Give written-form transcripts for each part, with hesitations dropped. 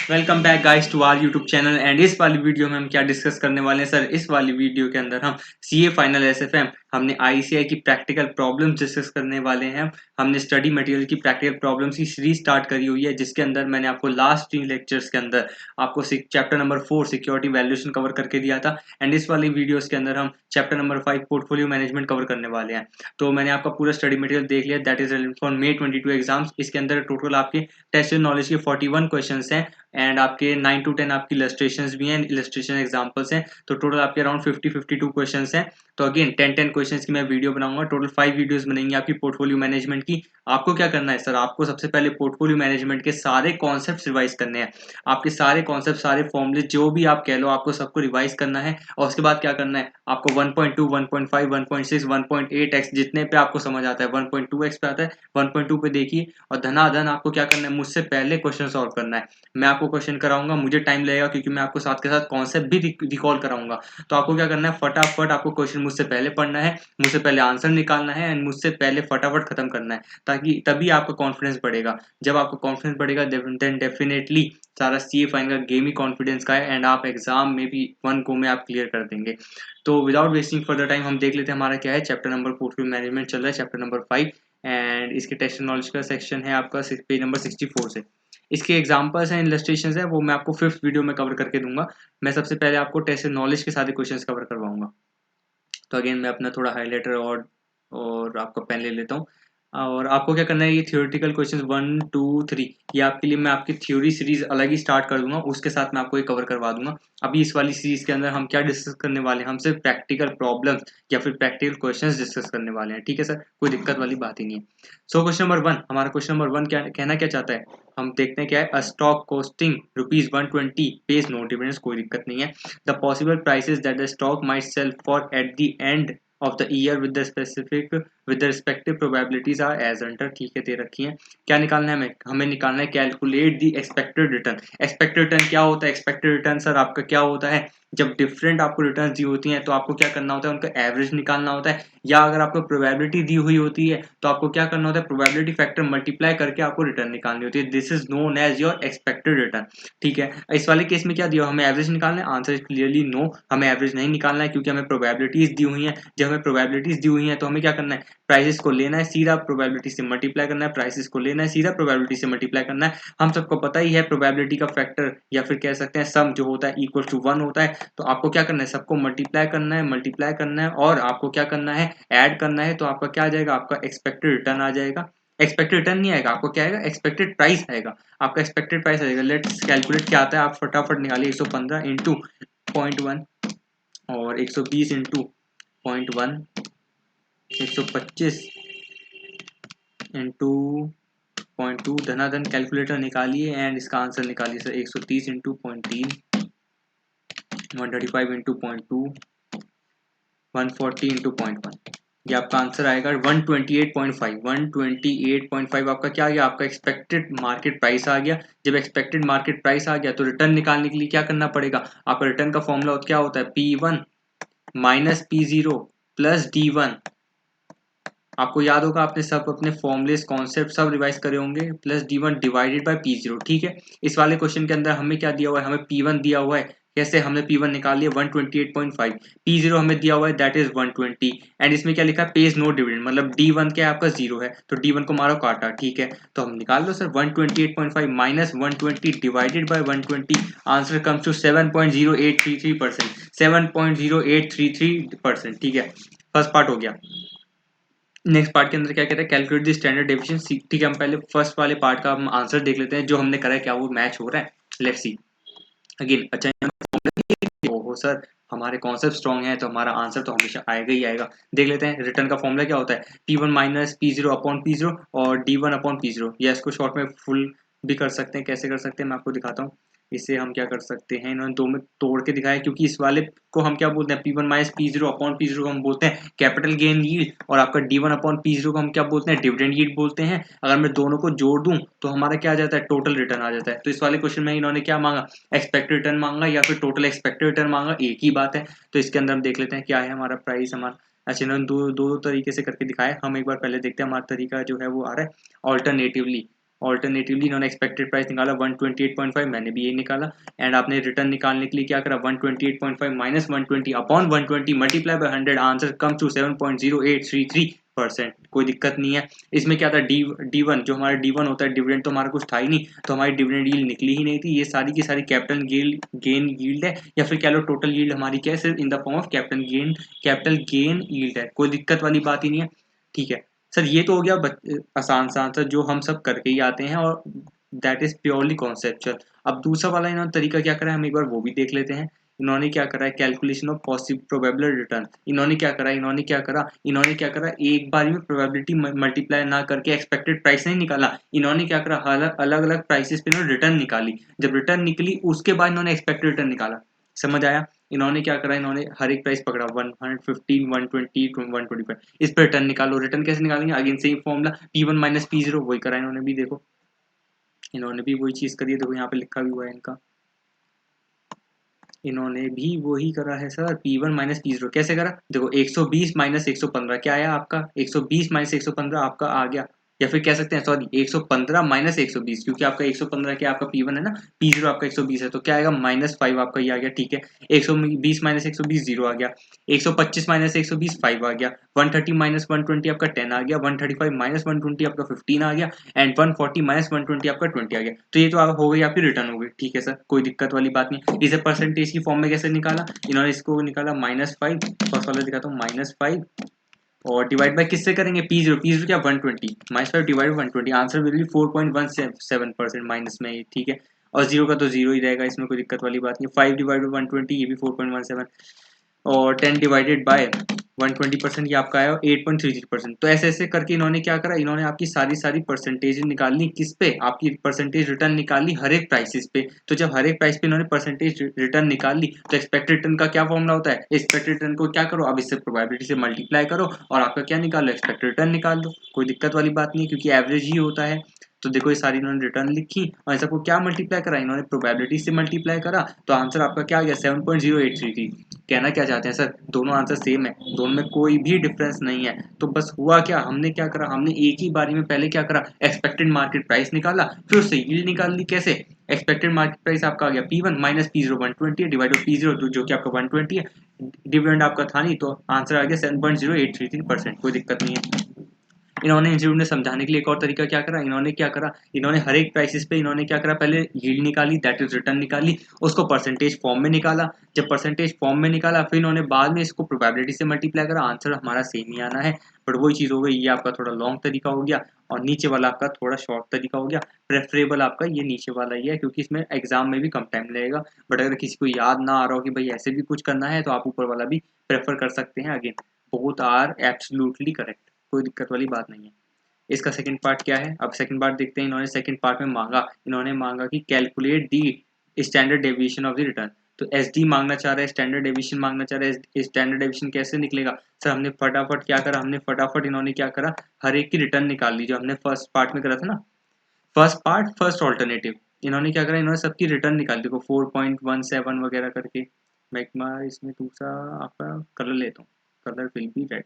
Welcome back guys to our YouTube channel and इस वाली video में हम क्या डिस्कस करने वाले हैं सर। इस वाली वीडियो के अंदर हम सीए फाइनल एसएफएम हमने आईसीआई की प्रैक्टिकल प्रॉब्लम्स डिस्कस करने वाले हैं। हमने स्टडी मटेरियल की प्रैक्टिकल प्रॉब्लम्स की सीरीज स्टार्ट करी हुई है, जिसके अंदर मैंने आपको लास्ट 3 लेक्चर्स के अंदर आपको chapter number 4 security valuation cover करके दिया था एंड इस वाली वीडियोस के अंदर हम chapter number 5 portfolio management cover करने वाले हैं। तो मैंने आपका पूरा स्टडी मटेरियल देख लिया, that is relevant for May 22 exams. इसके अंदर टोटल आपके टेस्ट नॉलेज के 41 क्वेश्चंस हैं एंड आपके 9 to 10 आपकी इलस्ट्रेशंस भी हैं, इलस्ट्रेशन एग्जांपल्स हैं। तो टोटल आपके अराउंड 52 क्वेश्चंस हैं। तो अगेन 10 क्वेश्चंस की मैं वीडियो बनाऊंगा। टोटल 5 वीडियोस बनेंगी आपकी पोर्टफोलियो मैनेजमेंट की। आपको क्या करना है सर, आपको सबसे पहले पोर्टफोलियो मैनेजमेंट के सारे कॉन्सेप्ट्स रिवाइज करने हैं। आपके सारे कॉन्सेप्ट, सारे फॉर्मूले जो भी आप कह लो, आपको सबको रिवाइज करना है। और उसके बाद क्या करना है, आपको 1.2 1.5 1.6 1.8x जितने पे आपको समझ आता है, 1.2x पे आता है 1.2 पे देखिए और धनाधन आपको क्या करना है, मुझसे पहले क्वेश्चन सॉल्व करना है। मैं आपको क्वेश्चन कराऊंगा, मुझे टाइम लगेगा क्योंकि मैं आपको साथ के साथ कॉन्सेप्ट भी रिकॉल कराऊंगा। तो आपको क्या करना है, फटाफट आपको क्वेश्चन मुझसे पहले पढ़ना है, मुझसे पहले आंसर निकालना है एंड मुझसे पहले फटाफट खत्म करना है, ताकि तभी आपका कॉन्फिडेंस बढ़ेगा। जब आपका कॉन्फिडेंस बढ़ेगा देन डेफिनेटली सारा सीए फाइन का गेम ही कॉन्फिडेंस का है एंड आप एग्जाम में भी 1 गो में आप क्लियर कर देंगे। तो विदाउट वेस्टिंग फर्दर टाइम हम देख लेते हैं हमारा क्या है। चैप्टर नंबर पोर्टफोलियो मैनेजमेंट चल रहा है, चैप्टर नंबर 5 एंड इसके टेस्ट नॉलेज का सेक्शन है आपका पेज नंबर 64 से। इसके एग्जांपल्स हैं, इलस्ट्रेशंस हैं, वो मैं आपको 5th वीडियो में कवर करके दूंगा। मैं सबसे पहले आपको टेस्ट नॉलेज के सारे क्वेश्चंस कवर करवाऊंगा। तो अगेन मैं अपना थोड़ा हाइलाइटर और आपका पेन ले लेता हूँ। और आपको क्या करना है, ये थियोरेटिकल क्वेश्चंस 1 2 3 ये आपके लिए मैं आपकी थ्योरी सीरीज अलग ही स्टार्ट कर दूंगा, उसके साथ मैं आपको ये कवर करवा दूंगा। अभी इस वाली सीरीज के अंदर हम क्या डिस्कस करने वाले हैं, हम सिर्फ प्रैक्टिकल प्रॉब्लम्स या फिर प्रैक्टिकल क्वेश्चंस डिस्कस करने वाले हैं। ठीक है सर, कोई दिक्कत वाली बात ही नहीं है। सो क्वेश्चन नंबर 1, हमारा क्वेश्चन नंबर 1 क्या कहना क्या चाहता है, हम देखते हैं क्या है। A stock costing ₹120 pays no dividends, कोई दिक्कत नहीं है। The possible prices that the stock might sell for at the end of the year with the respective probabilities are as under. ठीक है, दे रखी है। क्या निकालना है, हमें निकालना है calculate the expected return. Expected return क्या होता है, एक्सपेक्टेड रिटर्न सर आपका क्या होता है, जब डिफरेंट आपको रिटर्न दी होती हैं तो आपको क्या करना होता है, उनका एवरेज निकालना होता है। या अगर आपको प्रोबेबिलिटी दी हुई होती है तो आपको क्या करना होता है, प्रोबेबिलिटी फैक्टर मल्टीप्लाई करके आपको रिटर्न निकालनी होती है। This is known as your expected return. ठीक है, इस वाले केस में क्या दिया, हमें एवरेज निकालना है। आंसर इज क्लियरली नो, हमें एवरेज नहीं निकालना है क्योंकि हमें प्रोबेबिलिटीज दी हुई हैं। जब हमें प्रोबेबिलिटीज दी हुई हैं तो हमें क्या करना है, प्राइसेस को लेना है, सीधा प्रोबेबिलिटी से मल्टीप्लाई करना है। प्राइसेस को लेना है, सीधा प्रोबेबिलिटी से मल्टीप्लाई करना है। हम सबको पता ही है प्रोबेबिलिटी का फैक्टर या फिर कह सकते हैं सम जो होता है इक्वल टू 1 होता है। तो आपको क्या करना है, सबको मल्टीप्लाई करना है और आपको क्या करना है, ऐड करना है। तो आपका क्या आ जाएगा, आपका एक्सपेक्टेड रिटर्न आ जाएगा। एक्सपेक्टेड रिटर्न नहीं आएगा, आपको क्या आएगा, एक्सपेक्टेड प्राइस आएगा। आपका एक्सपेक्टेड प्राइस आएगा। लेट्स कैलकुलेट क्या आता है, आप फटाफट निकालिए। 115 इंटू 0.1 और 120 इंटू 0.1, 125 इंटू 0.2, धनाधन कैलकुलेटर निकालिए एंड इसका आंसर निकालिए सर। 130 into 0.3, 135 into 0.2, 140 into 0.1। ये आपका आंसर आएगा 128.5। 128.5 आपका क्या आ गया, आपका एक्सपेक्टेड मार्केट प्राइस आ गया। जब एक्सपेक्टेड मार्केट प्राइस आ गया तो रिटर्न निकालने के लिए क्या करना पड़ेगा, आपका रिटर्न का फॉर्मूला क्या होता है, P1 minus P0 plus D1। आपको याद होगा, आपने सब अपने फॉर्मुलेस कॉन्सेप्ट सब रिवाइज करे होंगे। Plus D1 divided by P0। ठीक है, इस वाले क्वेश्चन के अंदर हमें क्या दिया हुआ है, हमें P1 दिया हुआ है। कैसे, हमने P1 निकाल लिया 128.5, P0 हमें दिया हुआ है दैट इज 120 एंड इसमें क्या लिखा है, पेज नो डिविडेंड, मतलब D1 क्या है आपका 0 है तो D1 को मारो काटा। ठीक है, तो हम निकाल लो sir 128.5 minus 120 divided by 120, answer comes to 7.0833%। 7.0833%। ठीक है, फर्स्ट पार्ट हो गया। नेक्स्ट पार्ट के अंदर क्या कहता है, कैलकुलेट द स्टैंडर्ड डेविएशन। ठीक है, हम पहले फर्स्ट वाले पार्ट का हम आंसर देख लेते हैं, जो हमने करा है क्या वो मैच हो रहा है। Let's see again. अच्छा, ओहो सर, हमारे कॉन्सेप्ट स्ट्रॉन्ग है तो हमारा आंसर तो हमेशा आएगा ही आएगा। देख लेते हैं रिटर्न का फॉर्मूला क्या होता है, P1 minus P0 upon P0 और D1 अपॉन P0। या इसको शॉर्ट में फुल भी कर सकते हैं। कैसे कर सकते हैं मैं आपको दिखाता हूँ। इसे हम क्या कर सकते हैं, इन्होंने दो में तोड़ के दिखाया क्योंकि इस वाले को हम क्या बोलते हैं, P1 minus P0 upon P0 को हम बोलते हैं कैपिटल गेन यील्ड और आपका D1 अपॉन P0 को हम क्या बोलते हैं, डिविडेंड यील्ड बोलते हैं। अगर मैं दोनों को जोड़ दूं तो हमारा क्या आ जाता है, टोटल रिटर्न आ जाता है। तो इस वाले क्वेश्चन में इन्होंने क्या मांगा, एक्सपेक्टेड रिटर्न मांगा या फिर टोटल एक्सपेक्टेड रिटर्न मांगा, एक ही बात है। तो इसके अंदर हम देख लेते हैं क्या है हमारा प्राइस हमारा। अच्छा, इन्होंने दो दो तरीके से करके दिखाया, हम एक बार पहले देखते हैं हमारा तरीका जो है वो आ रहा है ऑल्टरनेटिवली। ऑल्टरनेटिवली इन्होंने एक्सपेक्टेड प्राइस निकाला 128.5, मैंने भी यही निकाला। एंड आपने रिटर्न निकालने के लिए क्या करा, 128.5 minus 120 upon 120 multiply by 100, answer come to 7.0833%। कोई दिक्कत नहीं है। इसमें क्या था, डी वन जो हमारा डी वन होता है, डिविडेंड तो हमारा कुछ था ही नहीं, तो हमारी डिविडेंड यील्ड निकली ही नहीं थी। ये सारी की सारी कैपिटल गेन यील्ड है, या फिर कह लो टोटल यील्ड हमारी क्या है, सिर्फ in the form of capital gain yield है। कोई दिक्कत वाली बात ही नहीं है, ठीक है सर। ये तो हो गया आसान सा आंसर जो हम सब करके ही आते हैं, और दैट इज प्योरली कॉन्सेप्चुअल। अब दूसरा वाला इन्होंने तरीका क्या करा है, हम एक बार वो भी देख लेते हैं। इन्होंने क्या करा है, calculation of possible probable return. इन्होंने क्या करा, एक बार में प्रोबेबिलिटी मल्टीप्लाई ना करके एक्सपेक्टेड प्राइस नहीं निकाला। इन्होंने क्या करा, अलग अलग प्राइसेस पे इन्होंने रिटर्न निकाली। जब रिटर्न निकली उसके बाद इन्होंने एक्सपेक्टेड रिटर्न निकाला। समझ आया। इन्होंने क्या करा, इन्होंने हर एक प्राइस पकड़ा 115, 120, 125, इस पर रिटर्न निकालो। रिटर्न कैसे निकालेंगे, again same formula P1 minus P0, वही करा इन्होंने भी। देखो इन्होंने भी वही चीज करी है, देखो यहाँ पे लिखा भी हुआ है इनका, इन्होंने भी वही करा है सर। P1 माइनस P0 कैसे करा, देखो 120 माइनस 115 क्या आया आपका, 120 माइनस 115 आपका आ गया, या फिर कह सकते हैं सॉरी 115 माइनस 120, क्योंकि आपका 115 क्या आपका P1 है ना, P0 आपका 120 है, तो क्या आएगा -5 आपका ये आ गया, ठीक है। 120 माइनस 120 0 आ गया, 125 माइनस 120 5 आ गया, 130 माइनस 120 आपका 10 आ गया, 135 माइनस 120 आपका 15 आ गया, एंड 140 माइनस 120 आपका 20 आ गया। तो ये तो आप हो गई आपकी रिटर्न हो गई, ठीक है सर, कोई दिक्कत वाली बात नहीं। इसे परसेंटेज की फॉर्म में कैसे निकाला, इन्होंने इसको निकाला -5, फर्स्ट वाला दिखाता हूँ -5, और डिवाइड बाय किससे करेंगे, P0 क्या 120, -5 divide 120, answer will B 4.17% minus में, ठीक है। और जीरो का तो जीरो ही रहेगा, इसमें कोई दिक्कत वाली बात नहीं। 5 डिवाइड बाई 120 ये भी 4.17, और 10 डिवाइडेड बाय 120% ये आपका आया 8.33%। तो ऐसे ऐसे करके इन्होंने क्या करा, इन्होंने आपकी सारी परसेंटेज निकालनी किस पे, आपकी परसेंटेज रिटर्न निकाली हर एक प्राइसेस पे। तो जब हर एक प्राइस पे इन्होंने परसेंटेज रिटर्न निकाल ली, तो एक्सपेक्टेड रिटर्न का क्या फॉर्मूला होता है, एक्सपेक्टेड रिटर्न को क्या करो, अब इससे प्रोबेबिलिटी से मल्टीप्लाई करो और आपका क्या निकालो, एक्सपेक्टेड रिटर्न निकाल दो। कोई दिक्कत वाली बात नहीं है, क्योंकि एवरेज ही होता है। तो देखो ये सारी इन्होंने रिटर्न लिखी, और इन सबको क्या मल्टीप्लाई करा, इन्होंने प्रोबेबिलिटी से मल्टीप्लाई करा, तो आंसर आपका क्या आ गया 7.0833। कहना क्या चाहते हैं सर, दोनों आंसर सेम है, दोनों में कोई भी डिफरेंस नहीं है। तो बस हुआ क्या, हमने क्या करा, हमने एक ही बारी में पहले क्या करा, एक्सपेक्टेड मार्केट प्राइस निकाला, फिर उससे यील्ड निकाल ली। कैसे, एक्सपेक्टेड मार्केट प्राइस आपका आ गया P1 minus P0 120 divide by P0 जो कि आपका 120 है, डिविडेंड आपका था नहीं, तो आंसर आ गया 7.0833%। कोई दिक्कत नहीं है। इन्होंने इंस्टीट्यूट ने समझाने के लिए एक और तरीका क्या करा, इन्होंने हर एक प्राइसेस पे इन्होंने क्या करा, पहले यील्ड निकाली, दैट इज रिटर्न निकाली, उसको परसेंटेज फॉर्म में निकाला। जब परसेंटेज फॉर्म में निकाला, फिर इन्होंने बाद में इसको प्रोबेबिलिटी से मल्टीप्लाई करा, आंसर हमारा सेम ही आना है। बट वही चीज़ हो गई, ये आपका थोड़ा लॉन्ग तरीका हो गया, और नीचे वाला आपका थोड़ा शॉर्ट तरीका हो गया। प्रेफरेबल आपका ये नीचे वाला ही है, क्योंकि इसमें एग्जाम में भी कम टाइम लगेगा। बट अगर किसी को याद ना आ रहा हो कि भाई ऐसे भी कुछ करना है, तो आप ऊपर वाला भी प्रेफर कर सकते हैं। Again both are absolutely correct, कोई दिक्कत वाली बात नहीं है। इसका सेकंड पार्ट क्या है, अब सेकंड पार्ट देखते हैं। इन्होंने सेकंड पार्ट में इन्होंने मांगा कि calculate the standard deviation of the return. तो SD मांगना चाह रहा है, स्टैंडर्ड डेविएशन मांगना चाह रहा है। स्टैंडर्ड डेविएशन कैसे निकलेगा सर, हमने फटाफट क्या करा, इन्होंने क्या करा, हर एक की रिटर्न निकाल ली, जो हमने फर्स्ट पार्ट में करा था ना, फर्स्ट पार्ट फर्स्ट ऑल्टरनेटिव। इन्होंने क्या करा, इन्होंने सबकी रिटर्न निकाल दी, 4.17 वगैरह करके। मैं एक बार इसमें दूसरा आपका कलर लेता हूँ, कलर विल बी रेड।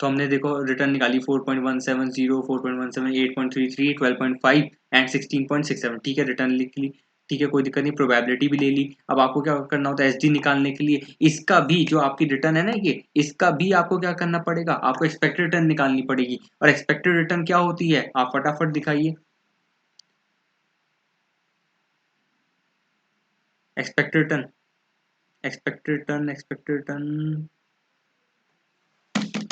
तो हमने देखो रिटर्न निकाली 4.170, 4.17, 8.33, 12.5 एंड 16.67, ठीक है, रिटर्न लिख ली, ठीक है, कोई दिक्कत नहीं, प्रोबेबिलिटी भी ले ली। अब आपको क्या करना होता है, SD निकालने के लिए इसका भी, जो आपकी रिटर्न है ना ये, इसका भी आपको क्या करना पड़ेगा, आपको एक्सपेक्टेड रिटर्न निकालनी पड़ेगी। और एक्सपेक्टेड रिटर्न क्या होती है, आप फटाफट दिखाइए। एक्सपेक्टेड रिटर्न,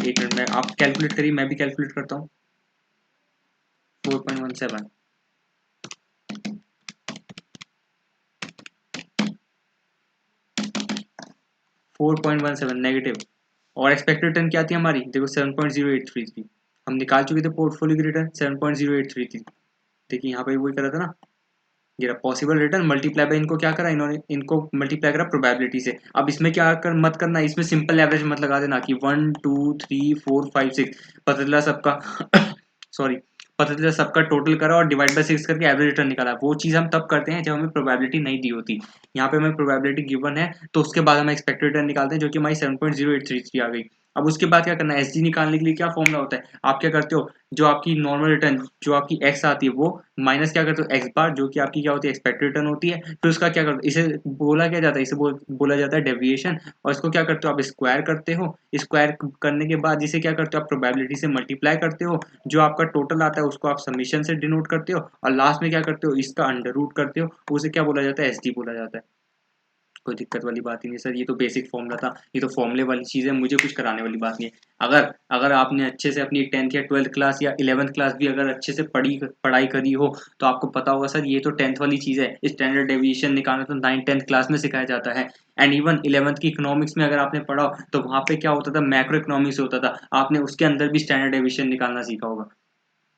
एक मिनट में आप कैलकुलेट करिए, मैं भी कैलकुलेट करता हूँ। 4.17, 4.17 नेगेटिव, और एक्सपेक्टेड रिटर्न क्या थी हमारी, देखो 7.0833, हम निकाल चुके थे पोर्टफोलियो की रिटर्न 7.0833। देखिए यहाँ पे वही करा था ना, ये पॉसिबल रिटर्न मल्टीप्लाई बाय, इनको क्या करा, इनको मल्टीप्लाई करा प्रोबेबिलिटी से। अब इसमें क्या मत करना, इसमें सिंपल एवरेज मत लगा देना कि 1 2 3 4 5 6, पता चला सबका सॉरी, पता चला सबका टोटल करा और डिवाइड बाय 6 करके एवरेज रिटर्न निकाला। वो चीज़ हम तब करते हैं जब हमें प्रोबेबिलिटी नहीं दी होती। यहाँ पे हमें प्रोबेबिलिटी गिवन है, तो उसके बाद हम एक्सपेक्टेड रिटर्न निकालते हैं, जो कि हमारी 7.0833 आ गई। अब उसके बाद क्या करना है, एसडी निकालने के लिए क्या फॉर्मूला होता है, आप क्या करते हो, जो आपकी नॉर्मल रिटर्न जो आपकी एक्स आती है वो माइनस क्या करते हो एक्स बार, जो कि आपकी क्या होती है एक्सपेक्टेड रिटर्न होती है, फिर उसका क्या करते हो, इसे बोला क्या जाता है, इसे बोला जाता है डेविएशन, और इसको क्या करते हो आप स्क्वायर करते हो, स्क्वायर करने के बाद जिसे क्या करते हो आप प्रोबेबिलिटी से मल्टीप्लाई करते हो, जो आपका टोटल आता है उसको आप समीशन से डिनोट करते हो, और लास्ट में क्या करते हो इसका अंडर रूट करते हो, उसे क्या बोला जाता है एसडी बोला जाता है। कोई दिक्कत वाली बात ही नहीं सर, ये तो बेसिक फॉर्मूला था, ये तो फॉर्मूले वाली चीज़ है, मुझे कुछ कराने वाली बात नहीं है। अगर अगर आपने अच्छे से अपनी 10th या 12th क्लास या 11th क्लास भी अगर अच्छे से पढ़ाई करी हो तो आपको पता होगा सर, ये तो 10th वाली चीज़ है, स्टैंडर्ड डेविएशन निकालना तो 9th 10th क्लास में सिखाया जाता है। एंड इवन 11th की इकोनॉमिक्स में अगर आपने पढ़ा हो तो वहाँ पे क्या होता था, मैक्रो इकोनॉमिक्स होता था, आपने उसके अंदर भी स्टैंडर्ड डेविएशन निकालना सीखा होगा।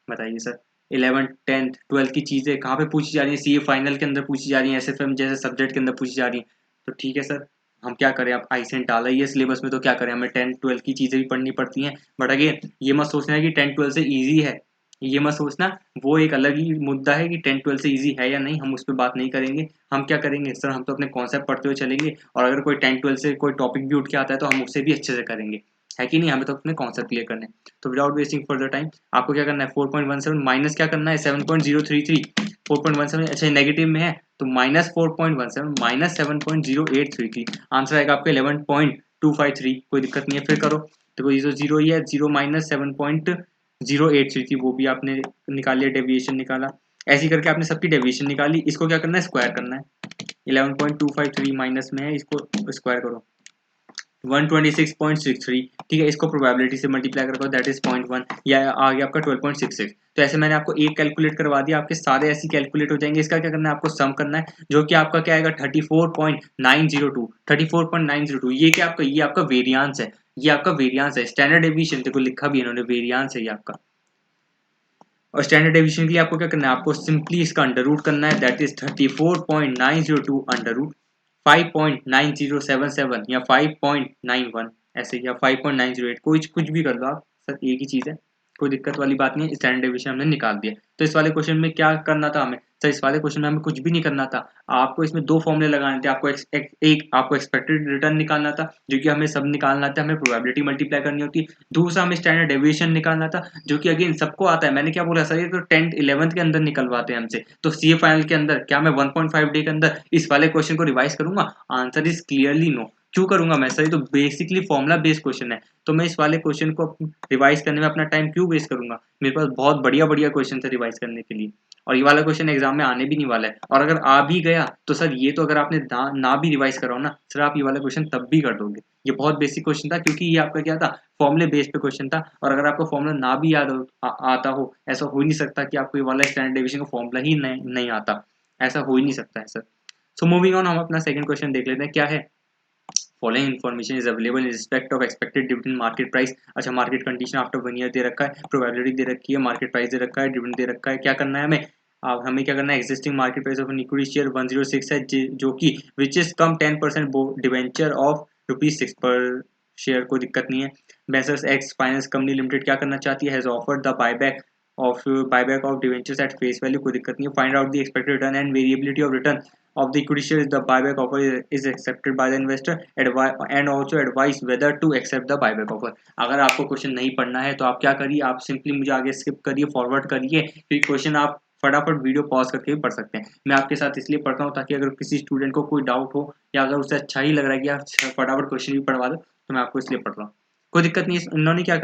बताइए सर, 11th 10th 12th की चीज़ें कहाँ पे पूछी जा रही है, सीए फाइनल के अंदर पूछी जा रही है, एसएफएम जैसे सब्जेक्ट के अंदर पूछी जा रही है। तो ठीक है सर, हम क्या करें, आप आईसेंट डाला ही है सिलेबस में तो क्या करें, हमें 10th 12th की चीज़ें भी पढ़नी पड़ती हैं। बट अगेन ये मत सोचना है कि 10th 12th से ईजी है, ये मत सोचना, वो एक अलग ही मुद्दा है कि 10th 12th से ईजी है या नहीं, हम उस पर बात नहीं करेंगे। हम क्या करेंगे सर, हम तो अपने कॉन्सेप्ट पढ़ते हुए चलेंगे, और अगर कोई 10th 12th से कोई टॉपिक भी उठ के आता है तो हम उससे भी अच्छे से करेंगे, है कि नहीं, हमें तो अपने कॉन्सेप्ट क्लियर करने हैं। तो विदाउट वेस्टिंग फर्दर टाइम आपको क्या करना है, 4.17 माइनस क्या करना है 7.033, 4.17 अच्छा नेगेटिव में है तो माइनस 4.17 माइनस 7.0833, आंसर आएगा आपका 11.253। कोई दिक्कत नहीं है, फिर करो, देखो ये तो जीरो ही है, जीरो माइनस 7.0833 वो भी आपने निकाल लिया, डेविएशन निकाला, ऐसे ही करके आपने सबकी डेविएशन निकाली, इसको क्या करना है स्क्वायर करना है, 11.253 माइनस में है, इसको स्क्वायर करो 126.63, ठीक है, इसको प्रोबेबिलिटी से मल्टीप्लाई करो दैट इज 0.1, या आ गया आपका 12.66। तो ऐसे मैंने आपको एक कैलकुलेट करवा दिया, आपके सारे ऐसे कैलकुलेट हो जाएंगे। इसका क्या करना है आपको सम करना है, जो कि आपका क्या आएगा 34.902, 34.902, ये क्या आपका, ये आपका वेरियांस है, ये आपका वेरियांस है, स्टैंडर्ड डेविएशन देखो लिखा भी इन्होंने, वेरियांस है ये आपका। और स्टैंडर्ड डेविएशन के लिए आपको क्या करना है, आपको सिंपली इसका अंडर रूट करना है, दैट इज 34.902 अंडर रूट 5.9077 या 5.91 ऐसे, या 5.908, कुछ कुछ भी कर दो आप सर, एक ही चीज़ है, कोई दिक्कत वाली बात नहीं है। स्टैंडर्ड डेविएशन हमने निकाल दिया, तो इस वाले क्वेश्चन में क्या करना था हमें सर, इस वाले क्वेश्चन में हमें कुछ भी नहीं करना था, आपको इसमें दो फॉर्मूले लगाने थे, आपको एक आपको एक्सपेक्टेड रिटर्न निकालना था, जो कि हमें सब निकालना था, हमें प्रोबेबिलिटी मल्टीप्लाई करनी होती, दूसरा हमें स्टैंडर्ड डेविएशन निकालना था, जो कि अगेन सबको आता है। मैंने क्या बोला सर, ये तो 10th 11th के अंदर निकलवाते हैं हमसे, तो सीए फाइनल के अंदर क्या मैं 1.5 डे के अंदर इस वाले क्वेश्चन को रिवाइज करूंगा, आंसर इज क्लियरली नो। क्यों करूंगा मैं सर, ये तो बेसिकली फॉर्मुला बेस्ड क्वेश्चन है, तो मैं इस वाले क्वेश्चन को रिवाइज करने में अपना टाइम क्यों वेस्ट करूंगा, मेरे पास बहुत बढ़िया बढ़िया क्वेश्चन है रिवाइज करने के लिए, और ये वाला क्वेश्चन एग्जाम में आने भी नहीं वाला है, और अगर आ भी गया तो सर ये तो अगर आपने ना भी रिवाइज कराओ ना सर, आप ये वाला क्वेश्चन तब भी कर दोगे। ये बहुत बेसिक क्वेश्चन था, क्योंकि ये आपका क्या था, फॉर्मुले बेस्ड पे क्वेश्चन था, और अगर आपको फॉर्मुला ना भी याद आता हो, ऐसा हो ही नहीं सकता कि आपको ये वाला स्टैंडर्ड डेविएशन का फॉर्मुला ही नहीं आता, ऐसा हो ही नहीं सकता है सर। सो मूविंग ऑन, हम अपना सेकंड क्वेश्चन देख लेते हैं, क्या है, following information is available in respect of expected dividend market price. अच्छा, मार्केट कंडीशन आफ्टर 1 ईयर दे रखा है, प्रोबेबिलिटी दे रखी है, मार्केट प्राइस दे रखा है, डिविडेंड दे रखा है, क्या करना है हमें, अब हमें क्या करना है, existing market price of an equity share 106 है, जो कि which is cum 10% debenture of ₹6 per share, कोई दिक्कत नहीं है। Messrs X Finance Company Limited क्या करना चाहती है, has offered the buyback of debentures at face value, कोई दिक्कत नहीं है। Find out the expected return and variability of return of the equity share, the buyback offer is accepted by the investor, and also advise whether to accept the buyback offer। अगर आपको question नहीं पढ़ना है तो आप क्या करिए, आप सिंपली मुझे आगे स्किप करिए, फॉरवर्ड करिए, क्योंकि क्वेश्चन आप फटाफट वीडियो पॉज करके भी पढ़ सकते हैं। मैं आपके साथ इसलिए पढ़ता हूँ ताकि अगर किसी स्टूडेंट को कोई डाउट हो, या अगर उसे अच्छा ही लग रहा है कि आप फटाफट क्वेश्चन भी पढ़वा दो, तो मैं आपको इसलिए पढ़ रहा हूँ। कोई दिक्कत नहीं है। इन्होंने क्या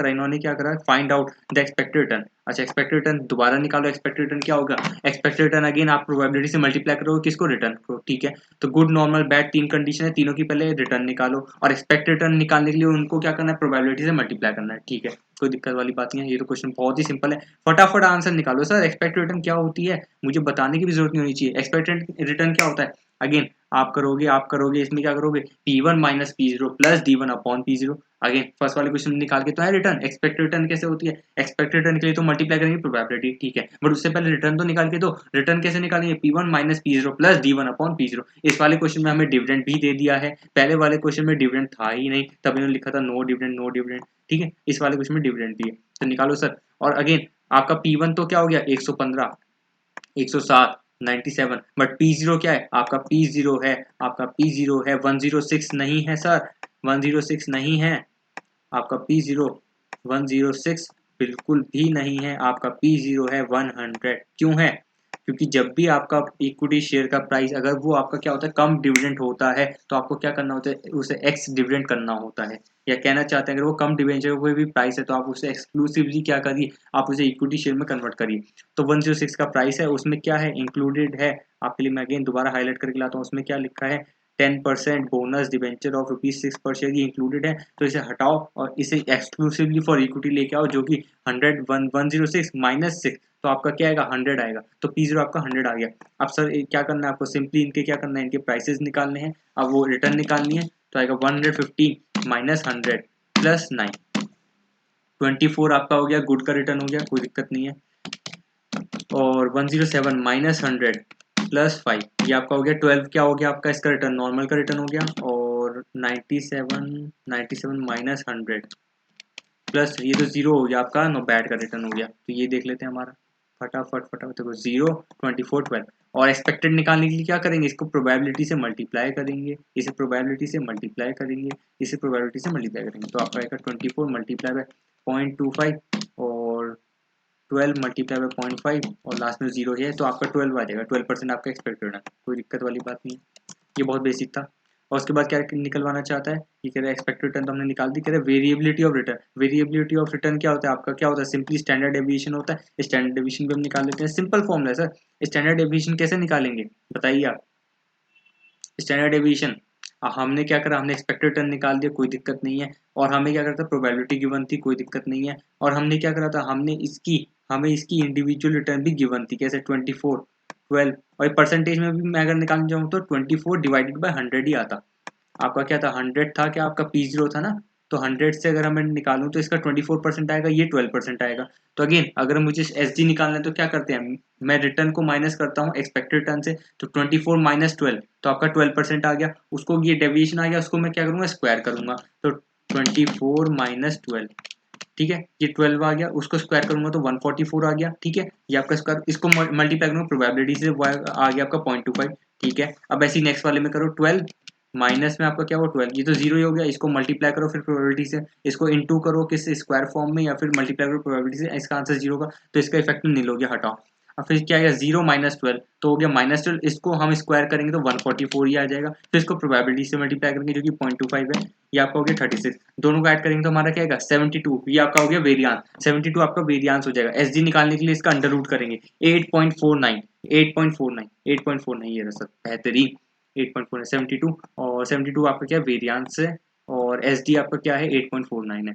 करा, find out the expected return. अच्छा, एक्सपेक्टेड रिटर्न दोबारा निकालो, एक्सपेक्टेड रिटर्न क्या होगा, एक्सपेक्टेड रिटर्न अगेन आप प्रोबेबिलिटी से मल्टीप्लाई करोगे, किसको, रिटर्न को, ठीक है। तो गुड नॉर्मल बैड तीन कंडीशन है, तीनों की पहले रिटर्न निकालो, और एक्सपेक्टेड रिटर्न निकालने के लिए उनको क्या करना है, प्रोबेबिलिटी से मल्टीप्लाई करना है, ठीक है। कोई दिक्कत वाली बात नहीं है, ये तो क्वेश्चन बहुत ही सिंपल है, फटाफट आंसर निकालो। सर एक्सपेक्टेड रिटर्न क्या होती है, मुझे बताने की भी जरूरत नहीं होनी चाहिए। एक्सपेक्टेड रिटर्न क्या होता है, अगेन आप करोगे इसमें क्या करोगे, P1 minus P0 plus D1 upon P0। Again first वाले क्वेश्चन निकाल के तो है रिटर्न, एक्सपेक्टेड रिटर्न कैसे होती है, एक्सपेक्टेड रिटर्न के लिए तो मल्टीप्लाई करेंगे प्रोबेबिलिटी, ठीक है, बट उससे पहले रिटर्न तो निकाल के दो। रिटर्न कैसे निकालेंगे, P1 minus P0 plus D1 upon P0। इस वाले क्वेश्चन में हमें डिविडेंड भी दे दिया है, पहले वाले क्वेश्चन में डिविडेंड था ही नहीं, तब इन्होंने लिखा था नो डिविडेंड, ठीक है। इस वाले क्वेश्चन में डिविडेंड भी है, तो निकालो सर। और अगेन आपका P1 तो क्या हो गया 115, 107, 97, बट P0 क्या है आपका, P0 है 106 नहीं है सर, 106 नहीं है, आपका P0 106 बिल्कुल भी नहीं है, आपका P0 है 100। क्यों है? क्योंकि जब भी आपका इक्विटी शेयर का प्राइस अगर वो आपका क्या होता है कम डिविडेंड होता है तो आपको क्या करना होता है, उसे एक्स डिविडेंड करना होता है। या कहना चाहते हैं अगर वो कम डिवेंचर कोई भी प्राइस है तो आप उसे एक्सक्लूसिवली क्या करिए, आप उसे इक्विटी शेयर में कन्वर्ट करिए। तो 106 का प्राइस है, उसमें क्या है इंक्लूडेड है आपके लिए, मैं अगेन दोबारा हाईलाइट करके लाता हूँ, उसमें क्या लिखा है 10% bonus debenture of ₹6 per share, ये इंक्लूडेड है। तो इसे हटाओ और इसे एक्सक्लूसिवली फॉर इक्विटी लेके आओ जो कि 106 माइनस 6, तो आपका क्या आएगा 100 आएगा। तो P0 आपका 100 आ गया। अब सर क्या करना है आपको, सिंपली इनके क्या करना है, इनके प्राइसेस निकालने हैं, अब वो रिटर्न निकालनी है। तो आएगा 115 माइनस 100 प्लस 9, 24 आपका हो गया, गुड का रिटर्न हो गया, कोई दिक्कत नहीं है। और 107 माइनस 100 प्लस 5, ये आपका हो गया 12, क्या हो गया आपका इसका रिटर्न, नॉर्मल का रिटर्न हो गया। और 97 माइनस 100 प्लस ये तो जीरो हो गया आपका, नो बैड का रिटर्न हो गया। तो ये देख लेते हैं हमारा, फटाफट फटाफट देखो 0 24 12। और एक्सपेक्टेड निकालने के लिए क्या करेंगे, इसको प्रोबेबिलिटी से मल्टीप्लाई करेंगे, इसे प्रोबेबिलिटी से मल्टीप्लाई करेंगे, इसे प्रोबेबिलिटी से मल्टीप्लाई करेंगे। तो आपका आएगा 24 मल्टीप्लाई बाय 0.25 और 12 मल्टीप्लाई बाय 0.5 और लास्ट में 0 है तो आपका 12 आ जाएगा। 12% आपका एक्सपेक्टेड है, कोई दिक्कत वाली बात नहीं है, ये बहुत बेसिक था। और उसके बाद क्या निकलवाना चाहता है, ये कह रहा है एक्सपेक्टेड रिटर्न तो हमने निकाल दी, कह रहा है variability of return. Variability of return क्या होता है आपका, क्या होता है सिंपली स्टैंडर्ड डेविएशन होता है। स्टैंडर्ड डेविएशन भी हम निकाल लेते हैं, सिंपल फॉर्मूला है सर। स्टैंडर्ड डेविएशन कैसे निकालेंगे बताइए आप। स्टैंडर्ड डेविएशन हमने क्या करा, हमने एक्सपेक्टेड रिटर्न निकाल दिया, कोई दिक्कत नहीं है। और हमें क्या करता, प्रोबेबिलिटी गिवन थी, कोई दिक्कत नहीं है। और हमने क्या करा था, हमें इसकी इंडिविजुअल रिटर्न भी गिवन थी, कैसे 24 12। और परसेंटेज में भी मैं अगर निकालना चाहूँ तो 24 डिवाइडेड बाय 100 ही आता। आपका क्या था 100 था, क्या आपका P0 था ना, तो 100 से अगर मैं निकालूं तो इसका 24% आएगा, ये 12% आएगा। तो अगेन अगर मुझे एसडी निकालना है तो क्या करते हैं, मैं रिटर्न को माइनस करता हूँ एक्सपेक्टेड रिटर्न से। तो 24 माइनस 12 तो आपका 12% आ गया, उसको ये डेविएशन आ गया, उसको मैं क्या करूंगा स्क्वायर करूंगा। तो 24 माइनस 12, ठीक है, ये 12 आ गया, उसको स्क्वायर करूंगा तो 144 आ गया, ठीक है। ये आपका स्क्वायर, इसको मल्टीप्लाई करूंगा प्रोबेबिलिटी से, आ गया आपका 0.25, ठीक है। अब ऐसे नेक्स्ट वाले में करो 12 माइनस में आपका क्या हुआ 12, ये तो जीरो ही हो गया, इसको मल्टीप्लाई करो फिर प्रोबेबिलिटी से, इसको इनटू करो किस स्क्वायर फॉर्म में या फिर मल्टीप्लाई करो प्रोबेबिलिटी से, इसका आंसर जीरो का, तो इसका इफेक्ट नील हो गया, हटाओ। अब फिर क्या आएगा 0 माइनस 12 तो हो गया माइनस 12, इसको हम स्क्वायर करेंगे तो 144 ही आ जाएगा। फिर इसको प्रोबेबिलिटी से मल्टीप्लाई करेंगे जो कि 0.25 है, ये आपका हो गया 36। दोनों को ऐड करेंगे तो हमारा क्या आएगा 72, ये आपका हो गया वेरियांस, 72 आपका वेरियांस हो जाएगा। एसडी निकालने के लिए इसका अंडर रूट करेंगे 8.49, 8.49, 8.49, ये रहा सर बेहतरीन, 8.4 72, और 72 आपका क्या वेरियांस है, और एस डी आपका क्या है 8.49 है,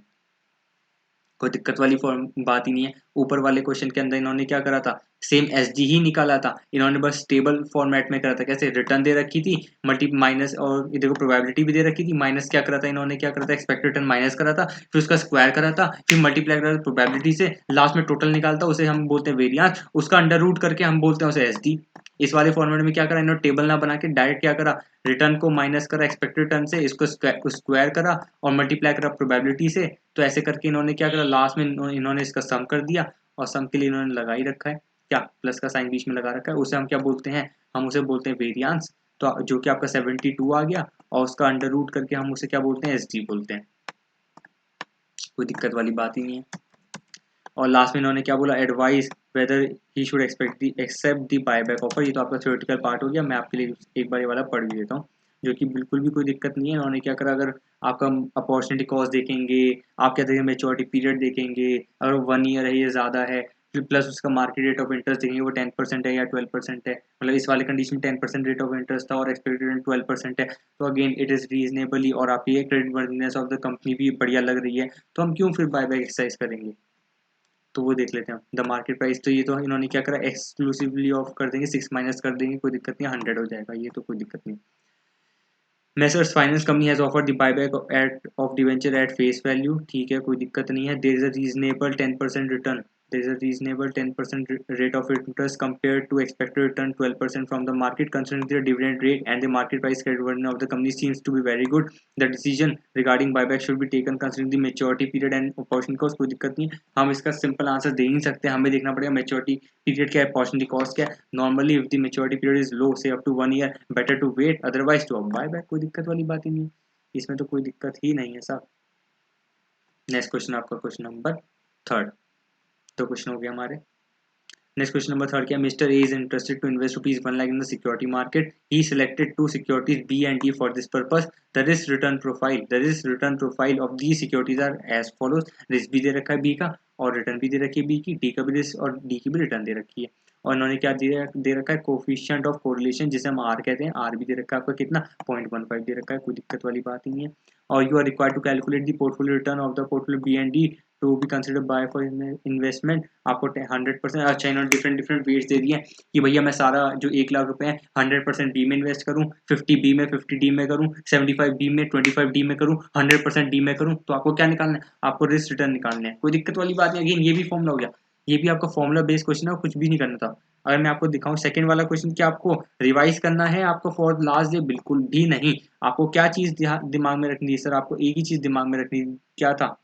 कोई दिक्कत वाली बात ही नहीं है। ऊपर वाले क्वेश्चन के अंदर इन्होंने क्या करा था, सेम एस डी ही निकाला था, इन्होंने बस टेबल फॉर्मेट में करा था। कैसे, रिटर्न दे रखी थी मल्टी माइनस, और ये देखो प्रोबेबिलिटी भी दे रखी थी, माइनस क्या करा था इन्होंने, क्या करा था एक्सपेक्टेड रिटर्न माइनस करा था, फिर उसका स्क्वायर करा था, फिर मल्टीप्लाई करा था प्रोबेबिलिटी से, लास्ट में टोटल निकालता, उसे हम बोलते हैं वेरियांस, उसका अंडर रूट करके हम बोलते हैं उसे एस डी। इस वाले फॉर्मेट में क्या करा इन्होंने, टेबल ना बना के डायरेक्ट क्या करा, रिटर्न को माइनस करा एक्सपेक्टेड रिटर्न से, इसको स्क्वायर करा और मल्टीप्लाई करा प्रोबेबिलिटी से। तो ऐसे करके इन्होंने क्या करा, लास्ट में इन्होंने इसका सम कर दिया, और सम के लिए इन्होंने लगा ही रखा है क्या, प्लस का साइन बीच में लगा रखा है, उसे हम क्या बोलते हैं, हम उसे बोलते हैं वेरियांस। तो जो कि आपका 72 आ गया, और उसका अंडर रूट करके हम उसे क्या बोलते हैं, एस डी बोलते हैं, कोई दिक्कत वाली बात ही नहीं है। और लास्ट में इन्होंने क्या बोला, advise whether he should accept the buyback offer, ये तो आपका थ्योरेटिकल पार्ट हो गया, मैं आपके लिए एक बार ये वाला पढ़ भी देता हूँ, जो कि बिल्कुल भी कोई दिक्कत नहीं है। इन्होंने क्या करा, अगर आपका अपॉर्चुनिटी कॉस्ट देखेंगे, आप क्या देखेंगे मेच्योरिटी पीरियड देखेंगे, अगर 1 ईयर है ये ज़्यादा है, फिर प्लस उसका मार्केट रेट ऑफ इंटरेस्ट देखेंगे वो 10% है या 12% है, मतलब इस वाले कंडीशन में 10% रेट ऑफ इंटरेस्ट था और एक्सपेक्टेड 12% है, तो अगेन इट इज़ रीजनेबली, और आपकी ये credit worthiness of the company भी बढ़िया लग रही है, तो हम क्यों फिर बायबैक एक्सरसाइज करेंगे। तो वो देख लेते हैं द मार्केट प्राइस, तो ये तो इन्होंने क्या करा एक्सक्लूसिवली ऑफ कर देंगे, 6 माइनस कर देंगे, कोई दिक्कत नहीं, 100 हो जाएगा, ये तो कोई दिक्कत नहीं। Messrs Finance Company has offered the buyback at of debenture at face value, ठीक है, कोई दिक्कत नहीं है। There is a reasonable 10% return, there is a reasonable 10% rate of interest compared to expected return 12% from the market, considering the dividend rate and the market price creditworthiness of the company seems to be very good. The decision regarding buyback should be taken considering the maturity period and opportunity cost, कोई दिक्कत नहीं, हम इसका simple answer दे नहीं सकते, हमें देखना पड़ेगा मेच्योरिटी पीरियड क्या है, अपॉर्चुनिटी कॉस्ट क्या है। Normally if the maturity period is low से up to 1 year, better to wait, otherwise to buy back, कोई दिक्कत वाली बात ही नहीं, इसमें तो कोई दिक्कत ही नहीं है साहब। नेक्स्ट क्वेश्चन आपका क्वेश्चन नंबर थर्ड, तो क्वेश्चन हो गया हमारे। नेक्स्ट क्वेश्चन नंबर थर्ड क्या, mister A is interested to invest ₹1 lakh in the security market, he selected two securities B and D for this purpose, the risk return profile of the securities are as follows, risk भी दे रखा है B का और return भी दे रखी है B की, डी का भी रिस्क और डी की भी रिटर्न दे रखी है, और इन्होंने क्या दे रखा है कोफिशिएंट ऑफ कोरिलेशन जिसे हम आर कहते हैं, आर भी दे रखा है आपका कितना 0.15 दे रखा है, कोई दिक्कत वाली बात ही नहीं है। और you are required to calculate the portfolio return of the portfolio B and D to be consider by for investment, आपको 100%, अच्छा इन्होंने डिफरेंट डिफरेंट वेट्स दे दिए कि भैया मैं सारा जो 1 लाख रुपए है 100% बी में इन्वेस्ट करूँ, 50 बी में, 50 डी में करूँ, 75 बी में, 25 डी में करूँ, 100% डी में करूँ, तो आपको क्या निकालना है, आपको रिस्क रिटर्न निकालना है, कोई दिक्कत वाली बात नहीं। अगेन ये भी फॉर्मूला हो गया, ये भी आपका फॉर्मूला बेस्ड क्वेश्चन है, कुछ भी नहीं करना था। अगर मैं आपको दिखाऊं सेकंड वाला क्वेश्चन, क्या आपको रिवाइज करना है आपको फॉर लास्ट डे, बिल्कुल भी नहीं। आपको क्या चीज दिमाग में रखनी है सर, आपको एक ही चीज दिमाग में रखनी, क्या था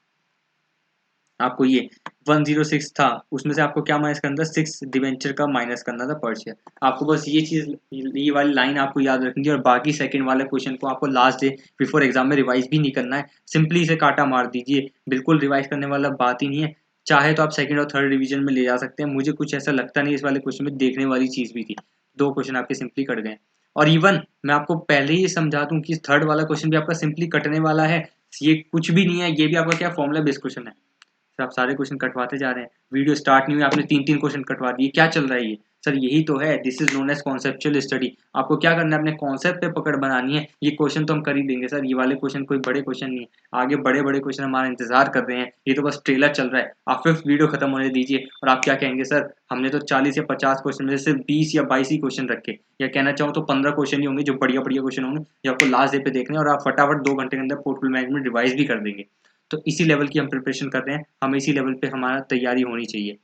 आपको, ये 106 था, उसमें से आपको क्या माइनस करना था, 6 डिवेंचर का माइनस करना था पर शेयर। आपको बस ये चीज, ये वाली लाइन आपको याद रखनी है, और बाकी सेकंड वाले क्वेश्चन को आपको लास्ट डे बिफोर एग्जाम में रिवाइज भी नहीं करना है, सिंपली इसे काटा मार दीजिए, बिल्कुल रिवाइज करने वाला बात ही नहीं है। चाहे तो आप सेकंड और थर्ड रिवीजन में ले जा सकते हैं, मुझे कुछ ऐसा लगता नहीं इस वाले क्वेश्चन में देखने वाली चीज भी थी, 2 क्वेश्चन आपके सिंपली कट गए। और इवन मैं आपको पहले ही समझा दूं कि थर्ड वाला क्वेश्चन भी आपका सिंपली कटने वाला है, ये कुछ भी नहीं है, ये भी आपका क्या फॉर्मुला बेस्ड क्वेश्चन है। सर आप सारे क्वेश्चन कटवाते जा रहे हैं, वीडियो स्टार्ट नहीं हुई आपने 3-3 क्वेश्चन कटवा दिए, क्या चल रहा है ये सर, यही तो है, this is known as conceptual study. आपको क्या करना है, अपने कॉन्सेप्ट पे पकड़ बनानी है, ये क्वेश्चन तो हम कर ही देंगे सर, ये वाले क्वेश्चन कोई बड़े क्वेश्चन नहीं है, आगे बड़े बड़े क्वेश्चन हमारा इंतजार कर रहे हैं, ये तो बस ट्रेलर चल रहा है। आप 5th वीडियो खत्म होने दीजिए और आप क्या कहेंगे सर, हमने तो 40 या 50 क्वेश्चन में से सिर्फ 20 या 22 ही क्वेश्चन रखे, या कहना चाहूँ तो 15 क्वेश्चन ही होंगे जो बढ़िया बढ़िया क्वेश्चन होंगे, जो आपको लास्ट डे पे देखने और आप फटाफट 2 घंटे के अंदर पोर्टफोलियो मैनेजमेंट रिवाइज भी कर देंगे। तो इसी लेवल की हम प्रिपरेशन कर रहे हैं, हमें इसी लेवल पे हमारा तैयारी होनी चाहिए।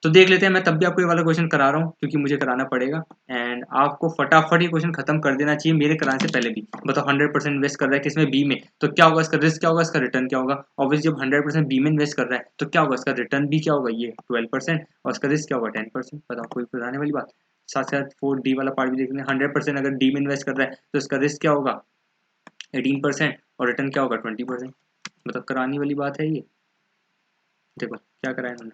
तो देख लेते हैं, मैं तब भी आपको ये वाला क्वेश्चन करा रहा हूँ क्योंकि मुझे कराना पड़ेगा, एंड आपको फटाफट ये क्वेश्चन खत्म कर देना चाहिए मेरे कराने से पहले भी। बताओ 100% इन्वेस्ट कर रहा है किसमें, बी में, तो क्या होगा इसका रिस्क, क्या होगा इसका रिटर्न, क्या होगा, ऑब्वियसली जब 100% बी में इन्वेस्ट कर रहा है तो क्या होगा इसका रिटर्न भी क्या होगा, ये 12%, और इसका रिस्क क्या होगा 10%। बताओ कोई बताने वाली बात। साथ साथ 4D वाला पार्ट भी देखना, 100% अगर डी में इन्वेस्ट कर रहा है तो इसका रिस्क क्या होगा 18% और रिटर्न क्या होगा 20%। मतलब कराने वाली बात है ये। देखो क्या करा है इन्होंने,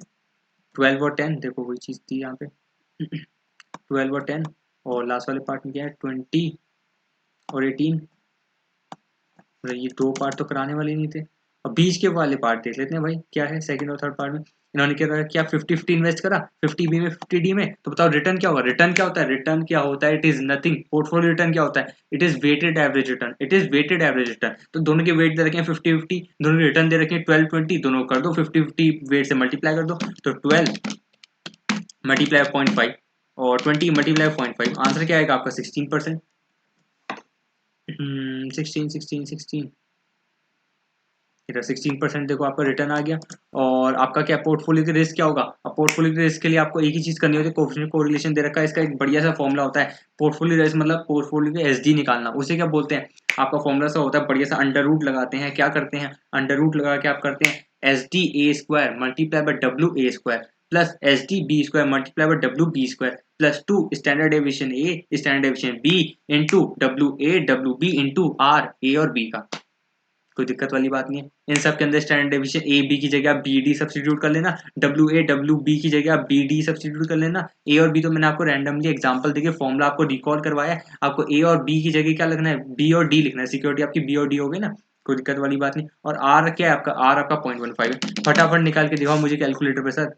12 और 10, देखो वही चीज़ थी यहाँ पे 12 और 10, और लास्ट वाले पार्ट में क्या है 20 और 18, मतलब ये 2 पार्ट तो कराने वाले नहीं थे। अब बीच के वाले पार्ट देख लेते हैं भाई, क्या है सेकंड और थर्ड पार्ट में। इन्होंने क्या 50-50 इन्वेस्ट करा, 50 बी में 50 डी में, तो बताओ रिटर्न क्या होगा, रिटर्न क्या होता है, रिटर्न क्या होता है, it is nothing, portfolio return क्या होता है, it is weighted average return, it is weighted average return. तो दोनों के वेट दे रखे हैं 50-50, दोनों के रिटर्न दे रखे हैं 12-20, दोनों कर दो 50-50 वेट से मल्टीप्लाई कर दो, तो 12 मल्टीप्लाई 0.5 और 20 मल्टीप्लाई 0.5, आंसर क्या आएगा आपका 16%। 16 इधर 16% देखो आपका रिटर्न आ गया। और आपका क्या पोर्टफोलियो की रिस्क क्या होगा, अब पोर्टफोलियो की रिस्क के लिए आपको एक ही चीज करनी होती है, कोफिशिएंट कोरिलेशन दे रखा है, इसका एक बढ़िया सा फॉर्मूला होता है, पोर्टफोलियो रिस्क मतलब पोर्टफोलियो के एसडी निकालना, उसे क्या बोलते हैं, आपका फॉर्मूला सा होता है बढ़िया सा, अंडर रूट लगाते हैं, क्या करते हैं अंडर रूट लगा के आप करते हैं SD A² multiply by WA² plus SD B² multiply by WB² plus 2 standard deviation A standard deviation B into WA WB into R A और बी का। कोई दिक्कत वाली बात नहीं है, इन सब के अंदर स्टैंडर्ड डेविएशन ए बी की जगह बी डी सब्स्टिट्यूट कर लेना, WA WB की जगह बी डी सब्स्टिट्यूट कर लेना, ए और बी तो मैंने आपको रैंडमली एग्जांपल देके फॉर्मूला आपको रिकॉल करवाया, आपको ए और बी की जगह क्या लिखना है, बी और डी लिखना है, सिक्योरिटी आपकी बी और डी हो गई ना, कोई दिक्कत वाली बात नहीं। और आर क्या है आपका, आर आपका 0.15 है, फटाफट निकाल के दिखाओ मुझे कैलकुलेटर पे सर,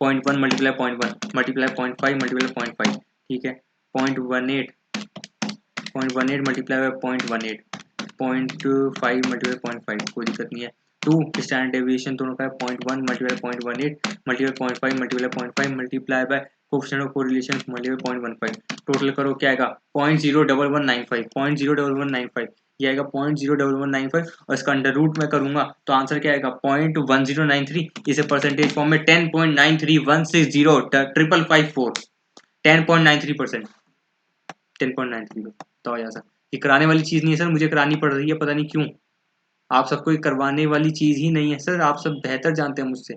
0.1 मल्टीप्लाई 0.1 मल्टीप्लाई 0.5 मल्टीप्लाई 0.5, ठीक है 0.18 मल्टीप्लाई बाय 0.18 0.5 मल्टीप्लाई 0.5, कोई दिक्कत नहीं है। 2 स्टैंडर्ड डेविएशन दोनों का है 0.1 multiply 0.18 multiply 0.5 multiply 0.5 multiply by coefficient of correlation multiply 0.15, total करो क्या आएगा 0.01195 0.01195, ये आएगा 0.01195, और इसका अंडर रूट में करूंगा तो आंसर क्या आएगा 0.1093, इसे परसेंटेज फॉर्म में 10.93160554 10.93%, 10.93 तो ऐसा ये कराने वाली चीज नहीं है सर, मुझे करानी पड़ रही है, पता नहीं क्यों, आप सबको ये करवाने वाली चीज ही नहीं है सर, आप सब बेहतर जानते हैं मुझसे।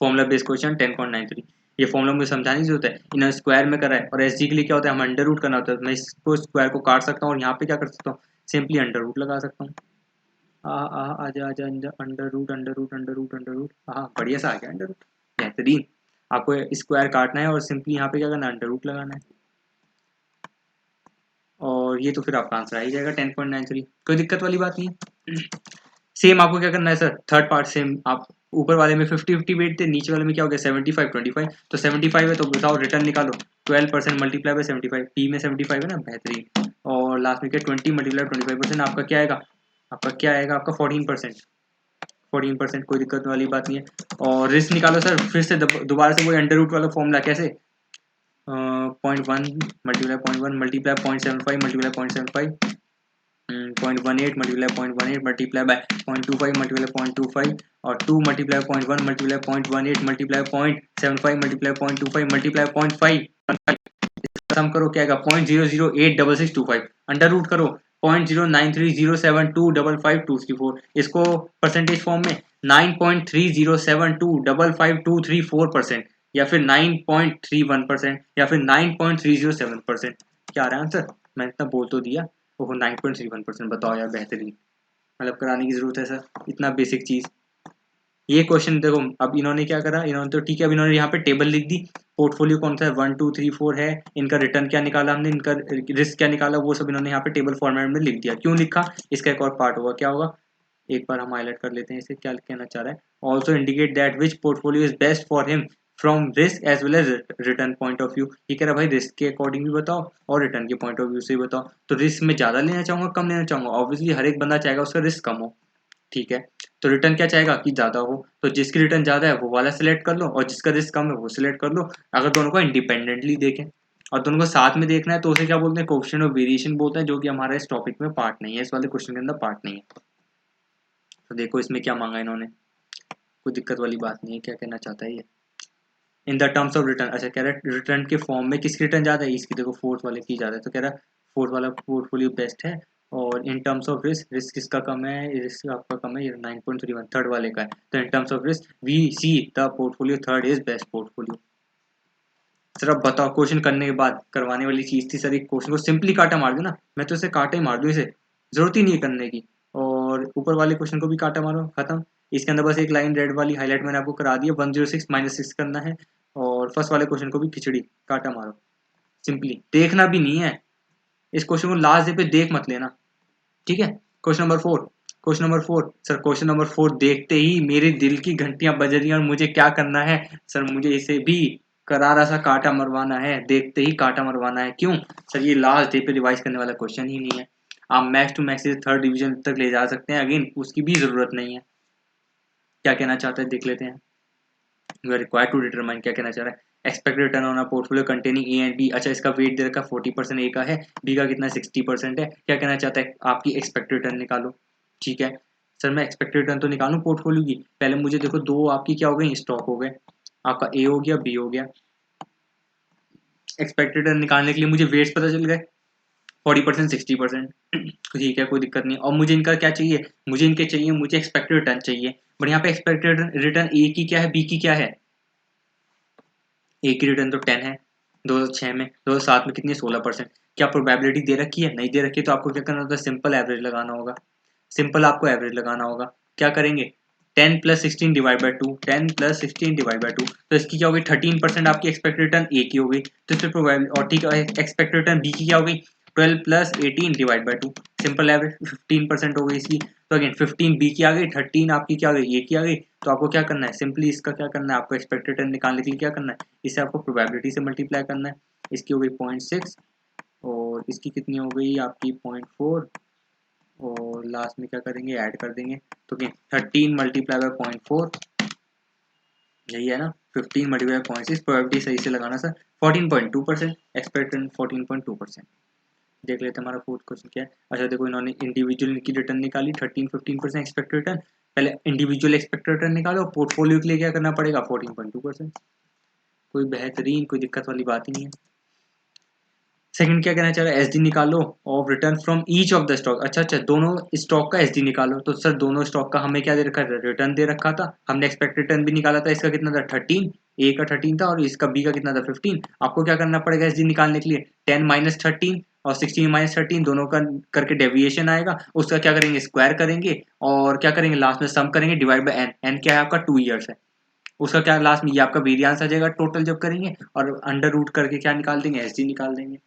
फॉर्मुला बेस्ड क्वेश्चन 10.93, ये फॉर्मुला मुझे समझाने की जरूरत है, इन्होंने स्क्वायर में करा है, और एसजी के लिए क्या होता है, हम अंडर रूट करना होता है, मैं इसको स्क्वायर को काट सकता हूँ और यहाँ पे क्या कर सकता हूँ, सिंपली अंडर रूट लगा सकता हूँ। आजा आजा under root under root under root under root, हाँ बढ़िया सा आ गया अंडर रूट, बेहतरीन। आपको स्क्वायर काटना है और सिंपली यहाँ पे क्या करना है, अंडर रूट लगाना है, और ये तो फिर आपका आंसर आ ही जाएगा 10.93, कोई दिक्कत वाली बात नहीं है। सेम आपको क्या करना है सर, थर्ड पार्ट सेम, आप ऊपर वाले में 50-50 वेट थे, नीचे वाले में क्या हो गया 75-25, तो 75 है तो बताओ रिटर्न निकालो, 12% मल्टीप्लाई बाय 75, टी में 75 है ना, बेहतरीन। और लास्ट में क्या 20 मल्टीप्लाई 25%, आपका क्या आएगा, आपका क्या आएगा, आपका 14%, 14%, कोई दिक्कत वाली बात नहीं है। और रिस्क निकालो सर, फिर से दोबारा से वही अंडर रूट वाला फॉर्मूला, कैसे 0.1 multiply 0.1 multiply 0.75 multiply 0.75, 0.18 multiply 0.18 multiply by 0.25 multiply 0.25, और 2 multiply 0.1 multiply 0.18 multiply 0.75 multiply 0.25 multiply 0.5, सम करो क्या आएगा 0.0086625, अंडर रूट करो 0.09307255234, इसको परसेंटेज फॉर्म में 9.3072555234%, या फिर 9.31%, या फिर 9.307%, क्या आ रहा है आंसर, मैंने इतना बोल तो दिया, ओहो 9.31%, बताओ यार, बेहतरीन, मतलब कराने की जरूरत है सर, इतना बेसिक चीज। ये क्वेश्चन देखो, अब इन्होंने क्या करा, इन्होंने तो ठीक है, अब इन्होंने यहाँ पे टेबल लिख दी, पोर्टफोलियो कौन सा है 1 2 3 4 है, इनका रिटर्न क्या निकाला हमने, इनका रिस्क क्या निकाला, वो सब इन्होंने यहाँ पे टेबल फॉर्मेट में लिख दिया, क्यों लिखा, इसका एक और पार्ट होगा, क्या होगा, एक बार हम हाईलाइट कर लेते हैं इसे, क्या कहना चाह रहा है, also indicate that which portfolio is best for him from risk as well as return point of view, ये कह रहा भाई रिस्क के अकॉर्डिंग भी बताओ और रिटर्न के पॉइंट ऑफ व्यू से भी बताओ, तो रिस्क में ज्यादा लेना चाहूंगा कम लेना चाहूंगा, ऑब्वियसली हर एक बंदा चाहेगा उसका रिस्क कम हो, ठीक है, तो रिटर्न क्या चाहेगा कि ज्यादा हो, तो जिसकी रिटर्न ज्यादा है वो वाला सिलेक्ट कर लो, और जिसका रिस्क कम है वो सिलेक्ट कर लो, अगर दोनों को इंडिपेंडेंटली देखें और दोनों को साथ में देखना है तो उसे क्या बोलते हैं, कोएफिशिएंट ऑफ वेरिएशन बोलते हैं, जो कि हमारा इस टॉपिक में पार्ट नहीं है, इस वाले क्वेश्चन के अंदर पार्ट नहीं है। तो देखो इसमें क्या मांगा इन्होंने, कोई दिक्कत वाली बात नहीं है, क्या कहना चाहता है ये, in the terms of return, अच्छा कह रहा है रिटर्न के फॉर्म में किसकी रिटर्न ज्यादा है, इसकी, देखो फोर्थ वाले की ज्यादा है, तो कह रहा है फोर्थ वाला पोर्टफोलियो बेस्ट है, और इन टर्म्स ऑफ रिस्क, रिस्क किसका कम है, रिस्क आपका कम है, ये 9.31 थर्ड वाले का है, तो in terms of risk we see the portfolio third is best portfolio. Sir अब बताओ, क्वेश्चन करने के बाद करवाने वाली चीज थी सर, एक क्वेश्चन को सिंपली काटा मार दो ना, मैं तो इसे काटा ही मार दूं, इसे जरूरत ही नहीं है करने की, और ऊपर वाले क्वेश्चन को भी काटा मारो, खत्म, इसके अंदर बस एक लाइन रेड वाली हाईलाइट मैंने आपको करा दी है, 106 -6 करना है, और फर्स्ट वाले क्वेश्चन को भी खिचड़ी काटा मारो, सिंपली देखना भी नहीं है, इस क्वेश्चन को लास्ट डे पे देख मत लेना, ठीक है। Question number 4, question number 4 sir, question number 4 देखते ही मेरे दिल की घंटियां बज रही हैं, और मुझे क्या करना है सर, मुझे इसे भी करारा सा काटा मरवाना है, देखते ही काटा मरवाना है, क्यों सर, ये लास्ट डे पे रिवाइज करने वाला क्वेश्चन ही नहीं है, आप max to max third division तक ले जा सकते हैं, अगेन उसकी भी जरूरत नहीं है, क्या कहना चाहते हैं देख लेते हैं, you are required to determine, क्या कहना चाह रहा है, expected return on a portfolio containing A and B, अच्छा इसका वेट दे रखा 40% ए का है, बी का कितना 60% है, क्या कहना चाहता है, आपकी एक्सपेक्टेड रिटर्न निकालो, ठीक है। सर मैं एक्सपेक्टेड रिटर्न तो निकालूं पोर्टफोलियो की, पहले मुझे देखो दो आपकी क्या हो गई, स्टॉक हो गए, आपका ए हो गया, बी हो गया, एक्सपेक्टेड रिटर्न निकालने के लिए मुझे वेट्स पता चल गए 40% 60%, ठीक है कोई दिक्कत नहीं, और मुझे इनका क्या चाहिए, मुझे इनके चाहिए, मुझे एक्सपेक्टेड रिटर्न चाहिए, बट यहाँ पे एक्सपेक्टेड रिटर्न ए की क्या है, बी की क्या है, ए की रिटर्न तो 10 है 2006 में, 2007 में कितनी 16%, क्या प्रोबेबिलिटी दे रखी है, नहीं दे रखी है, तो आपको क्या करना होगा, सिंपल एवरेज लगाना होगा, सिंपल आपको एवरेज लगाना होगा, क्या करेंगे 10 + 16 डिवाइड बाई 2, 10 + 16 डिवाइड बाई 2, तो इसकी क्या होगी 13% आपकी एक्सपेक्टेड रिटर्न ए की हो गई, तो इसमें प्रोबेबिलिटी, और ठीक है एक्सपेक्टेड रिटर्न बी की क्या हो गई 12 + 18 डिवाइड बाई 2, सिंपल एवरेज 15% हो गई इसकी, तो अगेन 15 बी की आ गई, 13 आपकी क्या आ गई ए की आ गई, तो आपको क्या करना है, सिंपली इसका क्या करना है, आपको एक्सपेक्टेड रिटर्न निकालने के लिए क्या करना है, इसे आपको प्रोबेबिलिटी से मल्टीप्लाई करना है, इसकी हो गई 0.6, और इसकी कितनी हो गई आपकी 0.4, और लास्ट में क्या करेंगे ऐड कर देंगे, तो क्या 13 मल्टीप्लाई बाय 0.4, यही है ना, 15 मल्टीप्लाई बाय 0.6, प्रोबेबिलिटी सही से लगाना सर, 14.2%, एक्सपेक्टेड 14.2%, देख लेते हैं हमारा फोर्थ क्वेश्चन क्या है, अच्छा देखो इन्होंने इंडिविजुअल की रिटर्न निकाली 13-15% एक्सपेक्टेड रिटर्न, पहले इंडिविजुअल एक्सपेक्टेड रिटर्न निकालो, पोर्टफोलियो के लिए क्या करना पड़ेगा 14.2%, कोई बेहतरीन, कोई दिक्कत वाली बात ही नहीं है। सेकंड क्या कहना चाह रहा है, एसडी निकालो of return from each of the stock, अच्छा दोनों स्टॉक का एसडी निकालो, तो सर दोनों स्टॉक का हमें क्या दे रखा था, रिटर्न दे रखा था, हमने एक्सपेक्टेड रिटर्न भी निकाला था, इसका कितना था 13, ए का 13 था, और इसका बी का कितना था 15, आपको क्या करना पड़ेगा एसडी निकालने के लिए 10 - 13, और 16 माइनस 13 दोनों का करके डेविएशन आएगा, उसका क्या करेंगे स्क्वायर करेंगे और क्या करेंगे लास्ट में सम करेंगे डिवाइड बाय एन। एन क्या है आपका 2 ईयर्स है, उसका क्या लास्ट में ये आपका वेरिएंस आ जाएगा टोटल जब करेंगे, और अंडर रूट करके क्या निकाल देंगे एसडी निकाल देंगे।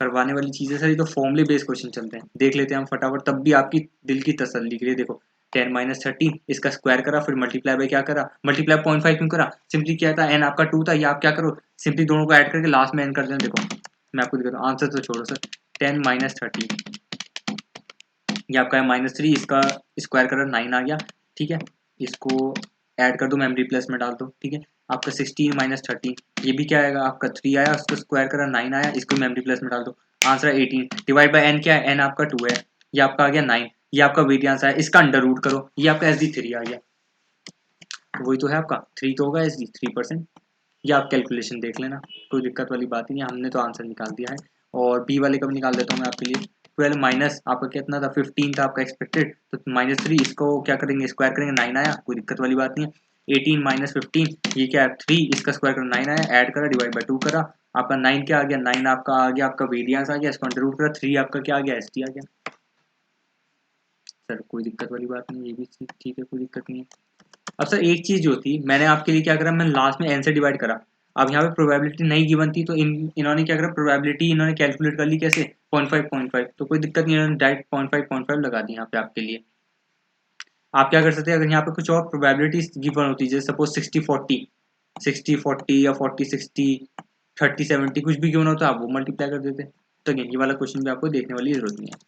करवाने वाली चीजें सर ये तो फॉर्मूले बेस्ड क्वेश्चन चलते हैं, देख लेते हैं हम फटाफट, तब भी आपकी दिल की तसल्ली के लिए। देखो 10 माइनस 13 इसका स्क्वायर करा, फिर मल्टीप्लाई बाय क्या करा, मल्टीप्लाई 0.5 क्यों करा, सिंपली क्या था एन आपका 2 था, ये आप क्या करो सिंपली दोनों को ऐड करके लास्ट में एन कर देना। देखो मैं आपको दिखाता हूँ, आंसर तो छोड़ो सर, 10 माइनस 13 ये आपका है -3, इसका स्क्वायर करा 9 आ गया, ठीक है, इसको ऐड कर दो, मेमोरी प्लस में डाल दो, ठीक है, आपका 16 माइनस 13 ये भी क्या आएगा आपका 3 आया, उसको स्क्वायर करा 9 आया, इसको मेमोरी प्लस में डाल दो, आंसर है 18 डिवाइड बाय एन क्या है, एन आपका 2 है, ये आपका आ गया 9, ये आपका वेरिएंस है, इसका अंडर रूट करो, ये आपका एसडी 3 आ गया, वही तो है आपका 3 तो होगा एसडी 3%। ये आप कैलकुलेशन देख लेना, कोई दिक्कत वाली बात ही नहीं, हमने तो आंसर निकाल दिया है। और बी वाले का भी निकाल देता हूँ मैं आपके लिए। 12 माइनस आपका कितना था 15 था आपका एक्सपेक्टेड, तो -3 इसको क्या करेंगे स्क्वायर करेंगे 9 आया, कोई दिक्कत वाली बात नहीं है। 18 माइनस 15 ये क्या है 3, इसका स्क्वायर करा 9 आया, ऐड करा डिवाइड बाई 2 करा, आपका 9 क्या आ गया, 9 आपका आ गया आपका वेरिएंस आ गया, इसको अंडर रूट करा, 3 आपका क्या आ गया एसटी आ गया। सर कोई दिक्कत वाली बात नहीं, ये भी ठीक है, कोई दिक्कत नहीं है। अब सर एक चीज जो थी मैंने आपके लिए क्या करा, मैंने लास्ट में एन से डिवाइड करा, अब यहाँ पे प्रोबेबिलिटी नहीं गिवन थी, तो इन्होंने क्या करा प्रोबेबिलिटी इन्होंने कैलकुलेट कर ली कैसे 0.5 तो कोई दिक्कत नहीं, इन्होंने डायरेक्ट 0.5 लगा दी यहाँ पे आपके लिए। आप क्या कर सकते हैं, अगर यहाँ पे कुछ और प्रोबेबिलिटीज गिवन होती जैसे सपोज 60-40 या 40-60 30-70 कुछ भी गिवन होता आप वो मल्टीप्लाई कर देते, तो अगेन ये वाला क्वेश्चन भी आपको देखने वाली जरूरत नहीं है।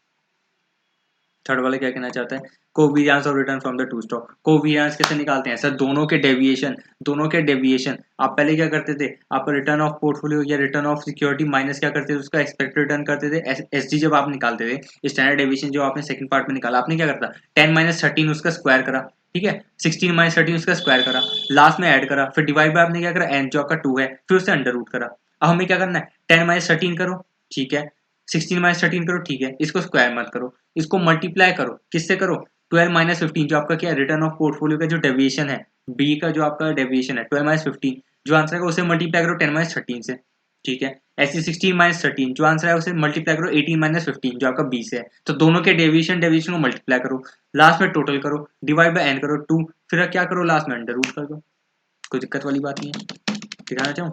थर्ड वाला क्या कहना चाहता है, कोवेरिएंस और return from the two stock. Covariance कैसे निकालते हैं सर, दोनों के डेविएशन आप पहले क्या करते थे, आप रिटर्न ऑफ पोर्टफोलियो या रिटर्न ऑफ सिक्योरिटी माइनस क्या करते थे उसका एक्सपेक्टेड रिटर्न करते थे, एसडी जब आप निकालते थे स्टैंडर्ड डेविएशन जो आपने सेकंड पार्ट में निकाला, आपने क्या करता 10 माइनस 13 उसका स्क्वायर करा, ठीक है, 16 माइनस 13 उसका स्क्वायर करा, लास्ट में ऐड करा, फिर डिवाइड बाय आपने क्या करा एन जो आपका 2 है, फिर उससे अंडर रूट करा। अब हमें क्या करना है 10 माइनस 13 करो, ठीक है, 16 माइनस 13 करो, ठीक है, इसको स्क्वायर मत करो, इसको मल्टीप्लाई करो, किससे करो 12 माइनस 15 जो आपका क्या है रिटर्न ऑफ पोर्टफोलियो का जो डेविएशन है, बी का जो आपका डेविएशन है 12 माइनस 15 जो आंसर है उसे मल्टीप्लाई करो 10 माइनस 13 से, ठीक है, ऐसे 16 माइनस 13 जो आंसर है उसे मल्टीप्लाई करो 18 माइनस 15 जो आपका 20 है, तो दोनों के डेविएशन को मल्टीप्लाई करो, लास्ट में टोटल करो, डिवाइड बाय एन करो 2, फिर क्या करो लास्ट में अंडर रूट कर दो, कोई दिक्कत वाली बात नहीं है, दिखाना चाहूँ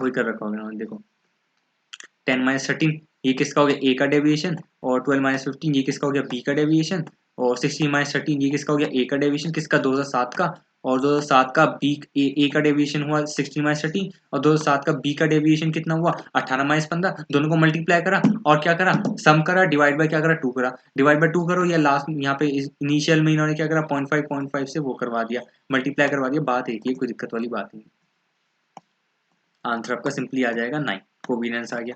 वही कर रखा होगा देखो 10 माइनस 13 ये किसका हो गया ए का डेविएशन, और 12 माइनस 15 ये किसका हो गया बी का डेविएशन, और 16 माइनस 13 ये किसका हो गया ए का डेविएशन, किसका 2007 का, और 2007 का बी ए का डेविएशन हुआ 16 माइनस 13, और 2007 का बी का डेविएशन कितना हुआ 18 माइनस 15, दोनों को मल्टीप्लाई करा और क्या करा सम करा, डिवाइड बाय क्या करा 2 करा, डिवाइड बाय 2 करो या लास्ट यहाँ पे इनिशियल में इन्होंने क्या करा 0.5 से वो करवा दिया मल्टीप्लाई करवा दिया, बात एक ही कोई दिक्कत वाली बात नहीं, आंसर आपका सिंपली आ जाएगा 9, कोवेरिएंस आ गया।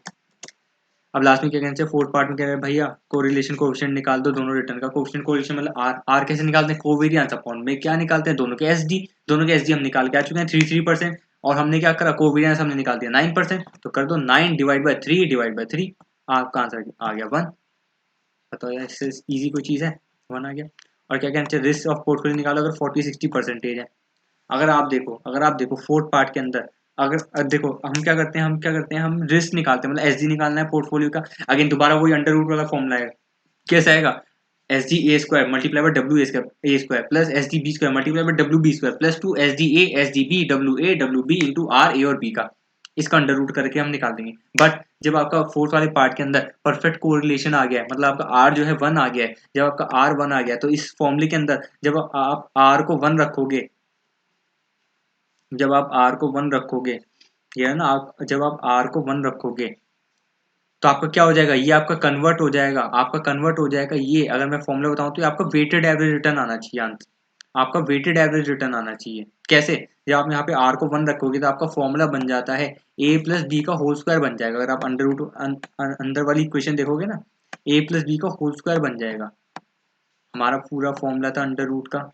अब लास्ट में क्या कहते हैं फोर्थ पार्ट में कह रहे हैं भैया कोरिलेशन कोएफिशिएंट निकाल दो दोनों रिटर्न का, कोएफिशिएंट कोरिलेशन मतलब आर, आर कैसे निकालते हैं कोवेरिएंस अपॉन में क्या निकालते हैं दोनों के एसडी, दोनों के एसडी हम निकाल के आ चुके हैं 3% और हमने क्या करा कोवेरिएंस हमने निकाल दिया 9%, तो कर दो 9 डिवाइड बाय 3 डिवाइड बाय 3, आपका आंसर आ गया 1, बताओ यार इससे इजी कोई चीज़ है, 1 आ गया। और क्या कहते हैं रिस्क ऑफ पोर्टफोलियो निकालो अगर 40-60% है, अगर आप देखो फोर्थ पार्ट के अंदर अगर देखो हम क्या करते हैं हम रिस्क निकालते हैं मतलब एसडी निकालना है पोर्टफोलियो का, अगेन दोबारा वही अंडर रूट वाला फॉर्मूला है, कैसे आएगा S D A square multiply by W A square plus S D B square multiply by W B square plus 2 S D B W B into R A और B का, इसका under root करके हम निकाल देंगे। But जब आपका fourth वाले पार्ट के अंदर परफेक्ट कोरिलेशन आ गया है मतलब आपका आर जो है 1 आ गया है, जब आपका आर 1 आ गया तो इस फॉर्मूले के अंदर जब आप आर को 1 रखोगे, जब आप आर को 1 रखोगे, ये है ना आप जब आप आर को 1 रखोगे तो आपका क्या हो जाएगा ये आपका कन्वर्ट हो जाएगा, आपका कन्वर्ट हो जाएगा ये, अगर मैं फॉर्मूला बताऊं तो ये आपका वेटेड एवरेज रिटर्न आना चाहिए आंसर, आपका वेटेड एवरेज रिटर्न आना चाहिए। कैसे, जब आप यहाँ पे आर को 1 रखोगे तो आपका फॉर्मूला बन जाता है ए प्लस बी का होल स्क्वायर बन जाएगा, अगर आप अंडर रूट अंदर वाली इक्वेशन देखोगे ना ए प्लस बी का होल स्क्वायर बन जाएगा, हमारा पूरा फॉर्मूला था अंडर रूट का,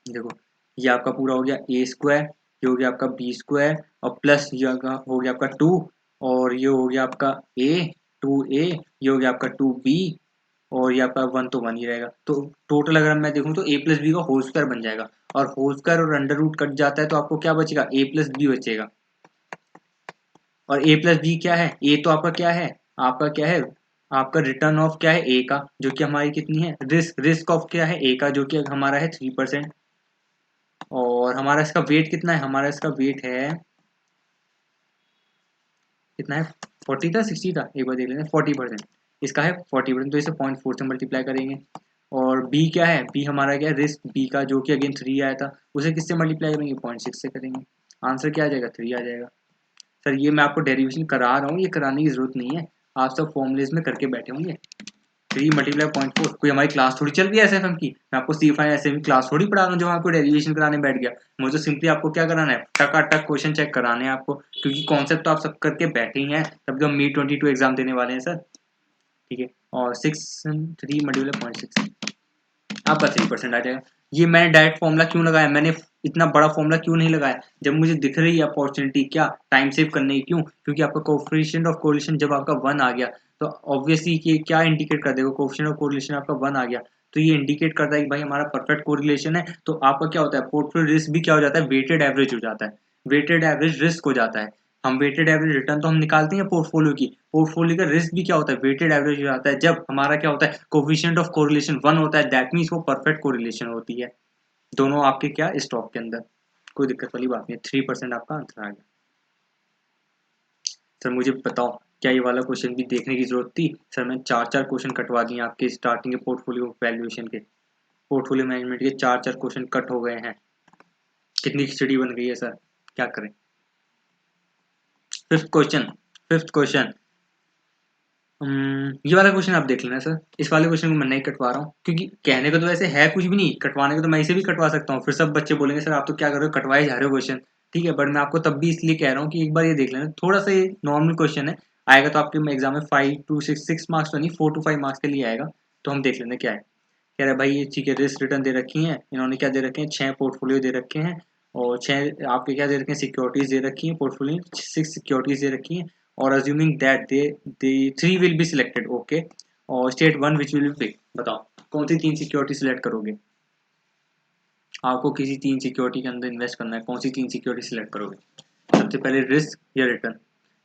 देखो ये आपका पूरा हो गया ए स्क्वायर, ये हो गया आपका बी स्क्वायर और प्लस ये हो गया आपका 2 और ये हो गया आपका ए 2a, ये हो गया आपका 2b और ये आपका 1 तो 1 ही रहेगा, तो टोटल अगर मैं देखूं तो ए प्लस बी का होल स्क्वायर बन जाएगा, और होल स्क्वायर और अंडर रूट कट जाता है तो आपको क्या बचेगा ए प्लस बी बचेगा, और ए प्लस बी क्या है, ए तो आपका क्या है, आपका क्या है, आपका रिटर्न ऑफ क्या है ए का, जो कि हमारी कितनी है, रिस्क ऑफ क्या है ए का, जो कि हमारा है 3%। और हमारा इसका वेट कितना है, हमारा इसका वेट है कितना है, 40 था 60 था, एक बार देख लेते हैं, 40%। इसका है 40%, तो इसे 0.4 से मल्टीप्लाई करेंगे। और बी क्या है, बी हमारा क्या है, रिस्क बी का, जो कि अगेन 3 आया था, उसे किससे मल्टीप्लाई करेंगे, 0.6 से करेंगे। आंसर क्या आ जाएगा, 3 आ जाएगा। सर ये मैं आपको डेरिवेशन करा रहा हूँ, ये कराने की जरूरत नहीं है, आप सब फॉर्मुलेज में करके बैठे होंगे। 3 मल्टीप्लाई 0.4, कोई हमारी क्लास थोड़ी चल रही है एसएफएम की, मैं आपको सी फाइन एसएफएम क्लास थोड़ी पढ़ा रहा हूँ जो आपको डेरिवेशन कराने बैठ गया। मुझे तो सिंपली आपको क्या कराना है, टक क्वेश्चन चेक कराने हैं आपको, क्योंकि कॉन्सेप्ट तो आप सब करके बैठे ही हैं, तब हम मीट 22 एग्जाम देने वाले हैं सर, ठीक है। और 3 मल्टीप्लाई 0.6 आपका 3% आ जाएगा। ये मैंने डायरेक्ट फॉर्मूला क्यों लगाया, मैंने इतना बड़ा फॉर्मूला क्यों नहीं लगाया, जब मुझे दिख रही है अपॉर्चुनिटी क्या टाइम सेव करने की, क्यों, क्योंकि आपका कोएफिशिएंट ऑफ कोरिलेशन जब आपका 1 आ गया, तो ऑब्वियसली ये क्या इंडिकेट कर देगा, कोएफिशिएंट ऑफ कोरिलेशन आपका 1 आ गया, तो ये इंडिकेट करता है कि भाई हमारा परफेक्ट कोरिलेशन है। तो आपका क्या होता है, पोर्टफोलियो रिस्क भी क्या हो जाता है, वेटेड एवरेज हो जाता है, वेटेड एवरेज रिस्क हो जाता है। हम वेटेड एवरेज रिटर्न तो हम निकालते हैं पोर्टफोलियो की, पोर्टफोलियो का रिस्क भी क्या होता है, वेटेड एवरेज हो जाता है, जब हमारा क्या होता है, कोफिशिएंट ऑफ कोरिलेशन 1 होता है, दैट मींस वो परफेक्ट कोरिलेशन होती है दोनों आपके क्या स्टॉक के अंदर। कोई दिक्कत वाली बात नहीं, 3% आपका आंसर आ गया। सर मुझे बताओ, क्या ये वाला क्वेश्चन भी देखने की जरूरत थी, सर मैंने 4 क्वेश्चन कटवा दिए आपके स्टार्टिंग के पोर्टफोलियो वैल्यूएशन के, पोर्टफोलियो मैनेजमेंट के 4 क्वेश्चन कट हो गए हैं, कितनी खिचड़ी बन गई है सर, क्या करें। फिफ्थ क्वेश्चन, फिफ्थ क्वेश्चन, ये वाला क्वेश्चन आप देख लेना सर, इस वाले क्वेश्चन को मैं नहीं कटवा रहा हूँ, क्योंकि कहने को तो वैसे है कुछ भी नहीं, कटवाने को तो मैं इसे भी कटवा सकता हूँ, फिर सब बच्चे बोलेंगे सर आप तो क्या कर रहे हो, कटवाए जा रहे हो क्वेश्चन, ठीक है, बट मैं आपको तब भी इसलिए कह रहा हूँ कि एक बार ये देख लेना, थोड़ा सा ये नॉर्मल क्वेश्चन है, आएगा तो आपके एग्जाम में 5 to 6 मार्क्स तो नहीं, 4 to 5 मार्क्स के लिए आएगा। तो हम देख लेते क्या है, कह रहा है भाई ये ठीक है, रिस्क रिटर्न दे रखी है, इन्होंने क्या दे रखे हैं, 6 पोर्टफोलियो दे रखे हैं, और 6 आपके क्या दे रखे हैं, सिक्योरिटीज दे रखी हैं, पोर्टफोलियो 6 सिक्योरिटीज दे रखी हैं, और assuming that they 3 will be selected, okay, और state 1 which will be pick, बताओ कौन सी 3 सिक्योरिटी सिलेक्ट करोगे, आपको किसी 3 सिक्योरिटी के अंदर इन्वेस्ट करना है, कौन सी 3 सिक्योरिटी सिलेक्ट करोगे। सबसे पहले रिस्क या रिटर्न,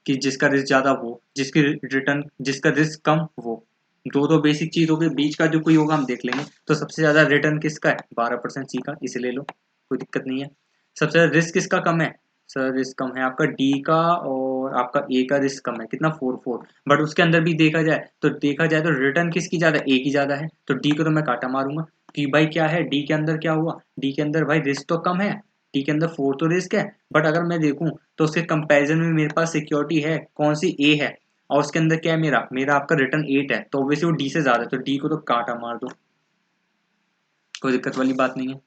कि जिसका रिस्क ज्यादा वो, जिसकी रिटर्न, जिसका रिस्क कम वो, दो बेसिक चीज होगी, बीच का जो कोई होगा हम देख लेंगे। तो सबसे ज्यादा रिटर्न किसका है, 12% सी का, इसे ले लो, कोई दिक्कत नहीं है। सबसे ज्यादा रिस्क किसका कम है, सर रिस्क कम है आपका डी का, और आपका ए का रिस्क कम है, कितना 4 बट उसके अंदर भी देखा जाए तो रिटर्न किसकी ज्यादा, ए की ज्यादा है, तो डी को तो मैं काटा मारूंगा कि भाई क्या है, डी के अंदर क्या हुआ, डी के अंदर भाई रिस्क तो कम है, डी के अंदर 4 तो रिस्क है, बट अगर मैं देखूं तो उसके कंपैरिजन में मेरे पास सिक्योरिटी है कौन सी, ए है, और उसके अंदर क्या है, मेरा मेरा आपका रिटर्न 8 है, तो ऑब्वियसली वो डी से ज्यादा है, तो डी को तो काटा मार दो, कोई दिक्कत वाली बात नहीं है।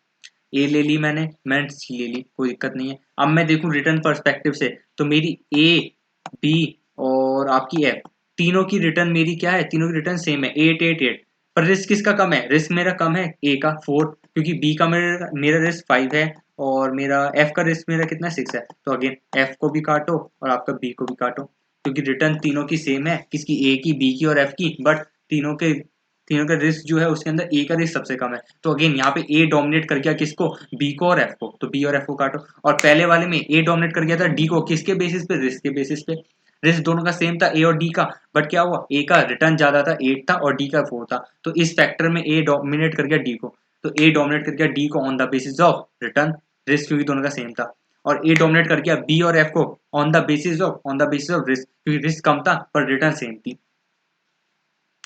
ए ले ली मैंने सी ले ली, कोई दिक्कत नहीं है। अब मैं देखूं रिटर्न पर्सपेक्टिव से, तो मेरी ए, बी और आपकी एफ, तीनों की रिटर्न मेरी क्या है, तीनों की रिटर्न सेम है, 8 8 8, पर रिस्क किसका कम है, रिस्क मेरा कम है ए का 4, क्योंकि बी का मेरा रिस्क 5 है, और मेरा एफ का रिस्क मेरा कितना 6 है, तो अगेन एफ को भी काटो और आपका बी को भी काटो, क्योंकि रिटर्न तीनों की सेम है, किसकी, ए की, बी की और एफ की, बट तीनों का रिस्क जो है उसके अंदर ए का रिस्क सबसे कम है, तो अगेन यहाँ पे ए डोमिनेट कर गया किसको, बी को और एफ को, तो बी और एफ को काटो। और पहले वाले में ए डोमिनेट कर गया था डी को, किसके बेसिस पे, रिस्क के बेसिस पे, रिस्क दोनों का सेम था ए और डी का, बट क्या हुआ, ए का रिटर्न ज्यादा था 8 था और डी का 4 था, तो इस फैक्टर में ए डोमिनेट कर गया डी को, तो ए डोमिनेट कर गया डी को on the basis of return, risk क्योंकि दोनों का सेम था, और ए डोमिनेट कर गया बी और एफ को on the basis of risk, क्योंकि रिस्क कम था पर रिटर्न सेम थी,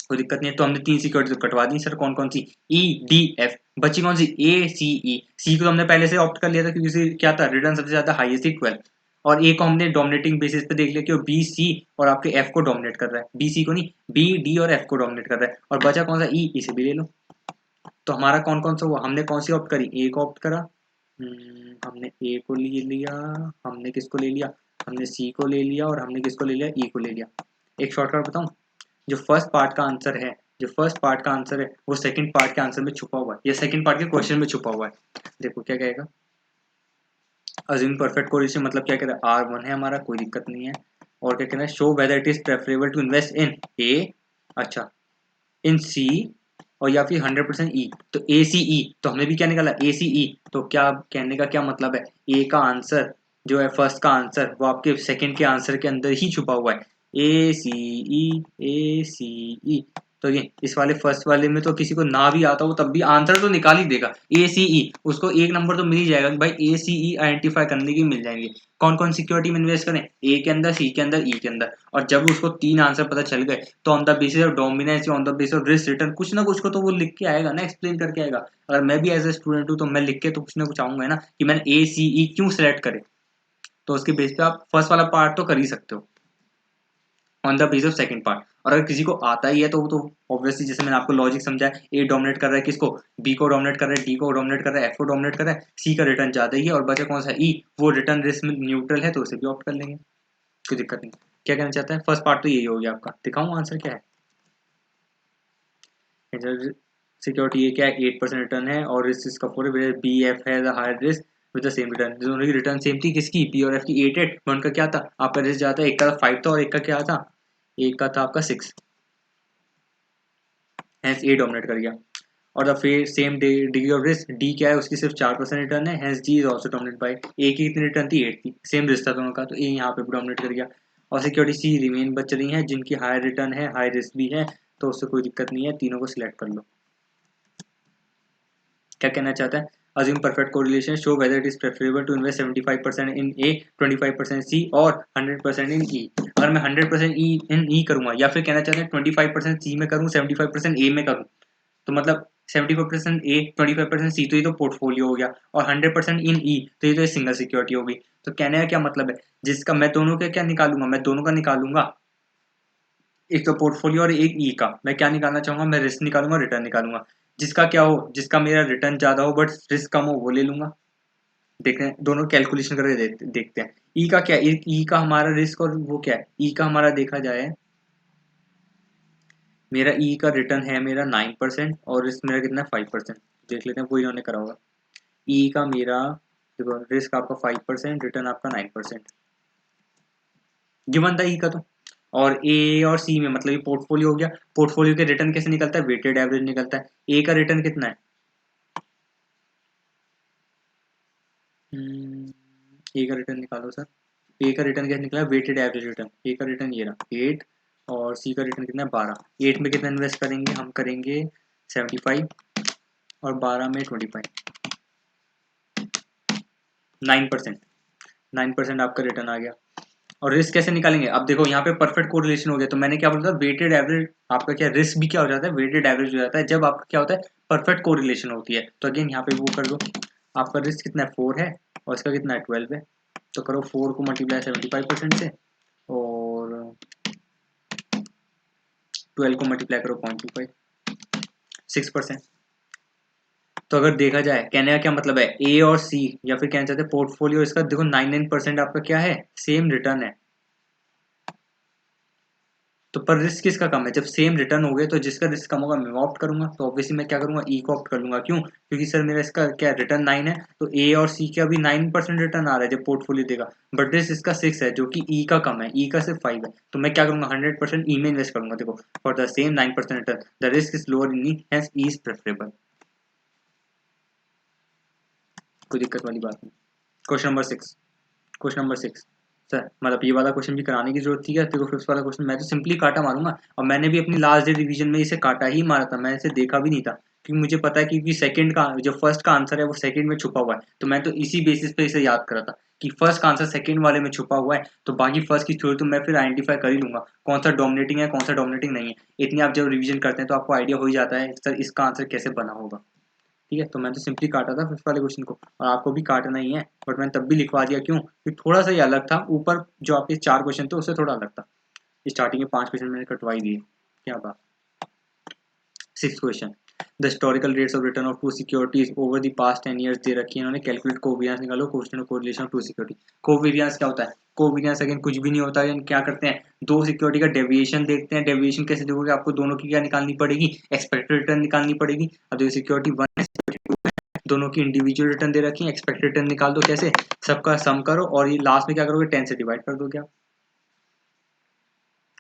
कोई दिक्कत नहीं है। तो हमने 3 सिक्योरिटी तो कटवा दी सर, कौन कौन सी, ई डी एफ, बची कौन सी, ए सी ई, सी को तो हमने पहले से ऑप्ट कर लिया था क्योंकि उसे क्या था, रिटर्न सबसे ज्यादा हाईएस्ट थी 12, और ए को हमने डोमिनेटिंग बेसिस पे देख लिया कि वो बी सी और आपके एफ को डोमिनेट कर रहा है, बी सी को नहीं, बी डी और एफ को डोमिनेट कर रहा है, और बचा कौन सा, ई, इसे भी ले लो। तो हमारा कौन कौन सा हुआ, हमने कौन सी ऑप्ट करी, ए को ऑप्ट करा, हमने ए को ले लिया, हमने किसको ले लिया, हमने सी को ले लिया, और हमने किसको ले लिया, ई को ले लिया। एक शॉर्टकट बताऊं, जो फर्स्ट पार्ट का आंसर है, जो फर्स्ट पार्ट का आंसर है वो सेकंड पार्ट के आंसर में छुपा हुआ है, या सेकंड पार्ट के क्वेश्चन में छुपा हुआ है। देखो क्या कहेगा, अज्यूम परफेक्ट कोरिलेशन, मतलब क्या कह रहा है, R1 है हमारा, कोई दिक्कत नहीं है, और क्या कहना है, show whether it is preferable to invest in A, अच्छा, इन सी, और या फिर 100% ई, तो ए सी ई, तो हमने भी क्या निकाला, ए सी ई, तो क्या कहने का क्या मतलब है, ए का आंसर जो है फर्स्ट का आंसर वो आपके सेकंड के आंसर के अंदर ही छुपा हुआ है, ए सी ई, ए सी ई। तो ये इस वाले फर्स्ट वाले में तो किसी को ना भी आता हो तब भी आंसर तो निकाल ही देगा, ए सी ई, उसको एक नंबर तो मिल ही जाएगा कि भाई ए सी ई आइडेंटिफाई करने की मिल जाएंगे। कौन कौन सिक्योरिटी में इन्वेस्ट करें, ए के अंदर, सी के अंदर, ई के अंदर। और जब उसको 3 आंसर पता चल गए तो on the basis of dominance, on the basis of risk return, कुछ ना कुछ को तो वो लिख के आएगा ना, एक्सप्लेन करके आएगा। अगर मैं भी एज ए स्टूडेंट हूँ तो मैं लिख के तो कुछ ना कुछ आऊंगा ना कि मैंने ए सी ई क्यों सेलेक्ट करे। तो उसके बेस पे आप फर्स्ट वाला पार्ट तो कर ही सकते हो on the base of second part. और अगर किसी को आता ही है तो ऑब्वियसली जैसे मैंने आपको लॉजिक समझाया, ए डोमिनेट कर रहा है किसको, बी को डोमिनेट कर रहा है, डी को डोमिनेट कर रहा है, एफ को डोमिनेट कर रहा है, सी का रिटर्न ज्यादा ही है और बचा कौन सा, ई, वो रिटर्न रिस्क में न्यूट्रल है तो उसे भी ऑप्ट कर लेंगे, कोई दिक्कत नहीं। क्या कहना चाहता है, फर्स्ट पार्ट तो यही हो गया आपका। दिखाऊं आंसर क्या है, सिक्योरिटी ये क्या है, 8% रिटर्न है और रिस्क इसका 4 है, बी एफ है the higher risk with the same return. दोनों की रिटर्न सेम थी, किसकी, बी और एफ की 8 वन का क्या था आपका रिस्क जाता है, एक का 5 था और एक का क्या था, एक का था आपका 6, हेंस ए डोमिनेट कर गया। और the same degree of risk, D क्या है, उसकी सिर्फ 4% रिटर्न है, hence D is also dominate by, A की कितनी रिटर्न थी, 8 थी, सेम रिस्क था दोनों का तो ए यहाँ पे डोमिनेट कर गया। और सिक्योरिटी सी रिमेन बच रही है जिनकी हायर रिटर्न है, हाई रिस्क भी है, तो उससे कोई दिक्कत नहीं है, तीनों को सिलेक्ट कर लो। क्या कहना चाहता है, assume perfect correlation, show whether it is preferable to invest 75% in A, 25% C और 100% in E। अगर मैं 100% in E करूंगा या फिर कहना चाहते हैं 25% C में करूँ, 75% A में करूँ, तो मतलब 75% A, 25% C, तो ये तो पोर्टफोलियो हो गया, और 100% इन E तो ये तो सिंगल सिक्योरिटी हो गई। तो कहने का क्या मतलब है, जिसका मैं दोनों का क्या निकालूंगा, मैं दोनों का निकालूंगा, एक तो पोर्टफोलियो और एक ई का। मैं क्या निकालना चाहूंगा, मैं रिस्क निकालूंगा, रिटर्न निकालूंगा। जिसका क्या हो, जिसका मेरा रिटर्न ज्यादा हो बट रिस्क कम हो वो ले लूंगा। देखते हैं दोनों कैलकुलेशन करके देखते हैं। ई का क्या, ई का हमारा रिस्क और वो क्या है, ई का हमारा देखा जाए, मेरा ई का रिटर्न है मेरा 9% और रिस्क मेरा कितना है 5%। देख लेते हैं वो इन्होंने करा होगा। ई का मेरा देखो, रिस्क आपका 5%, रिटर्न आपका 9%, गिवन था ई का तो। और ए और सी में मतलब ये पोर्टफोलियो हो गया, पोर्टफोलियो के रिटर्न कैसे निकलता है, वेटेड एवरेज निकलता है। ए का रिटर्न कितना है, ए का रिटर्न निकालो सर। ए का रिटर्न कैसे निकला, वेटेड एवरेज रिटर्न, ए का रिटर्न ये रहा 8 और सी का रिटर्न कितना है 12। 8 में कितना इन्वेस्ट करेंगे, हम करेंगे 75 और 12 में 25, 9%, 9% आपका रिटर्न आ गया। और रिस्क कैसे निकालेंगे, अब देखो यहाँ पे परफेक्ट कोरिलेशन हो गया, तो मैंने क्या बोला था, वेटेड एवरेज आपका क्या, रिस्क भी क्या हो जाता है, वेटेड एवरेज हो जाता है जब आपका क्या होता है, परफेक्ट कोरिलेशन होती है। तो अगेन यहाँ पे वो कर दो, आपका रिस्क कितना है 4 है और इसका कितना है 12 है, तो करो 4 को मल्टीप्लाई 75% से और 12 को मल्टीप्लाई करो 0.25, 6%। तो अगर देखा जाए, कहने का क्या मतलब है, ए और सी या फिर कहना चाहते हैं पोर्टफोलियो, इसका देखो 99% आपका क्या है, सेम रिटर्न है। तो पर रिस्क किसका कम है, जब सेम रिटर्न हो गए तो जिसका रिस्क कम होगा मैं ऑप्ट करूंगा, तो ऑब्वियसली मैं क्या करूंगा, ई को ऑप्ट कर लूंगा। क्यों, क्योंकि सर मेरा इसका क्या रिटर्न 9 है, तो ए और सी का भी 9% रिटर्न आ रहा है जब पोर्टफोलियो देगा, बट रिस्क इसका 6 है जो कि ई का कम है, ई का सिर्फ 5 है, तो मैं क्या करूंगा 100% ई में इन्वेस्ट करूंगा। देखो for the same 9% return the risk is lower in E, hence E is preferable. कोई दिक्कत वाली बात नहीं। Question number 6, question number 6 sir, मतलब ये वाला क्वेश्चन भी कराने की जरूरत थी क्या, देखो फिफ्थ वाला क्वेश्चन मैं तो सिंपली काटा मारूंगा, और मैंने भी अपनी लास्ट डे रिवीजन में इसे काटा ही मारा था, मैंने इसे देखा भी नहीं था, क्योंकि मुझे पता है क्योंकि सेकंड का जो फर्स्ट का आंसर है वो सेकंड में छुपा हुआ है, तो मैं तो इसी बेसिस पे इसे याद करा था कि फर्स्ट का आंसर सेकंड वाले में छुपा हुआ है, तो बाकी फर्स्ट की थ्योरी तो मैं फिर आइडेंटिफाई कर ही लूंगा कौन सा डोमिनेटिंग है कौन सा डोमिनेटिंग नहीं है। इतनी आप जब रिवीजन करते हैं तो आपको आइडिया हो ही जाता है सर इसका आंसर कैसे बना होगा। ठीक है, तो मैं तो सिंपली काटा था फिफ्थ वाले क्वेश्चन को, और आपको भी काटना ही है, बट मैंने तब भी लिखवा दिया क्यों, क्योंकि थोड़ा सा ही अलग था, ऊपर जो आपके 4 क्वेश्चन थे उससे थोड़ा अलग था, स्टार्टिंग में 5 क्वेश्चन मैंने कटवाई दिए। क्या बात। Six question, the historical rates of return of two securities over the past 10 years दे रखी है इन्होंने, कैलकुलेट कोवेरियंस निकालो, question of correlation of two security. Covariance क्या होता है, कोवेरियंस अगेन कुछ भी नहीं होता है, क्या करते हैं, दो सिक्योरिटी का डेविएशन देखते हैं, डेविएशन कैसे देखोगे, आपको दोनों की क्या निकालनी पड़ेगी, एक्सपेक्टेड रिटर्न निकालनी पड़ेगी। अब देखो सिक्योरिटी 1 दोनों की इंडिविजुअल रिटर्न दे रखी है, एक्सपेक्टेड रिटर्न निकाल दो, कैसे, सबका सम करो और ये लास्ट में क्या करोगे 10 से डिवाइड कर दो, क्या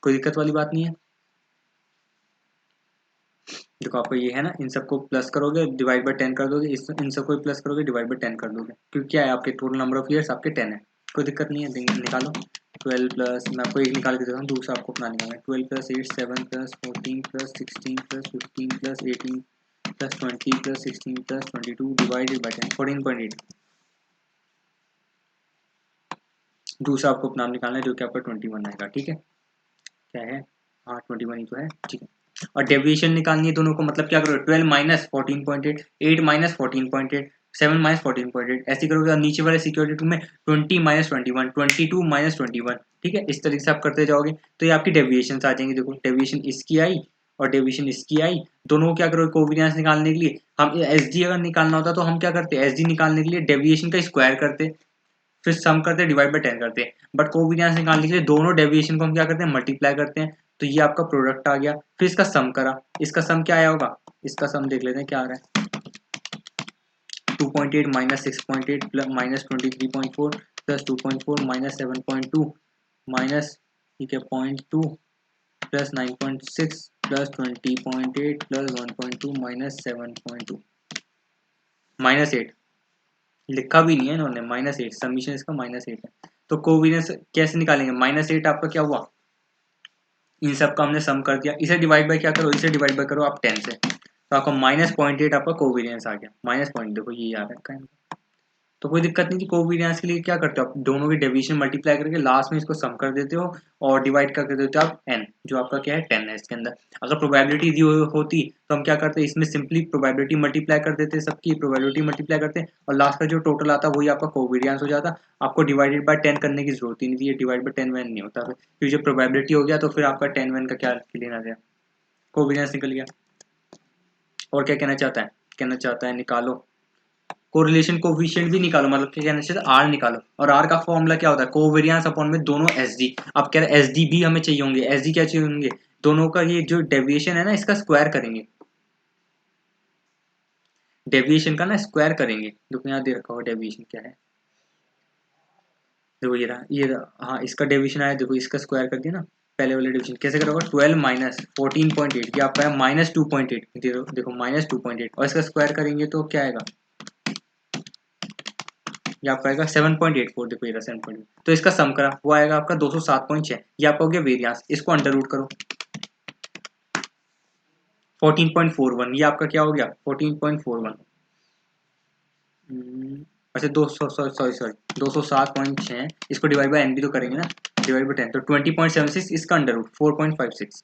कोई दिक्कत वाली बात नहीं है। देखो आपको ये है ना, इन सबको प्लस करोगे डिवाइड बाय 10 कर दोगे, इन सबको प्लस करोगे डिवाइड बाय 10 कर दोगे, क्योंकि क्या है आपके टोटल नंबर ऑफ ईयर्स आपके 10 है। कोई दिक्कत नहीं है, निकालो। 12 प्लस, मैं आपको एक निकाल के देता हूँ, दूसरा आपको अपना निकालना है। 12 plus 8 7 plus 14 plus 16 plus 15 plus 18 plus 20 plus 16 plus 22 divided by 10, 14.8। दूसरा आपको अपना निकालना है जो कि आपका 21 आएगा। ठीक है, क्या है, हाँ 21 ही तो है। ठीक है, और डेविएशन निकालनी है दोनों को, मतलब क्या करोगे, 12 माइनस 14.8, 8 माइनस 14.8, 7 माइनस 14.8, ऐसे करोगे। और नीचे वाले सिक्योरिटी टू में 20 माइनस 21, 22 माइनस 21। ठीक है, इस तरीके से आप करते जाओगे तो ये आपकी डेविएशन आ जाएंगे। देखो डेविएशन इसकी आई और डेविएशन इसकी आई, दोनों को क्या करोगे, कोवेरियंस निकालने के लिए हम एस डी अगर निकालना होता तो हम क्या करते, एस डी निकालने के लिए डेविएशन का स्क्वायर करते, फिर सम करते हैं, डिवाइड बाय 10 करते हैं। बट कोवेरियंस निकालने के लिए दोनों डेविएशन को हम क्या करते हैं, मल्टीप्लाई करते हैं। तो ये आपका प्रोडक्ट आ गया, फिर इसका सम करा, इसका सम क्या आया होगा, इसका सम देख लेते हैं क्या आ रहा है। 2.8 minus 6.8 plus minus 23.4 plus 2.4 minus 7.2 minus, ठीक है, 0.2 plus 9.6 plus 20.8 plus 1.2 minus 7.2 minus 8। लिखा भी नहीं है इन्होंने, -8, समीशन इसका -8 है। तो कोवेरियंस कैसे निकालेंगे, -8 आपका क्या हुआ, इन सब का हमने सम कर दिया, इसे डिवाइड बाय क्या करो, इसे डिवाइड बाय करो आप 10 से, तो आपका -0.8 आपका कोवेरियंस आ गया। माइनस पॉइंट देखो ये याद रखा है, तो कोई दिक्कत नहीं थी। कोवेरियंस के लिए क्या करते हो आप, दोनों की डेविएशन मल्टीप्लाई करके लास्ट में इसको सम कर देते हो और डिवाइड करके देते हो आप n, जो आपका क्या है 10 है इसके अंदर। अगर प्रोबेबिलिटी दी होती तो हम क्या करते, इसमें सिंपली प्रोबेबिलिटी मल्टीप्लाई कर देते, सबकी प्रोबेबिलिटी मल्टीप्लाई करते और लास्ट का जो टोटल आता वही आपका कोवेरियंस हो जाता। आपको डिवाइडेड बाय 10 करने की जरूरत ही नहीं थी, ये डिवाइड बाय 10 वैन नहीं होता, क्योंकि जो प्रोबेबिलिटी हो गया तो फिर आपका 10 वैन का क्या लेना गया, कोवेरियंस निकल गया। और क्या कहना चाहता है, कहना चाहता है निकालो कोरिलेशन कोफिशिएंट भी निकालो, मतलब क्या कहना चाहिए, आर निकालो। और आर का फॉर्मूला क्या होता है, कोवेरियंस अपॉन में दोनों एसडी। अब कह रहे एसडी भी हमें चाहिए होंगे, एसडी क्या चाहिए होंगे, दोनों का ये जो डेविएशन है ना इसका स्क्वायर करेंगे, डेविएशन का ना स्क्वायर करेंगे। देखो यहाँ दे रखा हुआ डेविएशन क्या है, देखो ये रहा, ये रहा, हाँ इसका डेविएशन आया, देखो इसका स्क्वायर कर दिया ना। पहले वाले डिवीजन कैसे करोगे, 12 माइनस 14.8, ये आपका है -2.8, देखो -2.8, और इसका स्क्वायर करेंगे तो क्या आएगा, ये आपका आएगा 7.84, देखो ये रहा 7.8। तो इसका सम करा वो आएगा आपका 207.6, ये आपका हो गया वेरियंस, इसको अंडर रूट करो 14.41, ये आपका क्या हो गया 14.41। अच्छा 200 सॉरी सॉरी 207.6, इसको डिवाइड बाय एन भी तो करेंगे ना, डिवाइड बाय 10 तो 20.76, इसका under root 4.56,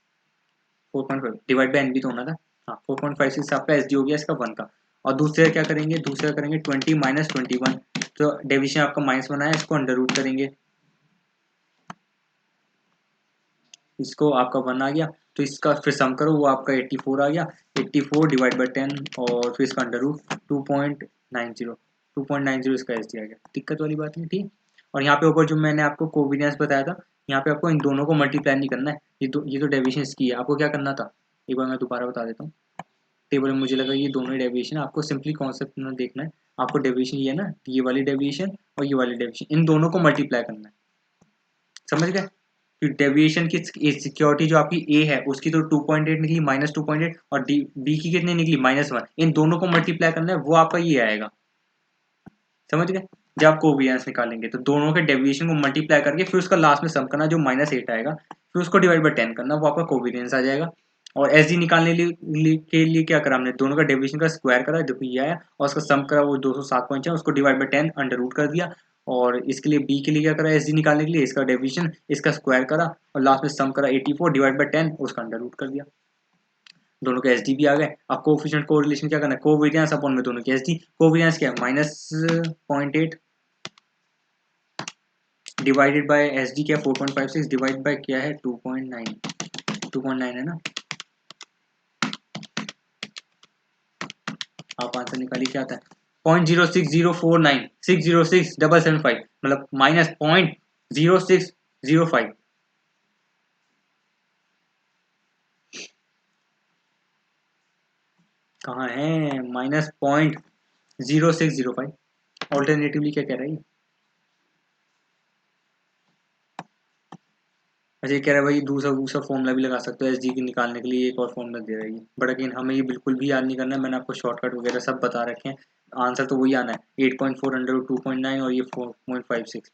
4.5 divide by N भी तो होना था। हाँ 4.56 आपका एस डी हो गया इसका 1 का। और दूसरे क्या करेंगे, दूसरा करेंगे 20 माइनस 21, तो डिविजन आपका माइनस बनाया, इसको अंडर रूट करेंगे, इसको आपका 1 आ गया, तो इसका फिर सम करो वो आपका 84 आ गया, 84 डिवाइड बाई 10 और फिर इसका अंडर रूट 2.90 इसका एस आ गया। दिक्कत वाली बात नहीं, ठीक। और यहाँ पे ऊपर जो मैंने आपको कोवेरियंस बताया था, यहाँ पे आपको इन दोनों को मल्टीप्लाई नहीं करना है, ये तो डेविएशन इसकी है, आपको क्या करना था, एक बार मैं दोबारा बता देता हूँ। टेबल में मुझे लगा ये दोनों डेविएशन, आपको सिंपली कॉन्सेप्ट में देखना है, आपको डेविएशन ये है ना, ये वाली डेविएशन और ये वाली डेविएशन, इन दोनों को मल्टीप्लाई करना है, समझ गए। डेविएशन की सिक्योरिटी जो आपकी ए है उसकी तो 2.8 निकली, -2.8, और डी बी की कितनी निकली -1, इन दोनों को मल्टीप्लाई करना है, वो आपका ये आएगा, समझ गए। जब आप कोवेरियंस निकालेंगे तो दोनों के डेविएशन को मल्टीप्लाई करके फिर उसका लास्ट में सम करना, जो -8 आएगा, फिर उसको डिवाइड बाय 10 करना, वो आपका कोवेरियंस आ जाएगा। और एस डी निकालने के लिए क्या करा हमने, दोनों का डेविएशन का स्क्वायर करा, देखो ये आया, और उसका सम करा वो 207.6, उसको डिवाइड बाय 10 अंडर रूट कर दिया। और इसके लिए बी के लिए क्या करा, एस डी निकालने के लिए इसका डेविएशन, इसका स्क्वायर करा, और लास्ट में सम करा 84 डिवाइड बाय 10, उसका अंडर रूट कर दिया, दोनों के एस डी भी आ गए। अब कोफिशिएंट कोरिलेशन क्या करना है, कोवेरियंस अपॉन में दोनों के एस डी, कोवेरियंस क्या है -0.8 डिवाइडेड बाय एस डी क्या है 4.56 डिवाइड बाय क्या है 2.9 है ना। आप आंसर निकालिए क्या आता है, 0.06049 606,775, मतलब -0.0605। कहाँ है, -0.0605। ऑल्टरनेटिवली क्या कह रहा है ये, अच्छा ये कह रहा है भाई दूसरा दूसरा फॉर्मूला भी लगा सकते हो एस डी की निकालने के लिए, एक और फॉर्मूला दे रहा है ये, बट अगेन हमें ये बिल्कुल भी याद नहीं करना है, मैंने आपको शॉर्टकट वगैरह सब बता रखे हैं, आंसर तो वही आना है 8.4 अंडर 2.9 और ये 4.56।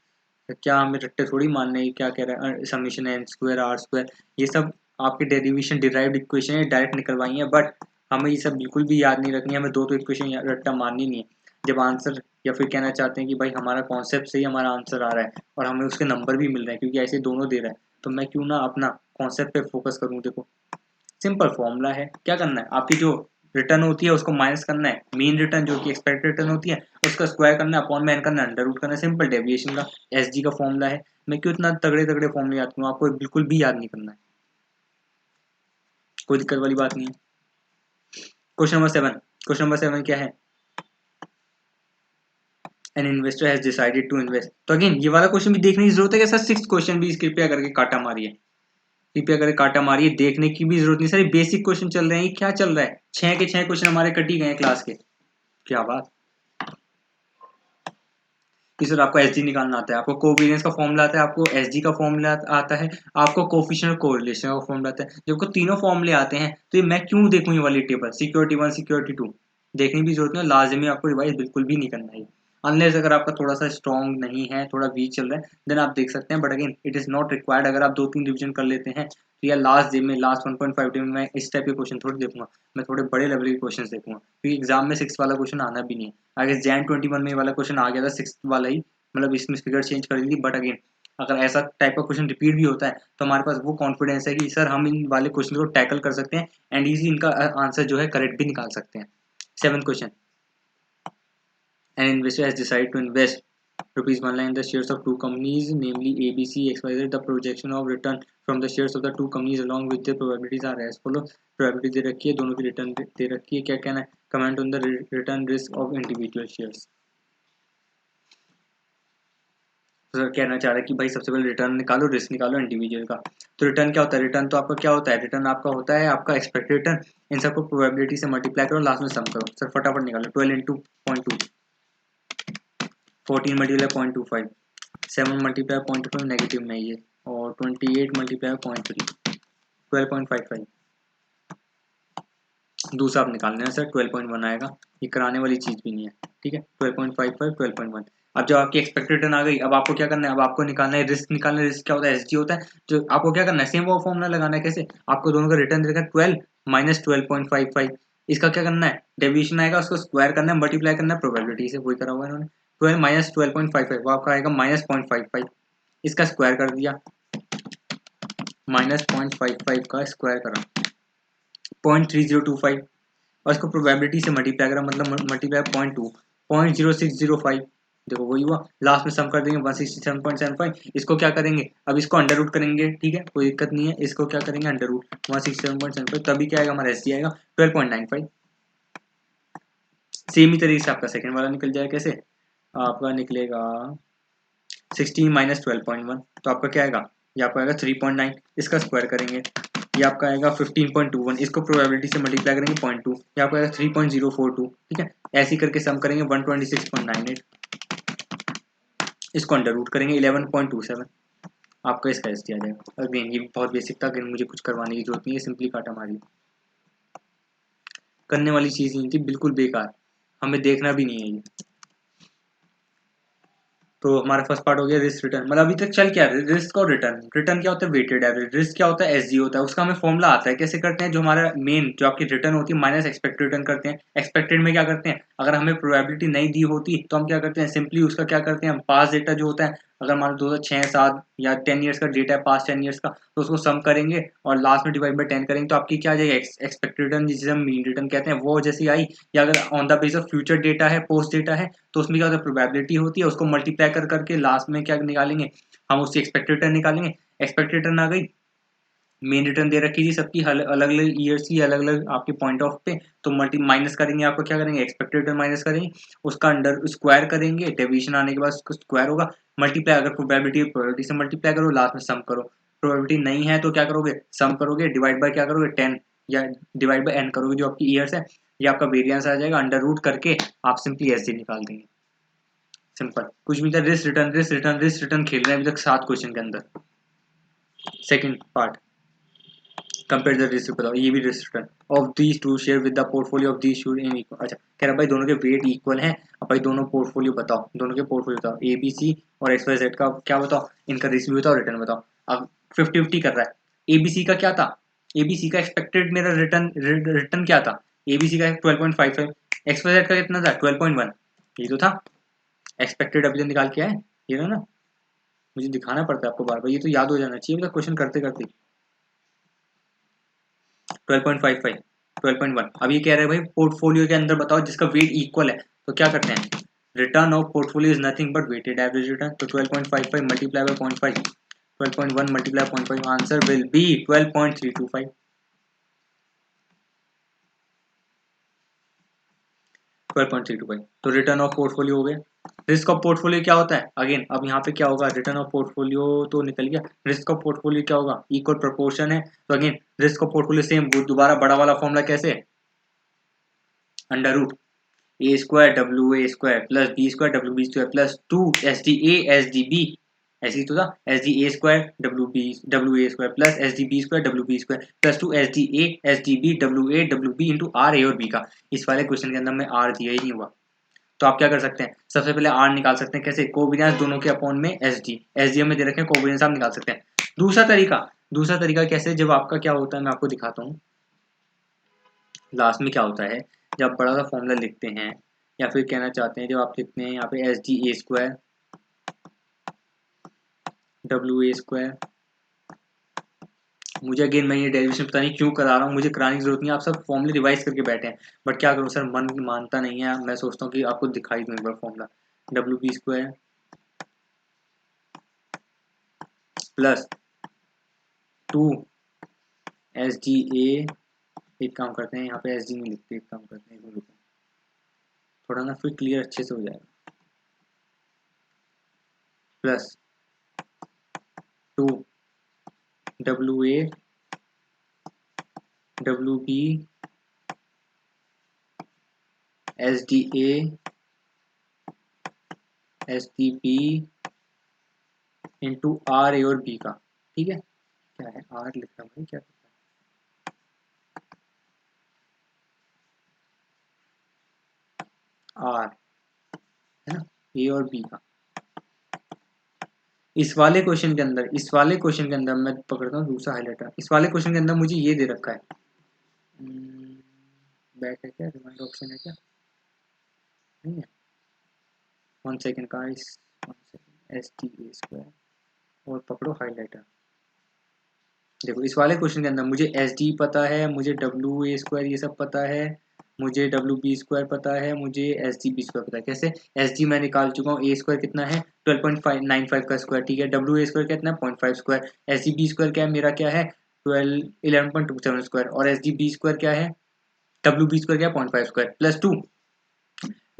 क्या हमें रट्टे थोड़ी मानने हैं, क्या कह रहा है summation N square R square, ये सब आपके डेरिवेशन डिराइव्ड इक्वेशन है, डायरेक्ट निकलवाई है, बट हमें ये सब बिल्कुल भी याद नहीं रखनी है, हमें दो इक्वेशन रट्टा माननी नहीं है। जब आंसर या फिर कहना चाहते हैं कि भाई हमारा कॉन्सेप्ट से ही हमारा आंसर आ रहा है और हमें उसके नंबर भी मिल रहे हैं क्योंकि ऐसे दोनों दे रहा है, तो मैं क्यों ना अपना कॉन्सेप्ट पे फोकस करूँ। देखो सिंपल फॉर्मूला है, क्या करना है, आपकी जो रिटर्न होती है उसको माइनस करना है, मीन रिटर्न जो कि एक्सपेक्टेड रिटर्न होती है उसका स्क्वायर करना है, अपॉन में n करना है, अंडर रूट करना है, सिंपल डेविएशन का एसजी का फॉर्मूला है। मैं क्यों इतना तगड़े तगड़े फॉर्मूले याद करूँ, आपको बिल्कुल भी याद नहीं करना है, कोई दिक्कत वाली बात नहीं है। क्वेश्चन नंबर 7 क्या है, an investor has decided to invest. तो अगेन ये वाला क्वेश्चन भी देखने की जरूरत है कि सर 6th क्वेश्चन भी कृपया करके काटा मारिए, कृपया करके काटा मारिए, देखने की भी जरूरत नहीं, सर बेसिक क्वेश्चन चल रहे हैं, क्या चल रहा है, 6 के 6 क्वेश्चन हमारे कट ही गए हैं क्लास के, क्या बात कि सर आपको एसजी निकालना आता है, आपको कोवेरियंस का फॉर्मूला आता है, आपको एसजी का फॉर्मूला आता है, आपको कोफिशिएंट और कोरिलेशन का फॉर्मूला आता है। जब को तीनों फॉर्मूले आते हैं तो ये मैं क्यों देखूं ये वाली टेबल, सिक्योरिटी 1 सिक्योरिटी 2 देखने की जरूरत नहीं, लाजमी आपको रिवाइज बिल्कुल भी नहीं करना है, अनलेस अगर आपका थोड़ा सा स्ट्रॉन्ग नहीं है, थोड़ा वीक चल रहा है, देन आप देख सकते हैं, but again it is not required. अगर आप 2-3 रिविजन कर लेते हैं तो यार लास्ट डे में, लास्ट 1.5 डे में मैं इस टाइप के क्वेश्चन थोड़ी देखूंगा, मैं थोड़े बड़े लेवल के क्वेश्चन देखूंगा, क्योंकि एग्जाम में 6 वाला क्वेश्चन आना भी नहीं है। अगर जैन 21 में वाला क्वेश्चन आ गया था 6 वाला ही, मतलब इसमें फिगर चेंज कर दी थी, बट अगेन अगर ऐसा टाइप का क्वेश्चन रिपीट भी होता है तो हमारे पास वो कॉन्फिडेंस है कि सर हम इन वाले क्वेश्चन को टैकल कर सकते हैं एंड इजी इनका आंसर जो है करेक्ट भी निकाल सकते हैं। 7th question, an investor has decided to invest rupees 1 lakh in the shares of two companies, namely ABC XYZ. The projection of return from the shares of the two companies along with their probabilities are as follow. Probability दे रखी है, दोनों की return दे रखी है, क्या कहना है, comment on the return risk of individual shares. तो सर कहना चाह रहा है कि भाई सबसे पहले रिटर्न निकालो, रिस्क निकालो इंडिविजुअल का। तो रिटर्न क्या होता है, रिटर्न तो आपका क्या होता है, रिटर्न आपका होता है आपका एक्सपेक्टेड रिटर्न, इन सबको प्रोबेबिलिटी से मल्टीप्लाई करो, लास्ट में सम करो। सर फटाफट निकालो, 12 इंटू 0.2, 14 मल्टीप्लाई 0.25, 7 मल्टीप्लाई 0.25 नेगेटिव में ये, और 28 मल्टीप्लाई 0.3, 12.55। दूसरा आप निकालना है सर, 12.1 आएगा, ये कराने वाली चीज़ भी नहीं है, ठीक है। 12.55, 12.1। अब जब आपकी एक्सपेक्टेड रिटर्न आ गई, अब आपको क्या करना है, अब आपको निकालना है रिस्क, निकालना है रिस्क क्या होता है, एसजी होता है। जो आपको क्या करना है, सेम वो फॉर्मूला लगाना है, कैसे, आपको दोनों का रिटर्न देखा 12 माइनस 12.55, इसका क्या करना है, डेविएशन आएगा, उसको स्क्वायर करना है, मल्टीप्लाई करना है प्रोबेबिलिटी से, वही करा हुआ है इन्होंने। 12 माइनस 12.55 वो आपका आएगा माइनस 0.55, इसका स्क्वायर कर दिया, माइनस 0.55 का स्क्वायर करा 0.3025, और इसको प्रोबेबिलिटी से मल्टीप्लाई करा, मतलब मल्टीप्लाई 0.2, 0.0605, देखो वही हुआ, लास्ट में सम कर देंगे 167.75। इसको क्या करेंगे, अब इसको अंडर रूट करेंगे, ठीक है कोई दिक्कत नहीं है, इसको क्या करेंगे अंडर रूट 167.75, तभी क्या आएगा हमारा एसडी आएगा 12.95। सेम ही तरीके से आपका सेकंड वाला निकल जाएगा, कैसे आपका निकलेगा 16 माइनस 12.1, तो आपका क्या आएगा, ये आपका आएगा 3.9, इसका स्क्वायर करेंगे, ये आपका आएगा 15.21, इसको प्रोबेबिलिटी से मल्टीप्लाई करेंगे 0.2, ये आपका आएगा 3.042, ठीक है। ऐसे ही करके सम करेंगे 126.98, इसको अंडर रूट करेंगे 11.27, आपका इसका एस आ जाएगा। अगेन ये बहुत बेसिक था, अगेन मुझे कुछ करवाने की जरूरत नहीं है, सिंपली काटा मारी करने वाली चीज़ नहीं थी, बिल्कुल बेकार, हमें देखना भी नहीं है ये। तो हमारा फर्स्ट पार्ट हो गया रिस्क रिटर्न, मतलब अभी तक चल क्या है, रिस्क और रिटर्न। रिटर्न क्या होता है, वेटेड एवरेज। रिस्क क्या होता है, एसजी होता है, उसका हमें फॉर्मूला आता है, कैसे करते हैं, जो हमारा मेन जो आपकी रिटर्न होती है माइनस एक्सपेक्टेड रिटर्न करते हैं। एक्सपेक्टेड में क्या करते हैं, अगर हमें प्रोबेबिलिटी नहीं दी होती तो हम क्या करते हैं, सिंपली उसका क्या करते हैं, हम पास डेटा जो होता है, अगर मान लो 2006, 7 या 10 ईयर्स का डेटा है, पास 10 ईयर्स का, तो उसको सम करेंगे और लास्ट में डिवाइड बाई 10 करेंगे, तो आपकी क्या आ जाएगा, एक्सपेक्टेड रिटर्न, जिसे हम मीन रिटर्न कहते हैं, वो जैसी आई। या अगर on the base of future data है, पोस्ट डेटा है, तो उसमें क्या होता है, प्रोबेबिलिटी होती है, उसको मल्टीप्लाई कर करके लास्ट में क्या निकालेंगे, हम उसकी एक्सपेक्टेड रिटर्न निकालेंगे। एक्सपेक्टेड रिटर्न आ गई, मेन रिटर्न दे रखी थी सबकी अलग अलग ईयर्स की, अलग अलग आपके पॉइंट ऑफ पे, तो मल्टी माइनस करेंगे, आपको क्या करेंगे, एक्सपेक्टेड रिटर्न माइनस करेंगे, उसका अंडर स्क्वायर करेंगे, डेविएशन आने के बाद उसका स्क्वायर होगा, मल्टीप्लाई, अगर प्रोबेबिलिटी से मल्टीप्लाई करो, लास्ट में सम करो। प्रोबेबिलिटी नहीं है तो क्या करोगे, सम करोगे, डिवाइड बाय क्या करोगे 10, या डिवाइड बाय n करोगे, जो आपकी ईयर्स है, ये आपका वेरियंस आ जाएगा, अंडर रूट करके आप सिंपली ऐसे निकाल देंगे। सिंपल, कुछ भी था, risk return risk return risk return खेल रहे हैं अभी तक 7 क्वेश्चन के अंदर। Second part, compare the risk बताओ, ये भी risk return of these two share with the portfolio of these two in equal. अच्छा कह रहा भाई दोनों के वेट इक्वल हैं, अब भाई दोनों पोर्टफोलियो बताओ, दोनों के पोर्टफोलियो बताओ ABC और XYZ का क्या बताओ, इनका रिस्क भी बताओ रिटर्न बताओ। अब 50-50 कर रहा है। ABC का क्या था, ABC का एक्सपेक्टेड मेरा रिटर्न रिटर्न क्या था, ABC का 12.55, XYZ का कितना था 12.1, ये तो था एक्सपेक्टेड, अभी तो निकाल के आए ये ना, मुझे दिखाना पड़ता है आपको बार बार, ये तो याद हो जाना चाहिए मतलब क्वेश्चन करते करते। 12.55 12.1। अब ये कह रहे हैं भाई पोर्टफोलियो के अंदर बताओ जिसका वेट इक्वल है, तो क्या करते हैं, return of portfolio is nothing but weighted average return, तो 12.55 multiply by 0.5, 12.1 multiply 0.5, answer will be 12.325। 12.325 तो रिटर्न ऑफ पोर्टफोलियो हो गया। रिस्क ऑफ पोर्टफोलियो क्या होता है अगेन, अब यहाँ पे क्या होगा, रिटर्न ऑफ पोर्टफोलियो तो निकल गया, रिस्क ऑफ पोर्टफोलियो क्या होगा, इक्वल प्रोपोर्शन है, तो again risk of portfolio same, दोबारा बड़ा वाला फॉर्मूला कैसे, under root A² WA² plus B² WB² plus 2 SDA SDB, ऐसे ही तो था SDA² WA² plus SDB² WB² plus 2 SDA SDB WA WB into R A और B का। इस वाले क्वेश्चन के अंदर में R दिया ही नहीं हुआ, तो आप क्या कर सकते हैं, सबसे पहले R निकाल सकते हैं, कैसे, कोवेरियंस दोनों के अपॉन में SD में दे रखे हैं, कोवेरियंस आप निकाल सकते हैं। दूसरा तरीका कैसे, जब आपका क्या होता है मैं आपको दिखाता हूँ, लास्ट में क्या होता है, जब आप बड़ा सा फॉर्मूला लिखते हैं या फिर कहना चाहते हैं जब आप लिखते हैं यहाँ पे SDA² WA², मुझे अगेन मैं ये डेरिवेशन पता नहीं क्यों करा रहा हूँ, मुझे कराने की जरूरत नहीं है, आप सब फॉर्मूले रिवाइज करके बैठे हैं, बट क्या करूँ सर मन मानता नहीं है, मैं सोचता हूँ कि आपको दिखाई दूँ एक बार फॉर्मूला, WB² प्लस 2 SDA, एक काम करते हैं यहाँ पे SD नहीं लिखते, एक काम करते हैं रुको, थोड़ा ना फिर क्लियर अच्छे से हो जाएगा, plus 2 WA WB SDA SDB into R A और B का, ठीक है, क्या है R लिख रहा हूँ क्या, R है ना, A और B का। इस वाले क्वेश्चन के अंदर मैं पकड़ता हूँ दूसरा हाईलाइटर, इस वाले क्वेश्चन के अंदर मुझे ये दे रखा है, बैक है क्या, रिमाइंड ऑप्शन है क्या, नहीं है, 1 सेकेंड का, इस 1 सेकेंड SDA² और पकड़ो हाईलाइटर। देखो इस वाले क्वेश्चन के अंदर मुझे SD पता है, मुझे WA² ये सब पता है, मुझे WB² पता है, मुझे SDB² पता है, कैसे, SD मैं निकाल चुका हूँ, A² कितना है 12.95 का स्क्वायर, ठीक है, WA² कितना है 0.5 स्क्वायर, SDB² क्या है मेरा, क्या है 11.27 स्क्वायर, और SDB² क्या है, WB² क्या है 0.5 स्क्वायर, प्लस 2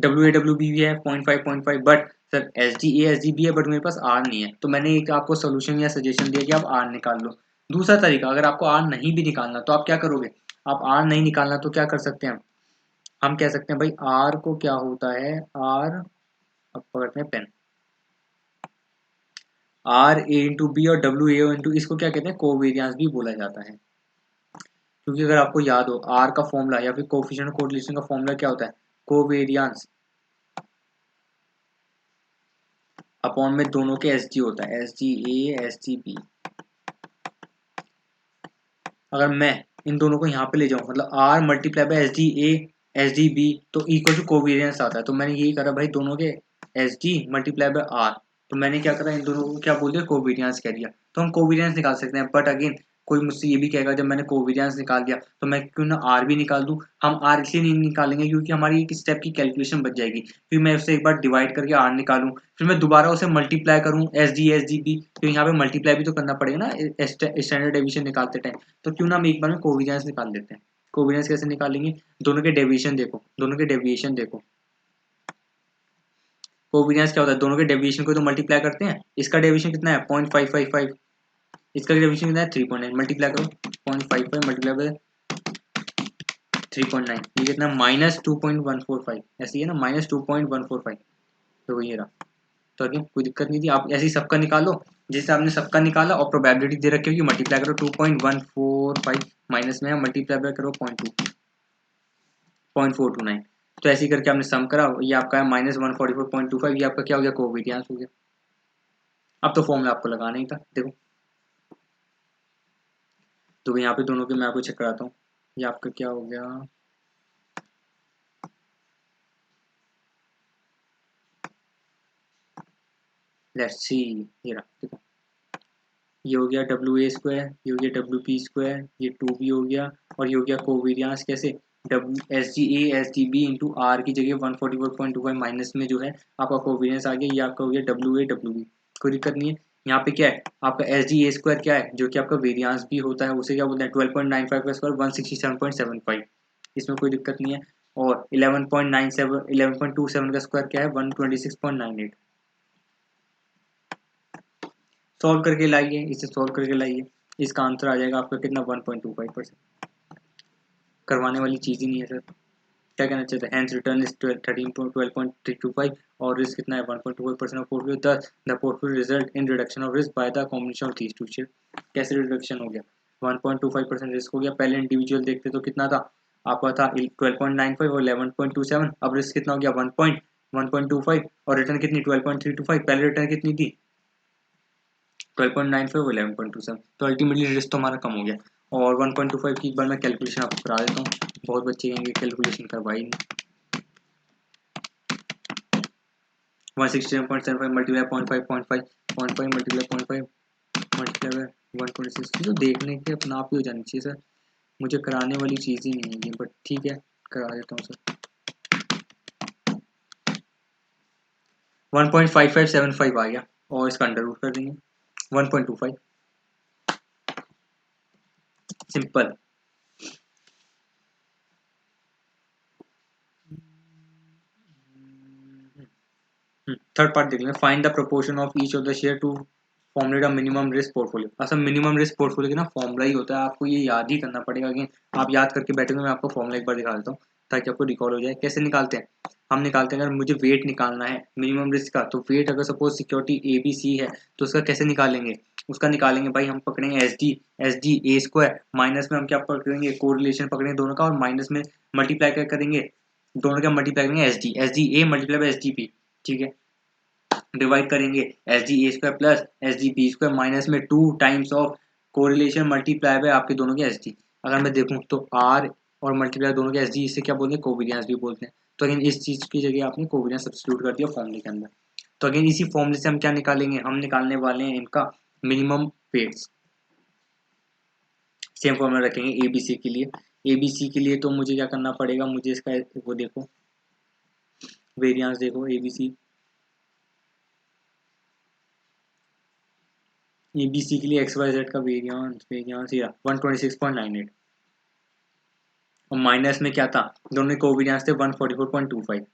WAWB भी है 0.5 बट सर SDA SDB है बट मेरे पास R नहीं है, तो मैंने एक आपको सोल्यूशन या सजेशन दिया कि आप R निकाल लो। दूसरा तरीका, अगर आपको R नहीं भी निकालना तो आप क्या करोगे, आप R नहीं निकालना तो क्या कर सकते हैं, हम कह सकते हैं भाई R को क्या होता है, R, अब पकड़ते हैं pen, R A into B और WA इंटू, इसको क्या कहते हैं, कोवेरियंस भी बोला जाता है, क्योंकि अगर आपको याद हो R का फॉर्मूला या फिर कोफिशिएंट कोरिलेशन का फॉर्मूला क्या होता है, कोवेरियंस अपॉन में दोनों के SG होता है, SGA SGB। अगर मैं इन दोनों को यहाँ पे ले जाऊँ, मतलब R multiply by SDA SDB तो इक्वल टू कोवेरियंस आता है, तो मैंने यही करा भाई, दोनों के SG मल्टीप्लाई बाय R, तो मैंने क्या करा, इन दोनों को क्या बोल दिया, कोवेरियंस कह दिया, तो हम कोवेरियंस निकाल सकते हैं, बट अगेन कोई मुझसे ये भी कहेगा जब मैंने कोवेरियंस निकाल दिया तो मैं क्यों ना R भी निकाल दूं, हम R इसलिए नहीं निकालेंगे क्योंकि हमारी एक स्टेप की कैलकुलेशन बच जाएगी, फिर मैं उससे एक बार डिवाइड करके R निकालूं, फिर मैं दोबारा उसे मल्टीप्लाई करूं SD SDB, तो यहाँ पे मल्टीप्लाई भी तो करना पड़ेगा ना स्टैंडर्ड डेविएशन निकालते टाइम, तो क्यों ना हम एक बार में कोवेरियंस निकाल लेते हैं। कोवेरियंस कैसे निकालेंगे, दोनों के डेविएशन देखो, दोनों के डेविएशन देखो, कोवेरियंस क्या होता है, दोनों के डेविएशन को तो मल्टीप्लाई करते हैं, इसका डेविएशन कितना है 0.555, इसका डेविएशन कितना है 3.9, मल्टीप्लाई करो 0.55 मल्टीप्लाई बाय 3.9, ये कितना -2.145, ऐसे ही है ना -2.145, तो ये रहा, तो अगेन कोई दिक्कत नहीं थी, आप ऐसे ही सबका निकालो, जैसे आपने सबका निकाला और प्रोबेबिलिटी दे रखी होगी मल्टीप्लाई करो 2.145 माइनस में है, मल्टीप्लाई बाय करो 0.429। तो ऐसे ही करके आपने सम करा, ये आपका है -144.25, ये आपका क्या हो गया, कोवेरियंस हो गया। अब तो फॉर्मूला आपको लगाना ही था। देखो तो यहाँ पे दोनों के मैं आपको चेक कराता हूँ। ये आपका क्या हो गया, लेट्स सी, ये रहा देखो, ये हो गया WA², ये हो गया WP², ये 2B हो गया, और ये हो गया कोवेरियंस कैसे, SGA/SGB इंटू आर की जगह 144.25 माइनस में जो है आपका कोवेरियंस आ गया, ये आपका हो गया WA/WB। कोई दिक्कत नहीं है। यहाँ पे क्या है आपका SGA² क्या है, जो कि आपका वेरियंस भी होता है, उसे क्या बोलते हैं 12.95 का स्क्वायर 167.75, इसमें कोई दिक्कत नहीं है। और 11.27 का स्क्वायर क्या है 126.98। सॉल्व करके लाइए, इसे सॉल्व करके लाइए, इसका आंसर आ जाएगा आपका कितना 1.25%। करवाने वाली चीज़ ही नहीं है सर। क्या कहना चाहते हैं, हेंस रिटर्न इज 12.325 और रिस्क कितना है 1.25% ऑफ पोर्टफोलियो, दस the portfolio result in reduction of risk by the combination of these two share. कैसे रिडक्शन हो गया, 1.25% रिस्क हो गया। पहले इंडिविजुअल देखते तो कितना था आपका, था 12.95 और 11.27, अब रिस्क कितना हो गया 1.25 और रिटर्न कितनी 12.325। पहले रिटर्न कितनी थी 12.95 और 11.27, तो अल्टीमेटली रिस्क तो हमारा कम हो गया। और 1.25 की एक बार मैं कैलकुलेशन आपको करा देता हूँ, बहुत बच्चे कहेंगे कैलकुलेशन करवाई नहीं। 167.75 मल्टीप्लाई 0.5 मल्टीप्लाई 0.5 मल्टीप्लाई 126, तो देखने के अपना आप ही हो जानी चाहिए सर, मुझे कराने वाली चीज़ ही नहीं है ये, बट ठीक है करा देता हूँ सर। 1.5575 आ गया और इसका अंडर रूट कर देंगे 1.25, सिंपल। थर्ड पार्ट देख लें, find the proportion of each of the share to formulate a minimum risk portfolio. असल मिनिमम रिस्क पोर्टफोलियो का ना फॉर्मुला ही होता है, आपको ये याद ही करना पड़ेगा। अगेन आप याद करके बैठेंगे, मैं आपको फॉर्मुला एक बार दिखा देता हूँ ताकि आपको रिकॉल हो जाए। कैसे निकालते हैं, हम निकालते हैं अगर मुझे वेट निकालना है मिनिमम रिस्क का, तो वेट अगर सपोज सिक्योरिटी ABC है तो उसका कैसे निकालेंगे, उसका निकालेंगे भाई हम पकड़ेंगे SGA² माइनस में हम क्या पकड़ेंगे कोरिलेशन पकड़ेंगे दोनों का, और माइनस में मल्टीप्लाई क्या करेंगे, दोनों का मल्टीप्लाई करेंगे SGA मल्टीप्लाई बाय SGP, ठीक है। डिवाइड करेंगे SGA² प्लस SGB² माइनस में 2 times of correlation multiply by आपके दोनों के SG। अगर मैं देखूं तो R और मल्टीप्लाई दोनों के SG, इसे क्या बोलते हैं कोवेरियंस भी बोलते हैं। तो अगेन इस चीज़ की जगह आपने कोवेरियंस सब्स्टिट्यूट कर दिया फॉर्मूले के अंदर। तो अगेन इसी फॉर्मूले से हम क्या निकालेंगे, हम निकालने वाले हैं इनका मिनिमम वेट्स। सेम फॉर्मूला रखेंगे ABC के लिए। ABC के लिए तो मुझे क्या करना पड़ेगा, मुझे इसका वो देखो वेरियंस देखो ABC के लिए XYZ का वेरियंस या 126.98 और माइनस में क्या था, दोनों कोवेरियंस थे 144.25,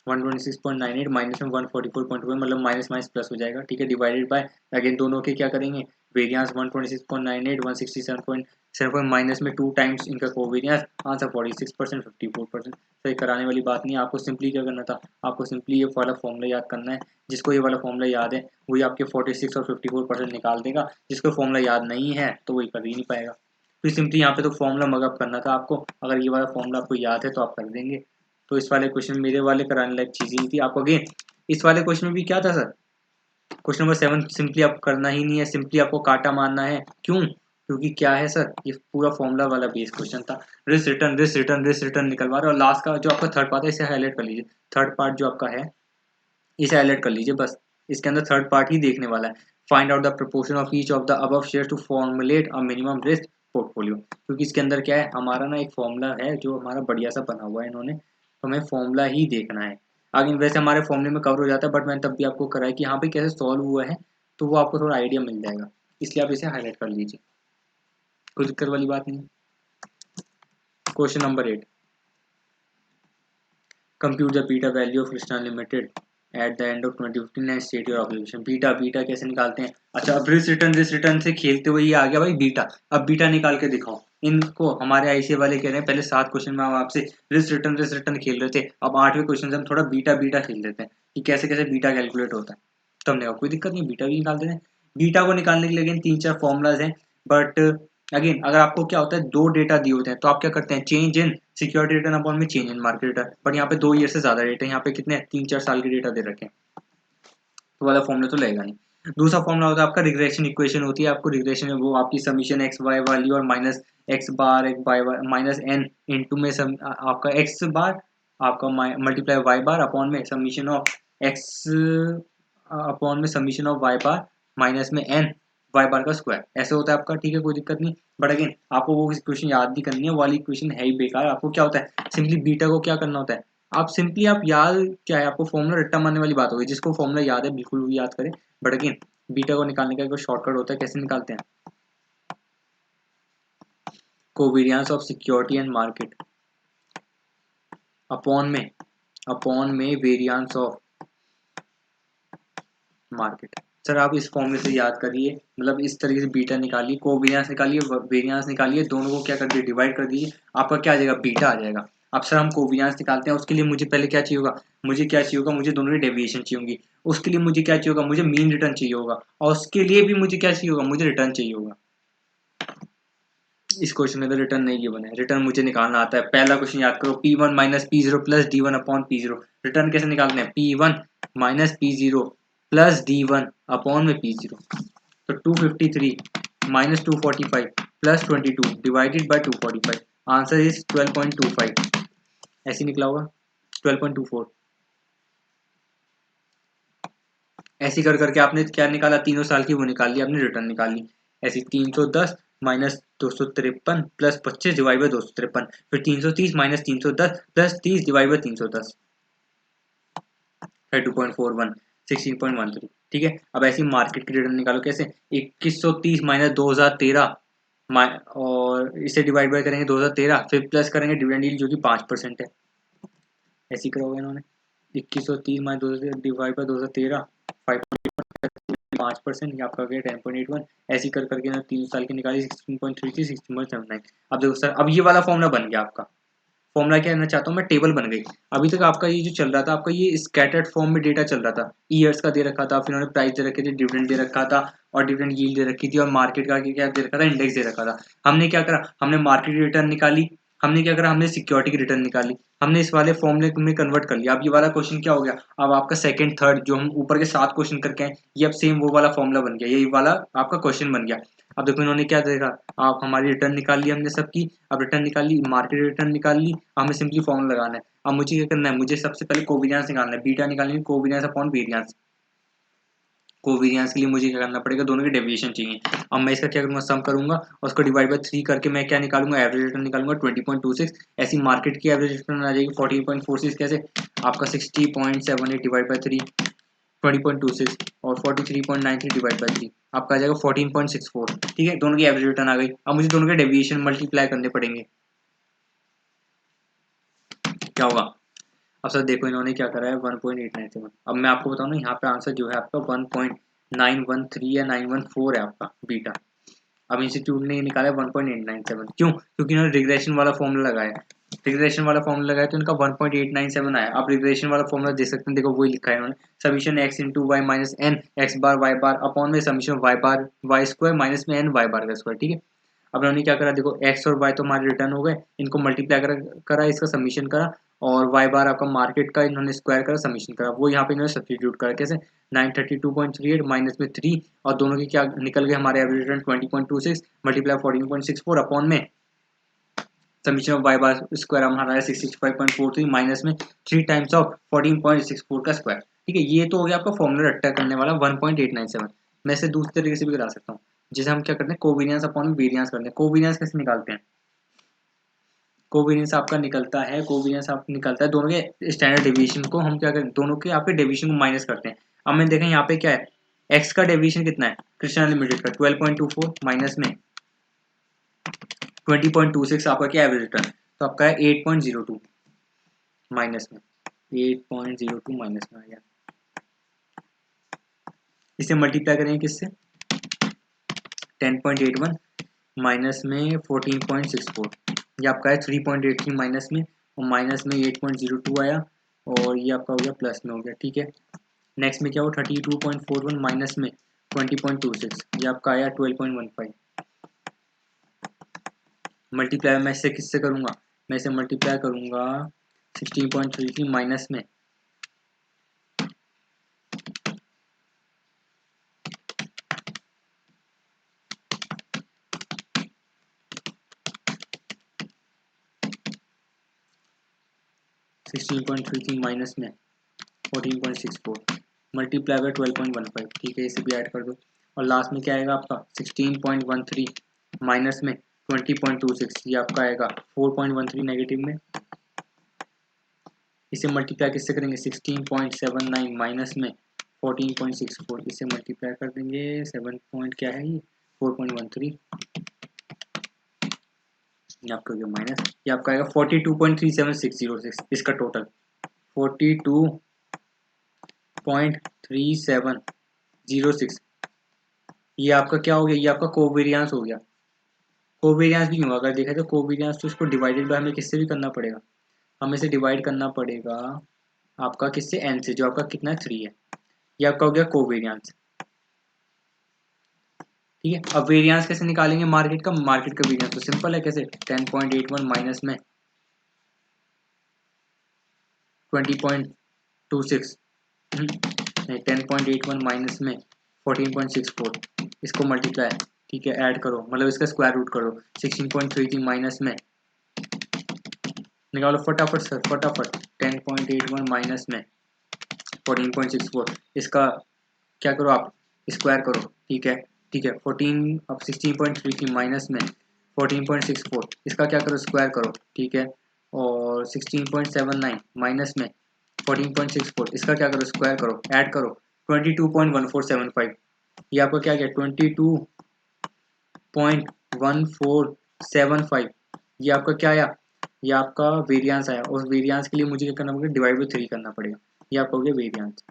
126.98 माइनस में 144.25 मतलब माइनस माइनस प्लस हो जाएगा, ठीक है। डिवाइडेड बाय अगेन दोनों के क्या करेंगे वेरियंस 126.98 167.75 माइनस में 2 टाइम्स इनका कोवेरियंस, आंसर 46% 54%। तो ये कराने वाली बात नहीं है, आपको सिंपली क्या करना था, आपको सिंपली ये वाला फॉर्मूला याद करना है। जिसको ये वाला फॉर्मूला याद है वही आपके 46 और 54% निकाल देगा, जिसको फॉर्मूला याद नहीं है तो वही कर ही नहीं पाएगा। फिर सिंपली यहाँ पे तो फॉर्मूला मगअप करना था आपको, अगर ये वाला फॉर्मूला आपको याद है तो आप कर देंगे। तो इस वाले क्वेश्चन मेरे वाले कराने लायक चीज़ ही थी आपको। अगेन इस वाले क्वेश्चन में भी क्या था सर, क्वेश्चन नंबर 7 सिंपली आपको करना ही नहीं है, सिंपली आपको काटा मारना है। क्यों, क्योंकि क्या है सर, ये पूरा फॉर्मूला वाला बेस क्वेश्चन था। रिस्क रिटर्न निकलवा रहे, और लास्ट का जो आपका थर्ड पार्ट है इसे हाईलाइट कर लीजिए। थर्ड पार्ट जो आपका है इसे हाईलाइट कर लीजिए बस, इसके अंदर थर्ड पार्ट ही देखने वाला है। Find out the proportion of each of the above share to formulate a minimum risk portfolio. क्योंकि इसके अंदर क्या है, हमारा ना एक फॉर्मूला है जो हमारा बढ़िया सा बना हुआ है इन्होंने, तो हमें फॉर्मूला ही देखना है। आगे वैसे हमारे फॉर्मूले में कवर हो जाता है, बट मैंने तब भी आपको कराया कि यहाँ पे कैसे सॉल्व हुआ है, तो वो आपको थोड़ा आइडिया मिल जाएगा, इसलिए आप इसे हाईलाइट कर लीजिए, कोई दिक्कत वाली बात नहीं। Question number 8, compute the beta value of Krishna limited eight the end of 2015 and state your observation. Beta कैसे निकालते हैं, अच्छा अब रिस रिटर्न से खेलते हुए ये आ गया भाई बीटा। अब बीटा निकाल के दिखाओ, इनको हमारे आईसीए वाले कह रहे हैं पहले 7 क्वेश्चन में हम आपसे रिस रिटर्न खेल रहे थे, अब 8वें क्वेश्चन से हम थोड़ा बीटा खेल लेते हैं कि कैसे कैसे बीटा कैलकुलेट होता है। तो हमने कहा कोई दिक्कत नहीं, बीटा भी निकाल देते हैं। बीटा को निकालने के लिए 3-4 फॉर्मूलाज हैं, बट अगेन अगर आपको क्या होता है, दो डेटा दिए होते हैं तो आप क्या करते हैं, change in security return upon में change in market return, but यहाँ पे 2 ईयर से ज्यादा डेटा, यहाँ पे कितने 3-4 साल के डेटा दे रखे हैं, तो वाला फॉर्मूला तो लगेगा नहीं। दूसरा फॉर्मूला होता है आपका रिग्रेशन इक्वेशन होती है, आपको रिग्रेशन में वो आपकी समीशन एक्स वाई वाली और माइनस एक्स बार एक वाई माइनस एन इंटू में आपका एक्स बार आपका मल्टीप्लाई वाई बार अपॉन में समीशन ऑफ एक्स अपॉन में summation of Y bar minus में एन वाई बार का स्क्वायर, ऐसे होता है आपका। ठीक है, कोई दिक्कत नहीं, बट अगेन आपको वो इक्वेशन याद नहीं करनी है, वाली इक्वेशन है ही बेकार। आपको क्या होता है, सिंपली बीटा को क्या करना होता है, आप सिंपली आप याद क्या है, आपको फॉर्मूला रट्टा मारने वाली बात होगी, जिसको फॉर्मूला याद है बिल्कुल भी याद करें, बट अगेन बीटा को निकालने का एक शॉर्टकट होता है, कैसे निकालते हैं, covariance of security and market upon में वेरियंस ऑफ मार्केट। सर आप इस फॉर्मूले से याद करिए, मतलब इस तरीके से बीटा निकालिए, कोवेरियंस निकालिए, वेरियंस निकालिए, दोनों को क्या कर दिए, डिवाइड कर दीजिए, आपका क्या आ जाएगा, बीटा आ जाएगा। अब सर हम कोवेरियंस निकालते हैं, उसके लिए मुझे पहले क्या चाहिए होगा, मुझे दोनों की डेविएशन चाहिए होगी, उसके लिए मुझे क्या चाहिए होगा, मुझे मीन रिटर्न चाहिए होगा, और उसके लिए भी मुझे क्या चाहिए होगा, मुझे रिटर्न चाहिए होगा। इस क्वेश्चन में तो रिटर्न नहीं ये बने, रिटर्न मुझे निकालना आता है। पहला क्वेश्चन याद करो, P1 minus P zero plus D one upon P zero, return कैसे निकालते हैं, P1 minus P zero plus D one upon में पी जीरो, तो 253 minus 245 plus 22 divided by 245, answer is 12.25, ऐसे निकला होगा 12.24। ऐसे कर करके आपने क्या निकाला, तीनों साल की वो निकाल ली आपने, रिटर्न निकाल ली। ऐसी 310 माइनस 253 प्लस 25 डिवाइड बाई 253, फिर 330 माइनस 310 प्लस 30 डिवाइड बाई 310 है 2.41 16.13। ठीक है, अब ऐसी मार्केट की रिटर्न निकालो, कैसे 2130 माइनस 2013 और इसे डिवाइड बाय करेंगे 2013, फिर प्लस करेंगे डिविडेंड यील्ड जो कि 5% है, ऐसी करोगे इन्होंने 2130 माइनस 2013 डिवाइड बाय 2013 5%, ये आपका गया 10.81, ऐसी कर करके ना 3 साल की निकाली 16.33 16.79। अब देखो सर, अब ये वाला फॉर्मूला बन गया आपका, फॉर्मूला क्या कहना चाहता हूँ मैं, टेबल बन गई। अभी तक आपका ये जो चल रहा था, आपका ये स्कैटर्ड फॉर्म में डेटा चल रहा था, ईयर्स का दे रखा था, फिर उन्होंने प्राइस दे रखे थे, डिविडेंड दे रखा था, और डिविडेंड यील्ड दे रखी थी, और मार्केट का क्या दे रखा था, इंडेक्स दे रखा था। हमने क्या करा, हमने मार्केट रिटर्न निकाली, हमने क्या करा, हमने सिक्योरिटी की रिटर्न निकाली, हमने इस वाले फॉर्मूले में कन्वर्ट कर लिया। अब ये वाला क्वेश्चन क्या हो गया, अब आपका सेकंड थर्ड जो हम ऊपर के 7 क्वेश्चन करके आए, ये अब सेम वो वाला फॉर्मूला बन गया, यही वाला आपका क्वेश्चन बन गया। अब देखो इन्होंने क्या देखा, आप हमारी रिटर्न निकाल ली हमने सबकी, अब रिटर्न निकाल ली, मार्केट रिटर्न निकाल ली, हमें सिंपली फॉर्मूला लगाना है। अब मुझे क्या करना है, मुझे सबसे पहले कोवेरियंस निकालना है, बीटा निकालनी है, कोवेरियंस अपॉन वेरियंस। कोवेरियंस के लिए मुझे क्या करना पड़ेगा, दोनों की डेविएशन चाहिए। अब मैं इसका क्या करूंगा, सम करूंगा और उसको डिवाइड बाय 3 करके मैं क्या निकालूंगा, एवरेज रिटर्न निकालूंगा 20.26। ऐसी मार्केट की एवरेज रिटर्न आ जाएगी 14.46, कैसे आपका 60.78 डिवाइड बाय 3 20.26 और 43.93 डिवाइड बाय 3 आपका आ जाएगा 14.64। ठीक है, दोनों की एवरेज रिटर्न आ गई। अब मुझे दोनों के डेविएशन मल्टीप्लाई करने पड़ेंगे, क्या होगा। अब सर देखो इन्होंने क्या करा है 1.897, अब मैं आपको बताऊँ ना, यहाँ पे आंसर जो है आपका 1.913 या 914 है आपका बीटा। अब इंस्टीट्यूट ने निकाला है 1.897, क्यों, क्योंकि इन्होंने रिग्रेशन वाला फॉर्मूला लगाया, रिग्रेशन वाला फॉर्मूला लगाया तो इनका 1.897 आया। आप रिग्रेशन वाला फॉर्मूला देख सकते हैं, देखो वही लिखा है इन्होंने, summation X into Y minus N X bar Y bar upon में summation Y bar Y square minus में एन वाई बार का स्क्वायर। ठीक है, अब उन्होंने क्या करा, देखो एक्स और वाई तो हमारे रिटर्न हो गए, इनको मल्टीप्लाई करा इसका समीशन करा, और वाई बार आपका मार्केट का इन्होंने स्क्वायर करा, समीशन करा, वो यहाँ पे इन्होंने सब्स्टिट्यूट करा, कैसे 932.38 माइनस में 3, और दोनों की क्या निकल गए हमारे एवरेज रिटर्न 20.26 मल्टीप्लाई 14.64 अपॉन में summation of Y bar square हमारा है 65.43 माइनस में 3 टाइम्स ऑफ 14.64 का स्क्वायर। ठीक है, ये तो हो गया आपका फॉर्मूला रट्टा करने वाला 1.897। मैं इसे दूसरे तरीके से भी करा सकता हूँ, जिसे हम क्या करते हैं, कोवेरियंस अपॉन वेरियंस करते हैं। कोवेरियंस कैसे निकालते हैं, कोवेरियंस आपका निकलता है, कोवेरियंस आप निकलता है दोनों के स्टैंडर्ड डेविएशन को हम क्या करते हैं, दोनों के आपके डेविएशन को माइनस करते हैं। अब मैंने देखा यहाँ पे क्या है, एक्स का डेविएशन कितना है, कृष्णा लिमिटेड का 12.24 माइनस में 20.26 आपका क्या एवरेज रिटर्न, तो आपका है 8.02 माइनस में 8.02 माइनस में आ गया। इसे मल्टीप्लाई करेंगे किससे, 10.81 माइनस में 14.64, ये आपका है 3.83 माइनस में, और माइनस में 8.02 आया, और ये आपका हो गया प्लस में हो गया। ठीक है, नेक्स्ट में क्या हो 32.41 माइनस में 20.26, ये आपका आया 12.15। मल्टीप्लाई मैं इससे किससे करूँगा, मैं इसे मल्टीप्लाई करूँगा 16.33 माइनस में 16.33 माइनस में 14.64 मल्टीप्लाई बाय 12.15, ठीक है, इसे भी ऐड कर दो। और लास्ट में क्या आएगा आपका 16.13 माइनस में 20.26, ये आपका आएगा 4.13 नेगेटिव में। इसे मल्टीप्लाई किससे करेंगे 16.79 माइनस में 14.64, इसे मल्टीप्लाई कर देंगे 7 पॉइंट क्या है ये 4.13, ये आपका हो गया माइनस, ये आपका आएगा 42.37606, इसका टोटल 42.3706, ये आपका क्या हो गया, ये आपका कोवेरियंस हो गया। कोवेरियंस भी नहीं होगा, अगर देखा तो कोवेरियंस तो इसको डिवाइडेड बाय हमें किससे भी करना पड़ेगा, हमें इसे डिवाइड करना पड़ेगा आपका किससे, n से, जो आपका कितना 3 है, ये आपका हो गया कोवेरियंस। ठीक है, अब वेरियंस कैसे निकालेंगे मार्केट का वेरियंस तो सिंपल है, कैसे 10.81 माइनस में 20.26 नहीं 10.81 माइनस में 14.64, इसको मल्टीप्लाई, ठीक है, ऐड करो, मतलब इसका स्क्वायर रूट करो 16.33 माइनस में, निकालो फटाफट सर फटाफट, 10.81 माइनस में 14.64, इसका क्या करो आप स्क्वायर करो, ठीक है, ठीक है 14, अब 16.33 माइनस में 14.64, इसका क्या करो स्क्वायर करो, ठीक है, और 16.79 माइनस में 14.64, इसका क्या करो स्क्वायर करो, ऐड करो 22.1475, ये आपका क्या गया 22.1475, ये आपका क्या आया, ये आपका वेरियंस आया। उस वेरियंस के लिए मुझे क्या करना पड़ेगा डिवाइड बाई 3 करना पड़ेगा, ये आपका हो गया वेरियंस।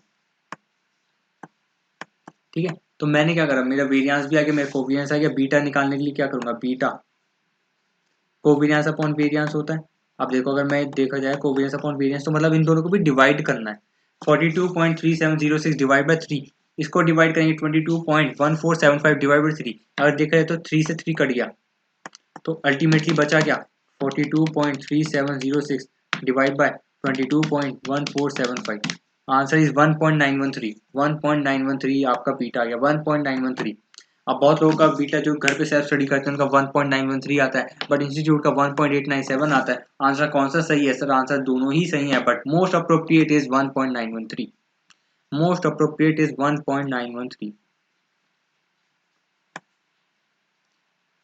ठीक है, तो मैंने क्या करा, मेरा वेरियंस भी आ गया, मेरा कोवेरियंस आ गया, बीटा निकालने के लिए क्या करूंगा, बीटा कोवेरियंस अपॉन वेरियंस होता है। अब देखो अगर मैं देखा जाए कोवेरियंस अपॉन वेरियंस, तो मतलब इन दोनों को भी डिवाइड करना है, 42.3706 डिवाइड बाय 3, इसको डिवाइड करेंगे 22.1475 डिवाइड बाय 3, अगर देखा जाए तो 3 से 3 कट गया, तो अल्टीमेटली बचा क्या 42.3706 डिवाइड बाय 22.1475, आंसर इज 1.913, 1.913 आपका बीटा आ गया 1.913। अब बहुत लोगों का बीटा जो घर पे सेल्फ स्टडी करते हैं उनका 1.913 आता है, बट इंस्टीट्यूट का 1.897 आता है। आंसर कौन सा सही है सर, आंसर दोनों ही सही है, but most appropriate is 1.913, most appropriate is 1.913,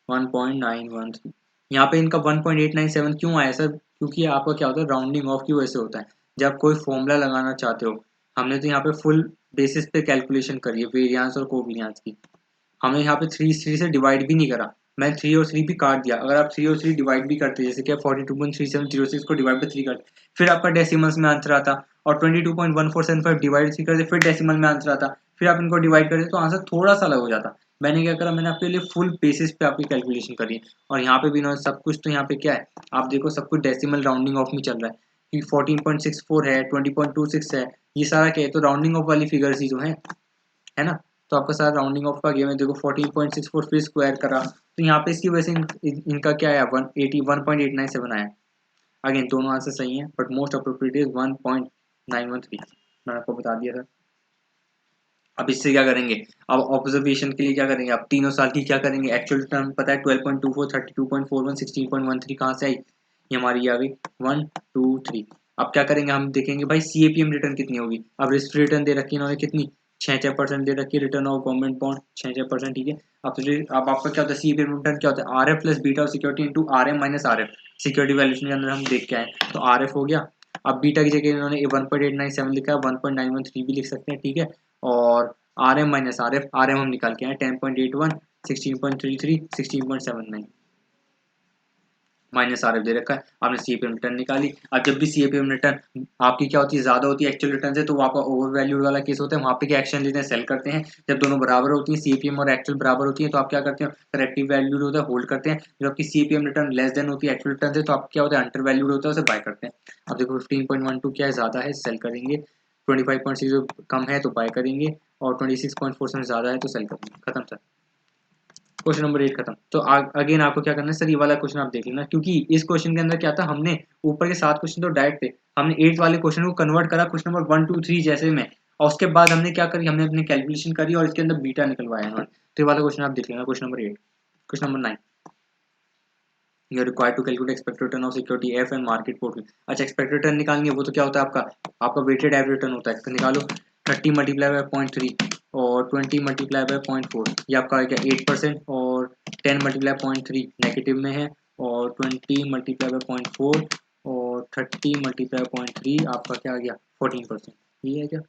1.913। यहाँ पे इनका 1.897 क्यों आया सर, क्योंकि आपका क्या होता है राउंडिंग ऑफ की वजह से होता है। जब कोई फॉर्मूला लगाना चाहते हो, हमने तो यहाँ पे फुल बेसिस पे कैलकुलेशन करी है वेरियंस और कोवेरियंस की, हमने यहाँ पे 3 से डिवाइड भी नहीं करा, मैं 3 और 3 भी काट दिया। अगर आप 3 और 3 डिवाइड भी करते जैसे कि 42.3706 को डिवाइड बाई 3 करते, फिर आपका डेसिमल्स में आंसर आता, और 22.1475 डिवाइड 3 करते फिर डेसिमल में आंसर आता, फिर आप इनको डिवाइड करते तो आंसर थोड़ा सा अलग हो जाता। मैंने क्या करा, मैंने आपके लिए फुल बेसिस पे आपकी कैलकुलेशन करी, और यहाँ पे भी ना सब कुछ, तो यहाँ पे क्या है आप देखो सब कुछ डेसिमल राउंडिंग ऑफ में चल रहा है, कि 14.64 है 20.26 है, ये सारा क्या है तो राउंडिंग ऑफ वाली फिगर्स ही जो है ना। तो आपका सारा राउंडिंग ऑफ का गेम है, देखो 14.64 फिर स्क्वायर करा, तो यहाँ पे इसकी वजह से इनका क्या आया 1.897 आया। अगेन दोनों आंसर सही है, बट मोस्ट अप्रोप्रिएट इज 1.913, मैंने आपको बता दिया था। अब इससे क्या करेंगे, अब ऑब्जर्वेशन के लिए क्या करेंगे, अब तीनों साल की क्या करेंगे, एक्चुअल रिटर्न पता है 12.24 32.41 16.13 कहाँ से आई, ये हमारी आ गई 1 2 3। अब क्या करेंगे हम देखेंगे भाई CAPM रिटर्न कितनी होगी, अब रिस्क रिटर्न दे रखी है इन्होंने कितनी 6% दे रखी है, रिटर्न ऑफ गवर्नमेंट बॉन्ड 6%, ठीक है। अब आपका क्या होता है CAPM रिटर्न क्या होता है RF plus beta security into RM minus RF, security valuation के अंदर हम देख के आए, तो RF हो गया। अब बीटा की जगह इन्होंने 1.897 लिखा है, 1.913 भी लिख सकते हैं, ठीक है। और RM माइनस RF हम निकाल के आए 10.81 16.33 16.79 माइनस RF दे रखा है, आपने CAPM रिटर्न निकाली। अब जब भी CAPM रिटर्न आपकी क्या होती है ज्यादा होती है एक्चुअल रिटर्न से, तो आपका ओवर वैल्यूड वाला केस होता है, वहाँ पे क्या एक्शन लेते हैं सेल करते हैं। जब दोनों बराबर होती है CAPM और एक्चुअल बराबर होती है, तो आप क्या करते हैं करेक्टिव वैल्यूड होता है होल्ड करते हैं। जब आपकी CAPM रिटर्न लेस देन होती है एक्चुअल रिटर्न से, तो आप क्या होता है अंडर वैल्यूड होता है उसे बाय करते हैं। अब देखो 15.12 क्या है ज्यादा है सेल करेंगे, 25.60 कम है तो बाय करेंगे, और 26.47 ज्यादा है तो सेल करेंगे, खत्म सर। क्वेश्चन नंबर 8 खत्म। तो अगेन आपको क्या करना है सर, ये वाला क्वेश्चन आप देख लेना, क्योंकि इस क्वेश्चन के अंदर क्या था, हमने ऊपर के 7 क्वेश्चन तो डायरेक्ट थे, हमने 8 वाले क्वेश्चन को कन्वर्ट करा क्वेश्चन नंबर 1 2 3 जैसे में, और उसके बाद हमने क्या करी, हमने अपनी कैलकुलेशन करी और इसके अंदर बीटा निकलवाया है। तो ये वाला क्वेश्चन आप देख लेना, question number 8। Question number 9, you are required to calculate expected return of security F and market portfolio. अच्छा, एक्सपेक्टेड रिटर्न निकालनी है, वो तो क्या होता है आपका वेटेड एवरेज रिटर्न होता है। तो निकालो 30 मल्टीप्लाई बाय 0.3 और 20 मल्टीप्लाई बाय 0.4, ये आपका है क्या 8%, और 10 मल्टीप्लाई 0.3 नेगेटिव में है, और 20 मल्टीप्लाई बाय 0.4 और 30 मल्टीप्लाई 0.3 आपका क्या आ गया 14%। ये है क्या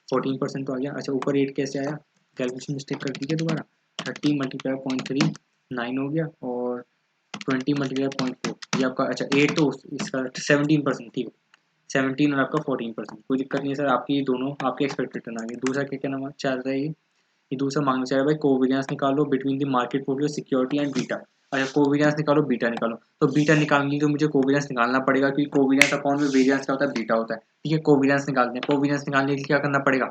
14% तो आ गया। अच्छा, ऊपर 8 कैसे आया, कैलकुलेशन मिस्टेक कर दी क्या दोबारा, 30 मल्टीप्लाई 0.3 9 हो गया, और 20 मल्टीप्लाई 0.4 ये आपका, अच्छा 8 तो इसका 17%, ठीक है 17 और आपका 14%, कोई दिक्कत नहीं है सर, आपकी दोनों आपके एक्सपेक्टेड रिटर्न आ गए। दूसरा क्या क्या नाम चाह रहा है, ये दूसरा मांगना चाह रहा है भाई, कोवेरियंस निकालो between the market portfolio security and beta. अच्छा, कोवेरियंस निकालो बीटा निकालो, तो बीटा निकालने के लिए तो मुझे कोवेरियंस निकालना पड़ेगा, क्योंकि कोवेरियंस अपॉन में वेरियंस क्या होता है, बीटा होता है। ठीक है, कोवेरियंस निकालते हैं, कोवेरियंस निकालने के लिए क्या करना पड़ेगा,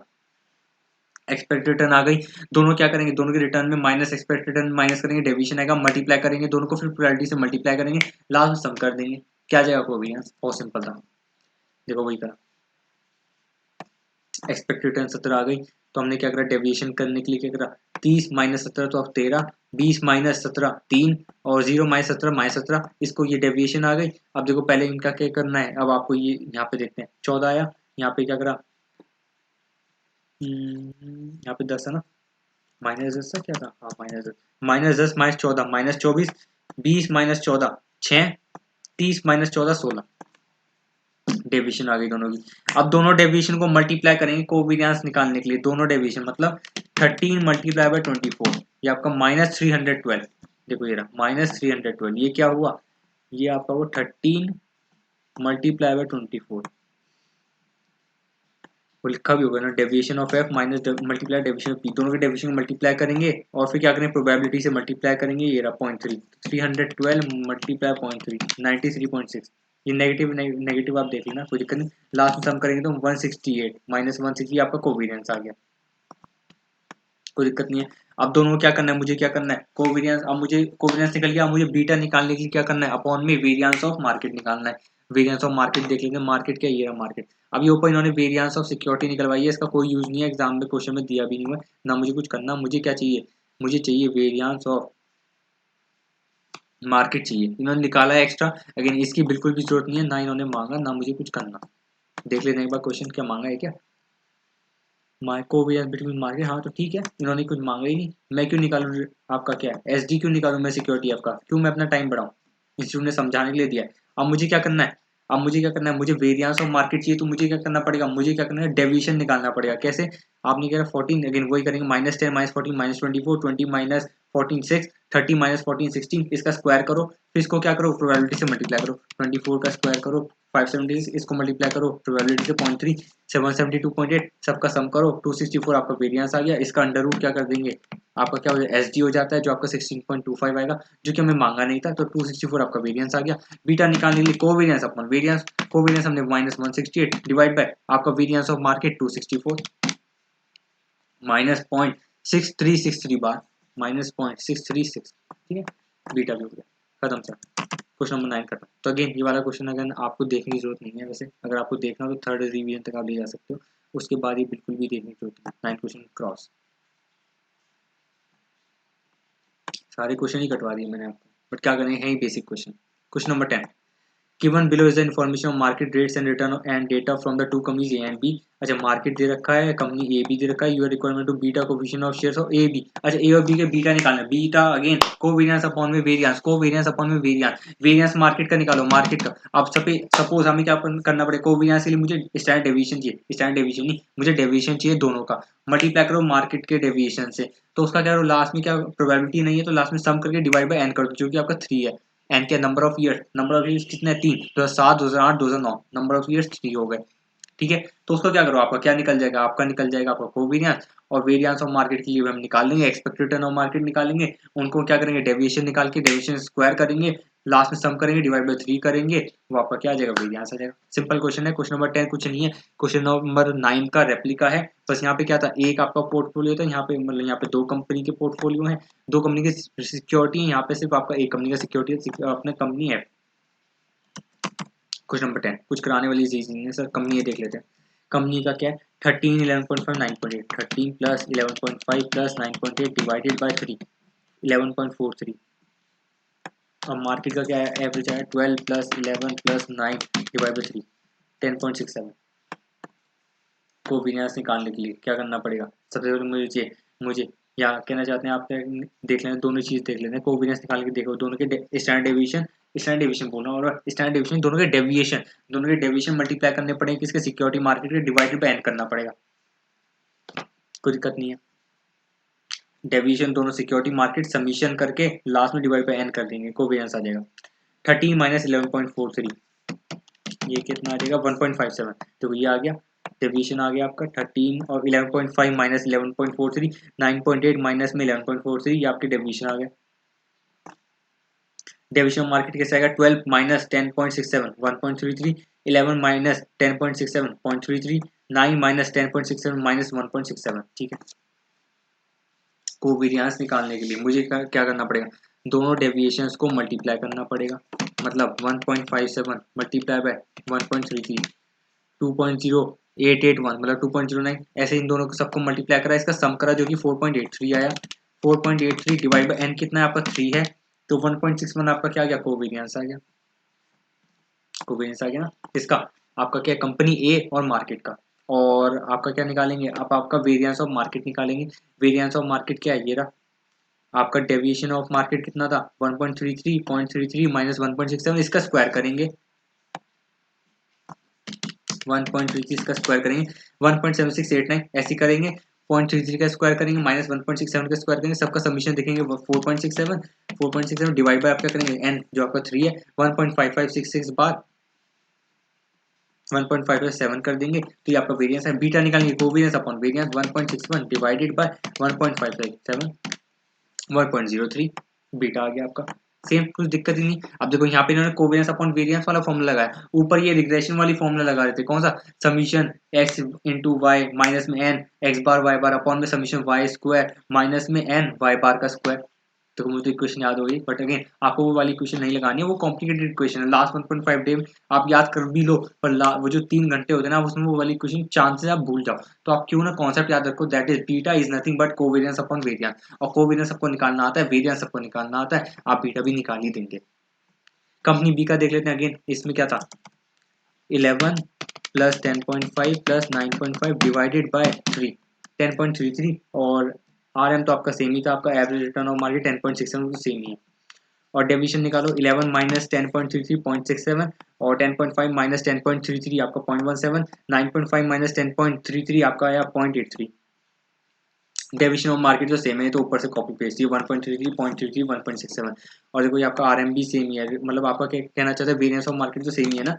एक्सपेक्टेड रिटर्न आ गई, दोनों क्या करेंगे, दोनों के रिटर्न में माइनस एक्सपेक्टेड रिटर्न माइनस करेंगे, डेविएशन आएगा, मल्टीप्लाई करेंगे दोनों को, फिर प्रोबेबिलिटी से मल्टीप्लाई करेंगे, लास्ट में सम कर देंगे, क्या जाएगा कोवेरियंस। बहुत सिंपल था, देखो वही करा, एक्सपेक्टेड रिटर्न 17 आ गई, तो हमने क्या करा, डेविएशन करने के लिए क्या करा, 30 माइनस 17 तो अब 13, 20 माइनस 17 3, और 0 माइनस 17 माइनस 17, इसको ये डेविएशन आ गई। अब देखो पहले इनका क्या करना है, अब आपको ये यहाँ पे देखते हैं 14 आया, यहाँ पे क्या करा, यहाँ पे 10 है ना, -10 था क्या था, हाँ -10, -10 -14 -24, 20 -14 6, 30 -14 16, डेविएशन आ गई दोनों की। अब दोनों डेविएशन को मल्टीप्लाई करेंगे कोवेरियंस निकालने के लिए, दोनों डेविएशन मतलब 13 मल्टीप्लाई बाय 24, ये आपका -312, देखो ये रहा -312, ये क्या हुआ, ये आपका वो 13 मल्टीप्लाई बाय 24, वो लिखा भी होगा ना, deviation of F minus multiply deviation of P, दोनों के डेविएशन को मल्टीप्लाई करेंगे और फिर क्या करेंगे, प्रोबेबिलिटी से मल्टीप्लाई करेंगे, ये रहा 0.3, 312 मल्टीप्लाई 0.3 93.6, ये नेगेटिव नेगेटिव आप देख लेना, कोई दिक्कत नहीं, लास्ट में सम करेंगे तो 168 -160 आपका कोवेरियंस आ गया, कोई दिक्कत नहीं है। अब दोनों को क्या करना है, मुझे क्या करना है कोवेरियंस, अब मुझे कोवेरियंस निकल गया, मुझे बीटा निकालने के लिए क्या करना है, अपॉन में वेरियंस ऑफ मार्केट निकालना है। वेरियंस ऑफ मार्केट देख लेंगे, मार्केट क्या, ये रहा मार्केट। अब ये ऊपर इन्होंने वेरियंस ऑफ सिक्योरिटी निकलवाई है, इसका कोई यूज नहीं है, एग्जाम में क्वेश्चन में दिया भी नहीं हुआ ना, मुझे कुछ करना, मुझे क्या चाहिए, मुझे चाहिए वेरियंस ऑफ मार्केट चाहिए, इन्होंने निकाला है एक्स्ट्रा, अगेन इसकी बिल्कुल भी जरूरत नहीं है, ना इन्होंने मांगा ना मुझे कुछ करना। देख लेते हैं एक बार क्वेश्चन क्या मांगा है, क्या कोवेरियंस बिटवीन मार्केट, हाँ तो ठीक है, इन्होंने कुछ मांगा ही नहीं, मैं क्यों निकालूं, आपका क्या है एसडी क्यों निकालूं मैं सिक्योरिटी आपका, क्यों मैं अपना टाइम बढ़ाऊं, इंस्टीट्यूट ने समझाने के लिए दिया है। अब मुझे क्या करना है, अब मुझे क्या करना है, मुझे वेरियंस ऑफ मार्केट चाहिए, तो मुझे क्या करना पड़ेगा, मुझे क्या करना है, डेविएशन निकालना पड़ेगा, कैसे, आपने कह रहा 14, अगेन वही करेंगे, -10 -14 -24 20 -14 6, 30 -14 16, इसका स्क्वायर करो, फिर इसको क्या करो, प्रोबेबिलिटी से मल्टीप्लाई करो, 24 का स्क्वायर करो 576, इसको मल्टीप्लाई करो प्रोबेबिलिटी से 0.3 772.8, सबका सम करो 264, आपका वेरियंस आ गया, इसका अंडर रूट क्या कर देंगे, आपका क्या हो जाए एसडी हो जाता है, जो आपका 16.25 आएगा, जो कि हमें मांगा नहीं था, तो 264 आपका वेरियंस आ गया। बीटा निकालने के लिए कोवेरियंस अपन वेरियंस, कोवेरियंस हमने -168 डिवाइड बाय आपका वेरियंस ऑफ मार्केट 264 -0.6363 बार -0.636, ठीक है, बीटा भी हो गया, खत्म सर, क्वेश्चन नंबर 9 खत्म। तो अगेन ये वाला क्वेश्चन अगर आपको देखने की जरूरत नहीं है, वैसे अगर आपको देखना हो तो थर्ड रिवीजन तक आप ले जा सकते हो, उसके बाद ये बिल्कुल भी देखने की जरूरत नहीं, 9 क्वेश्चन क्रॉस, सारे क्वेश्चन ही कटवा दिए मैंने आपको, बट क्या करेंगे, है ही basic question. Question number 10, given below is the information of market rates and return and data from the two companies A and B। अच्छा, मार्केट दे रखा है, कंपनी ए बी दे रखा है, your requirement to beta coefficient of shares of A B. अच्छा, A और B के बीटा निकालना है, बीटा अगेन कोवेरियंस अपॉन में वेरियंस, कोवेरियंस अपॉन में वेरियंस, वेरियंस मार्केट का निकालो, मार्केट का। अब सपोज हमें क्या करना पड़ेगा, कोवेरियंस के लिए मुझे स्टैंडर्ड डेविएशन चाहिए, स्टैंडर्ड डेविएशन नहीं, मुझे डेविएशन चाहिए दोनों का, मल्टीप्लाई करो मार्केट के डेविएशन से, तो उसका क्या करो, लास्ट में क्या प्रोबेबिलिटी नहीं है, तो लास्ट में सम करके डिवाइड बाय एन कर दो, जो कि आपका 3 है। एन के number of years, number of years कितने हैं 3, 2007 2008 2009, नंबर ऑफ ईयर्स 3 हो गए, ठीक है। तो उसको क्या करो, आपका क्या निकल जाएगा, आपका निकल जाएगा आपका कोवेरियंस, और वेरियंस ऑफ मार्केट के लिए हम निकाल लेंगे एक्सपेक्टेड रिटर्न ऑफ मार्केट निकालेंगे, उनको क्या करेंगे डेविएशन निकाल के डेविएशन स्क्वायर करेंगे, लास्ट में सम करेंगे डिवाइड बाय 3 करेंगे, वो आपका क्या आ जाएगा वेरियंस आ जाएगा। सिंपल क्वेश्चन है। क्वेश्चन नंबर 10 कुछ नहीं है, क्वेश्चन नंबर 9 का रेप्लिका है। बस यहाँ पे क्या था, एक आपका पोर्टफोलियो था, यहाँ पे मतलब यहाँ पे दो कंपनी के पोर्टफोलियो है, दो कंपनी की सिक्योरिटी है, यहाँ पे सिर्फ आपका एक कंपनी का सिक्योरिटी अपना कंपनी है। क्वेश्चन नंबर 10 कुछ कराने वाली चीज नहीं है सर, कंपनी है देख लेते हैं। कंपनी का क्या है 13 11.5 9.8, 13 प्लस 11.5 प्लस 9.8 डिवाइडेड बाय 3 11.43, और मार्केट का क्या है एवरेज है 12 प्लस 11 प्लस 9 डिवाइड बाय 3 10.67। कोविनियस निकालने के लिए क्या करना पड़ेगा, सबसे पहले मुझे या कहना चाहते हैं आप देख लें, दोनों चीज देख लेते हैं। कोविनियस निकाल के देखो, दोनों के स्टैंडर्ड डेविएशन बोल रहा हूँ, और स्टैंडर्ड डेविएशन दोनों के डेविएशन मल्टीप्लाई करने पड़ेंगे किसके सिक्योरिटी मार्केट के, डिवाइडेड बाय n करना पड़ेगा, कोई दिक्कत नहीं है। डेविएशन दोनों सिक्योरिटी मार्केट समीशन करके लास्ट में डिवाइड बाय n कर देंगे, कोविनियस आ जाएगा 13 माइनस 11.43, ये कितना आ जाएगा 1.57। तो ये आ गया डेविएशन आ गया आपका 13 और 11.5 माइनस 11.43, 9.8 माइनस में 11.43, ये आपके डेविएशन आ गया। डेविएशन मार्केट कैसे आएगा 12 माइनस 10.67 1.33, 11 माइनस 10.67 0.33, 9 माइनस 10.67 माइनस 1.67। ठीक है। कोवेरियंस निकालने के लिए मुझे क्या करना पड़ेगा, दोनों डेविएशंस को मल्टीप्लाई करना पड़ेगा, मतलब 1.57 मल्टीप्लाई बाय 1.33 2.0881 मतलब 2.09, ऐसे इन दोनों को सबको मल्टीप्लाई करा, इसका सम करा जो कि 4.83 आया। 4.83 डिवाइड बाय n कितना है आपका 3 है, तो 1.61 आपका क्या आ गया कोवेरियंस आ गया। कोवेरियंस आ गया ना इसका, आपका क्या कंपनी ए और मार्केट का, और आपका क्या निकालेंगे, आप आपका वेरियंस ऑफ मार्केट निकालेंगे। वेरियंस ऑफ मार्केट क्या है, ये रहा आपका डेविएशन ऑफ मार्केट कितना था 1.33 0.33 माइनस 1.67, इसका स्क्वायर करेंगे 1.33 का स्क्वायर करेंगे 1.7689, ऐसे करेंगे 0.33 का स्क्वायर करेंगे माइनस 1.67 का स्क्वायर करेंगे, सबका सबमिशन देखेंगे 4.67 डिवाइड बाय आप क्या करेंगे n जो आपका 3 है 1.5566 बार 1.557 कर देंगे, तो ये आपका वेरियंस है। बीटा निकालेंगे covariance upon variance 1.61 divided by 1.557 1.03, beta आ गया आपका। सेम कुछ दिक्कत ही नहीं। अब देखो यहाँ पे इन्होंने कोवेरियंस अपॉन वेरियंस वाला फॉर्मूला लगाया, ऊपर ये रिग्रेशन वाली फॉर्मूला लगा रहे थे, कौन सा summation x into Y minus में n x bar y bar upon में समीशन y स्क्वायर माइनस में n y बार का स्क्वायर। तो मुझे तो इक्वेशन याद हो गई, बट अगेन आपको वो वाली इक्वेशन नहीं लगानी है, वो कॉम्प्लिकेटेड इक्वेशन है। लास्ट 1.5 डे आप याद कर भी लो, पर वो जो 3 घंटे होते हैं ना उसमें वो वाली इक्वेशन चांसेस आप भूल जाओ। तो आप क्यों ना कॉन्सेप्ट याद रखो, that is beta is nothing but covariance upon variance, और कोवेरियंस सबको निकालना आता है, वेरियंस सबको निकालना आता है, आप बीटा भी निकाल ही देंगे। कंपनी बी का देख लेते हैं। अगेन इसमें क्या था 11 प्लस 10.5 प्लस 9.5 डिवाइडेड बाय 3 10.33, और आर एम तो आपका सेम ही था, आपका एवरेज रिटर्न ऑफ मार्केट 10.67 तो सेम ही है। और डेविएशन निकालो 11 माइनस 10.33 0.67, और 10.5 माइनस 10.33 आपका 0.17, 9.5 माइनस 10.33 आपका आया 0.83। डेविएशन ऑफ मार्केट तो सेम है, तो ऊपर से कॉपी पेस्ट ये 1.33 0.33 1.67, और देखो ये आपका आरएम भी सेम ही है, मतलब आपका क्या कहना चाहता है वेरिएंस ऑफ मार्केट तो सेम ही है ना।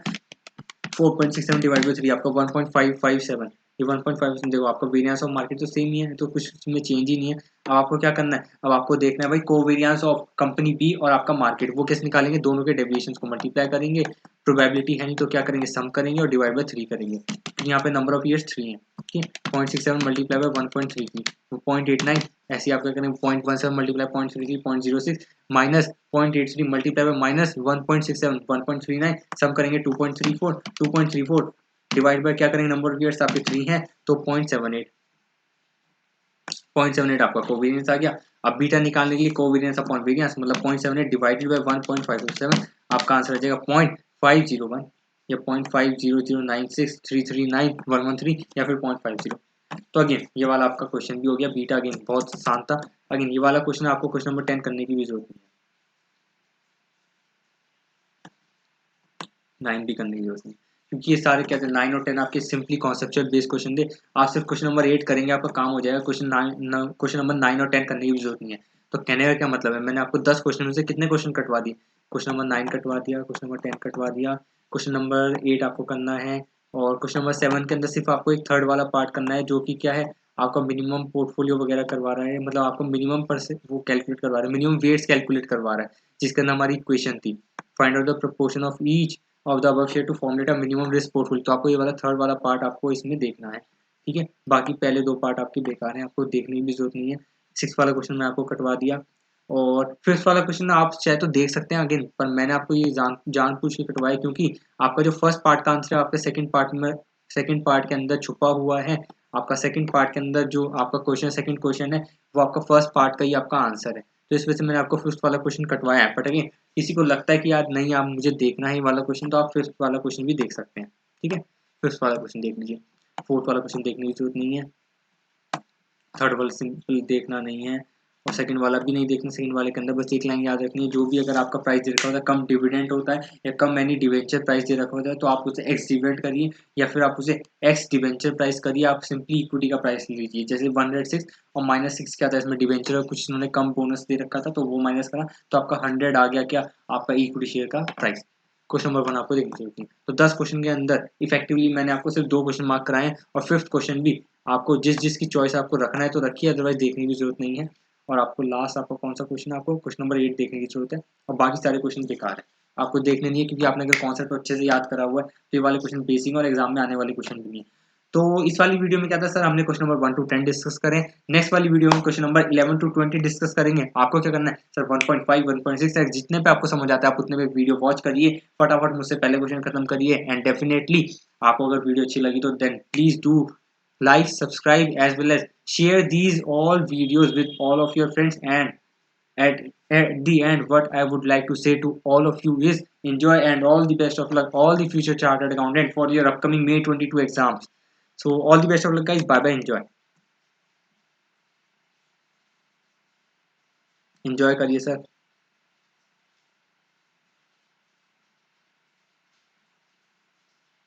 4.67 डिवाइड बाई 3 आपका 1.557, ये 1.5 देखो आपका वेरिएंस ऑफ मार्केट तो सेम ही है, तो कुछ इसमें चेंज ही नहीं है। अब आपको क्या करना है, अब आपको देखना है भाई कोवेरियंस ऑफ कंपनी बी और आपका मार्केट, वो कैसे निकालेंगे, दोनों के डेविएशंस को मल्टीप्लाई करेंगे, प्रोबेबिलिटी है नहीं तो क्या करेंगे सम करेंगे और डिवाइड बाय 3 करेंगे। यहाँ पे नंबर ऑफ ईयर्स 3 है, ठीक है 0.67 मल्टीप्लाई बाय 1.33 0.89, ऐसे आप क्या करेंगे 0.17 multiply 0.33 0.06 minus 0.83 multiply by minus 1.67 1.39, सम करेंगे 2.34 डिवाइड बाय क्या करेंगे नंबर ऑफ ईयर्स आपके 3 है तो 0.78 आपका कोवेरियंस आ गया। अब बीटा निकालने के लिए कोवेरियंस अपॉन वेरियंस मतलब 0.78 डिवाइडेड बाय 1.557, आपका आंसर आ जाएगा 0.501 या 0.50096339113 या फिर 0.50। तो अगेन ये वाला आपका क्वेश्चन भी हो गया, बीटा अगेन बहुत आसान था। अगेन ये वाला क्वेश्चन आपको क्वेश्चन नंबर 10 करने की भी जरूरत नहीं है, 9 भी करने की जरूरत नहीं, क्योंकि ये सारे क्या थे 9 और 10 आपके सिंपली कॉन्सेप्चुअल बेस्ड क्वेश्चन थे। आप सिर्फ क्वेश्चन नंबर 8 करेंगे आपका काम हो जाएगा, क्वेश्चन नंबर 9 और 10 करने की भी जरूरत नहीं है। तो कहने का क्या मतलब है, मैंने आपको 10 क्वेश्चन में से कितने क्वेश्चन कटवा दिए, क्वेश्चन नंबर 9 कटवा दिया, क्वेश्चन नंबर 10 कटवा दिया, क्वेश्चन नंबर 8 आपको करना है, और क्वेश्चन नंबर 7 के अंदर सिर्फ आपको एक थर्ड वाला पार्ट करना है, जो कि क्या है, आपका मिनिमम पोर्टफोलियो वगैरह करवा रहा है, मतलब आपको मिनिमम पर से वो कैलकुलेट करवा रहा है, मिनिमम वेट्स कैलकुलेट करवा रहा है, जिसके अंदर हमारी इक्वेशन थी, find out the proportion of each of the above share to formulate a minimum risk portfolio. तो आपको ये वाला थर्ड वाला पार्ट आपको इसमें देखना है, ठीक है। बाकी पहले 2 पार्ट आपके बेकार हैं, आपको देखने की भी जरूरत नहीं है। 6 वाला क्वेश्चन मैं आपको कटवा दिया, और 5th वाला क्वेश्चन आप चाहे तो देख सकते हैं अगेन, पर मैंने आपको ये जानबूझ के कटवाया, क्योंकि आपका जो फर्स्ट पार्ट का आंसर है आपके सेकंड पार्ट के अंदर छुपा हुआ है। आपका सेकंड पार्ट के अंदर जो आपका क्वेश्चन सेकंड क्वेश्चन है, वो आपका फर्स्ट पार्ट का ही आपका आंसर है। तो इस वजह से मैंने आपको 5th वाला क्वेश्चन कटवाया है। बट अगेन किसी को लगता है कि यार नहीं, आप मुझे देखना है ये वाला क्वेश्चन, तो आप 5th वाला क्वेश्चन भी देख सकते हैं, ठीक है। 5th वाला क्वेश्चन देख लीजिए, 4th वाला क्वेश्चन देखने की जरूरत नहीं है, थर्ड वाला सिंपल देखना नहीं है, और सेकंड वाला भी नहीं देखना। सेकंड वाले के अंदर बस एक लाइन याद रखनी है, जो भी अगर आपका प्राइस दे रखा होता है, कम डिविडेंड होता है या कम एनी डिवेंचर प्राइस दे रखा होता है, तो आप उसे एक्स डिविडेंड करिए या फिर आप उसे एक्स डिवेंचर प्राइस करिए। आप सिंपली इक्विटी का प्राइस लीजिए, जैसे 106 और -6 क्या था इसमें, डिवेंचर और कुछ इन्होंने कम बोनस दे रखा था, तो वो माइनस करा, तो आपका 100 आ गया क्या, आपका इक्विटी शेयर का प्राइस। क्वेश्चन नंबर 1 आपको देखनी चाहिए। तो 10 क्वेश्चन के अंदर इफेक्टिवली मैंने आपको सिर्फ 2 क्वेश्चन मार्क कराए हैं, और 5th क्वेश्चन भी आपको जिस की चॉइस आपको रखना है तो रखिए, अदरवाइज देखने की जरूरत नहीं है। और आपको लास्ट आपका कौन सा क्वेश्चन है, आपको क्वेश्चन नंबर 8 देखने की जरूरत है, और बाकी सारे क्वेश्चन बेकार है, आपको देखने नहीं है, क्योंकि आपने अगर कॉन्सेप्ट अच्छे से याद करा हुआ है तो ये वाले क्वेश्चन बेसिक और एग्जाम में आने वाले क्वेश्चन भी नहीं है। तो इस वाली वीडियो में क्या था सर, हमने क्वेश्चन नंबर 1 to 10 डिस्कस करें। नेक्स्ट वाली वीडियो में क्वेश्चन नंबर 11 to 20 डिस्कस करेंगे। आपको क्या करना है सर, 1.5 1.6 जितने पे आपको समझ आता है आप उतने पे वीडियो वॉच करिए, फटाफट मुझसे पहले क्वेश्चन खत्म करिए, एंड डेफिनेटली आपको अगर वीडियो अच्छी लगी तो then please do like, subscribe, as well as share these all videos with all of your friends. And at the end, what I would like to say to all of you is enjoy and all the best of luck, all the future chartered accountant for your upcoming May 22 exams. So all the best of luck guys, bye bye, enjoy करिए sir,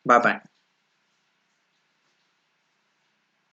bye bye.